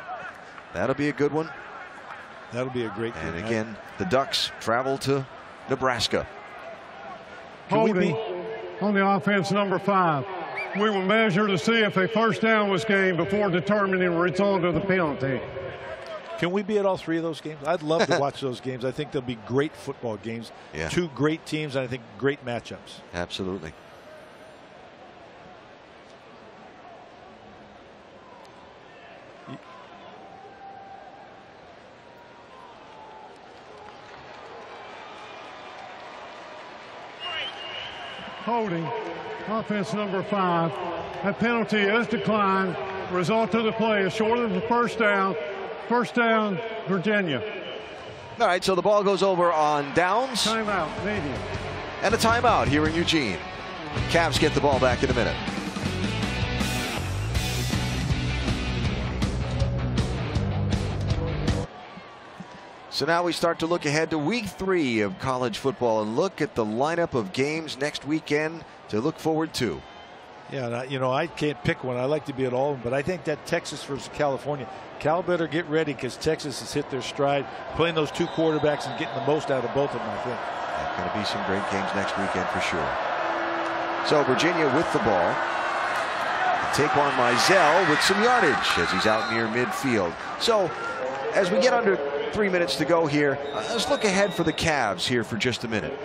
That'll be a good one. That'll be a great game. And again, the Ducks travel to Nebraska. Holding on the offense, number 5. We will measure to see if a first down was gained before determining the result of the penalty. Can we be at all 3 of those games? I'd love to watch those games. I think they'll be great football games. Yeah. 2 great teams, and I think great matchups. Absolutely. Holding, offense number 5. That penalty is declined. Result of the play is short of the first down. First down, Virginia. All right, so the ball goes over on downs. Timeout, Navy. And a timeout here in Eugene. Cavs get the ball back in a minute. So now we start to look ahead to week 3 of college football and look at the lineup of games next weekend to look forward to. Yeah, you know, I can't pick one. I like to be at all of them, but I think that Texas versus California. Cal better get ready because Texas has hit their stride, playing those 2 quarterbacks and getting the most out of both of them, I think. There's going to be some great games next weekend for sure. So Virginia with the ball. Taquan Mizell with some yardage as he's out near midfield. So as we get under 3 minutes to go here, let's look ahead for the Cavs here for just a minute.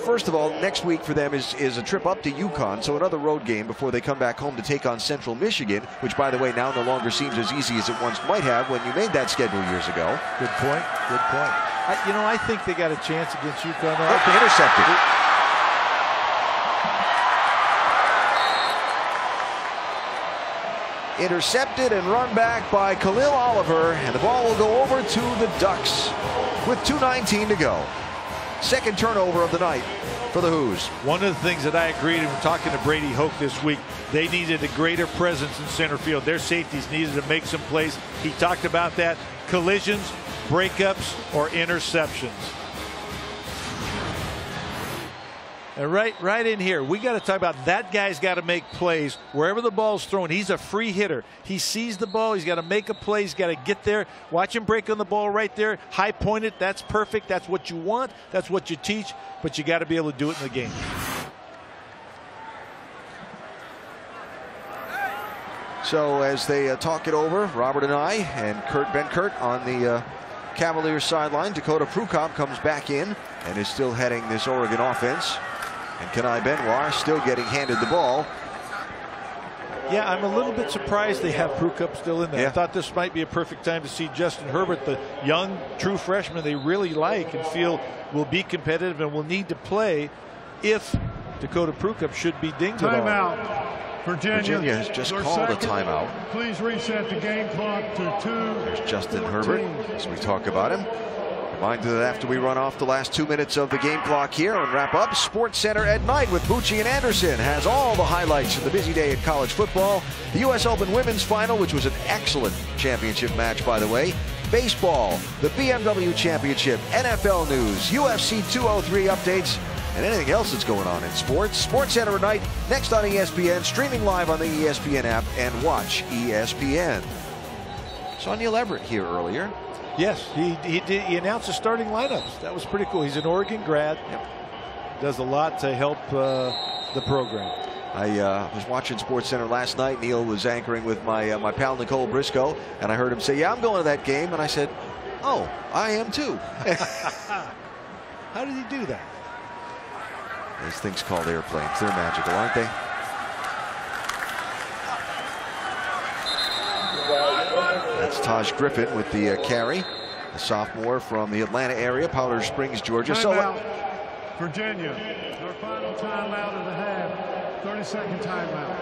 first of all, next week for them is a trip up to Yukon, so another road game before they come back home to take on Central Michigan, which, by the way, now no longer seems as easy as it once might have when you made that schedule years ago. Good point. Good point. I think they got a chance against Yukon. Intercepted. Intercepted and run back by Khalil Oliver, and the ball will go over to the Ducks with 2:19 to go. Second turnover of the night for the Hoos. One of the things that I agreed when talking to Brady Hoke this week, they needed a greater presence in center field. Their safeties needed to make some plays. He talked about that. Collisions, breakups, or interceptions. And right in here, we got to talk about that guy's got to make plays wherever the ball's thrown. He's a free hitter. He sees the ball. He's got to make a play. He's got to get there. Watch him break on the ball right there. High point it. That's perfect. That's what you want. That's what you teach. But you got to be able to do it in the game. So as they talk it over, Robert and I and Kurt Benkert on the Cavaliers sideline, Dakota Prukop comes back in and is still heading this Oregon offense. And Kenai Benoit still getting handed the ball. Yeah, I'm a little bit surprised they have Prukop still in there. Yeah. I thought this might be a perfect time to see Justin Herbert, the young, true freshman they really like and feel will be competitive and will need to play if Dakota Prukop should be dinged at all. Timeout. Virginia has just called a timeout. Please reset the game clock to 2. There's Justin Herbert as we talk about him. Reminder that after we run off the last 2 minutes of the game clock here and wrap up, Sports Center at Night with Bucci and Anderson has all the highlights of the busy day in college football. The U.S. Open Women's Final, which was an excellent championship match, by the way. Baseball, the BMW Championship, NFL news, UFC 203 updates, and anything else that's going on in sports. Sports Center at Night, next on ESPN, streaming live on the ESPN app, and watch ESPN. Saw Neil Everett here earlier. Yes, he announced the starting lineups. That was pretty cool. He's an Oregon grad. Yep. Does a lot to help the program. I was watching Sports Center last night. Neil was anchoring with my pal Nicole Briscoe, and I heard him say, "Yeah, I'm going to that game." And I said, "Oh, I am too." How did he do that? Those things called airplanes, they're magical, aren't they? That's Taj Griffin with the carry, a sophomore from the Atlanta area, Powder Springs, Georgia. Timeout. Virginia, your final timeout of the half. 30-second timeout.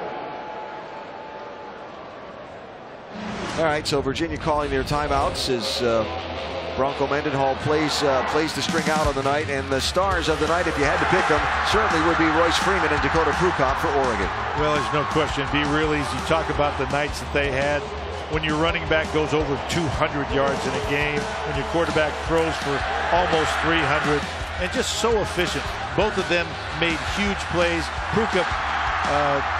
All right, so Virginia calling their timeouts as Bronco Mendenhall plays the string out on the night, and the stars of the night, if you had to pick them, certainly would be Royce Freeman and Dakota Prukop for Oregon. Well, there's no question. It'd be real easy. Talk about the nights that they had. When your running back goes over 200 yards in a game, when your quarterback throws for almost 300, and just so efficient. Both of them made huge plays. Prukop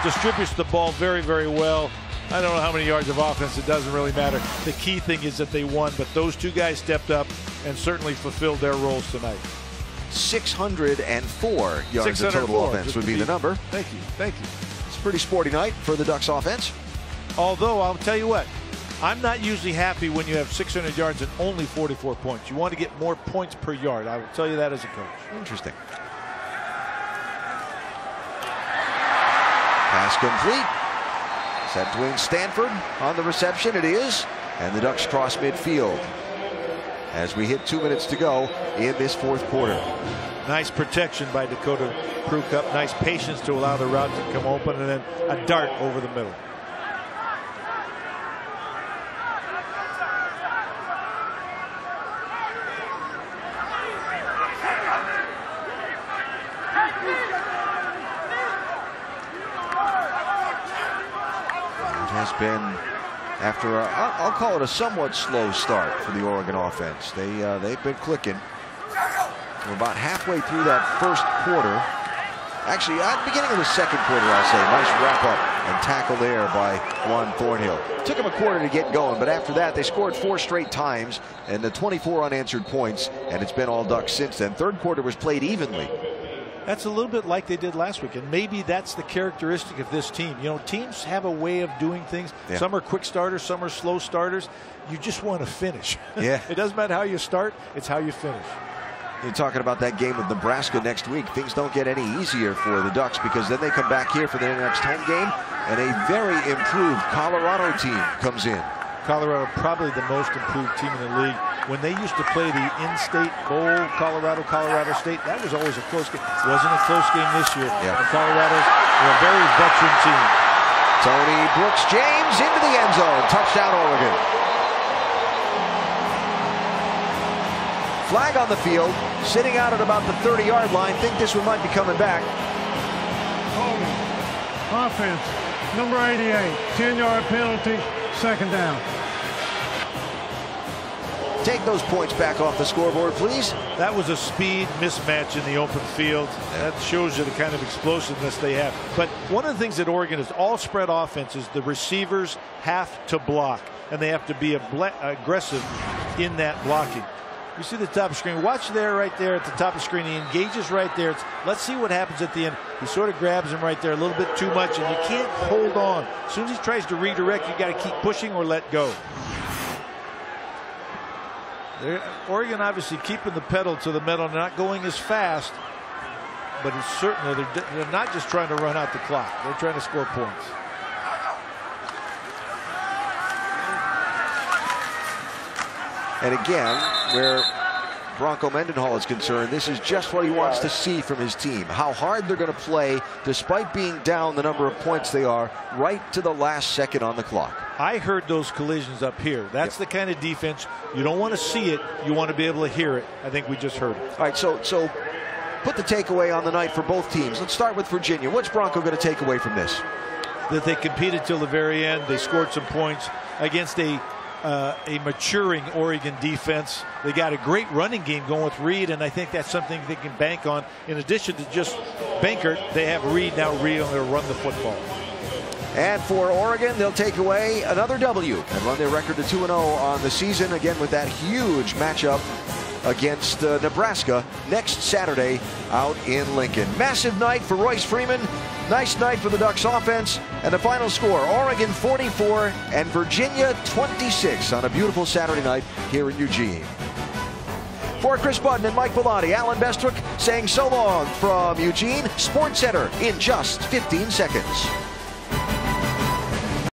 distributes the ball very, very well. I don't know how many yards of offense, it doesn't really matter. The key thing is that they won, but those two guys stepped up and certainly fulfilled their roles tonight. 604 yards of total offense would be the number. Thank you. Thank you. It's a pretty sporty night for the Ducks offense. Although, I'll tell you what, I'm not usually happy when you have 600 yards and only 44 points. You want to get more points per yard. I will tell you that as a coach. Interesting. Pass complete. Is that Dwayne Stanford on the reception? It is. And the Ducks cross midfield as we hit 2 minutes to go in this fourth quarter. Nice protection by Dakota Prukop. Nice patience to allow the route to come open, and then a dart over the middle. Has been, after I'll call it a somewhat slow start for the Oregon offense. They've been clicking. We're about halfway through that first quarter. Actually, at the beginning of the second quarter, I'll say. Nice wrap up and tackle there by Juan Thornhill. Took him a quarter to get going, but after that, they scored 4 straight times and the 24 unanswered points, and it's been all Ducks since then. Third quarter was played evenly. That's a little bit like they did last week, and maybe that's the characteristic of this team. You know, teams have a way of doing things. Yeah. Some are quick starters, some are slow starters. You just want to finish. Yeah. It doesn't matter how you start, it's how you finish. You're talking about that game with Nebraska next week. Things don't get any easier for the Ducks because then they come back here for their next home game, and a very improved Colorado team comes in. Colorado, probably the most improved team in the league. When they used to play the in-state bowl, Colorado State, that was always a close game. It wasn't a close game this year. Yeah. And Colorado's a very veteran team. Tony Brooks-James into the end zone. Touchdown, Oregon. Flag on the field, sitting out at about the 30-yard line. Think this one might be coming back. Holding. Offense, number 88, 10-yard penalty, second down. Take those points back off the scoreboard, please. That was a speed mismatch in the open field. That shows you the kind of explosiveness they have. But one of the things that Oregon is all spread offense is the receivers have to block, and they have to be aggressive in that blocking. You see the top of the screen. Watch there, right there at the top of the screen. He engages right there. Let's see what happens at the end. He sort of grabs him right there a little bit too much, and you can't hold on. As soon as he tries to redirect, you got to keep pushing or let go. Oregon obviously keeping the pedal to the metal, not going as fast, but it's certainly they're not just trying to run out the clock. They're trying to score points. And again, where Bronco Mendenhall is concerned, this is just what he wants to see from his team. How hard they're going to play despite being down the number of points they are right to the last second on the clock. I heard those collisions up here. That's the kind of defense you don't want to see it. You want to be able to hear it. I think we just heard it. All right, so put the takeaway on the night for both teams. Let's start with Virginia. What's Bronco going to take away from this? That they competed till the very end. They scored some points against a maturing Oregon defense. They got a great running game going with Reed, and I think that's something they can bank on. In addition to just Bankert, they have Reed now. Reed on their run the football. And for Oregon, they'll take away another W and run their record to 2-0 on the season, again with that huge matchup against Nebraska next Saturday out in Lincoln. Massive night for Royce Freeman. Nice night for the Ducks offense. And the final score, Oregon 44 and Virginia 26 on a beautiful Saturday night here in Eugene. For Chris Budden and Mike Bellotti, Alan Bestwick saying so long from Eugene. Sports Center in just 15 seconds.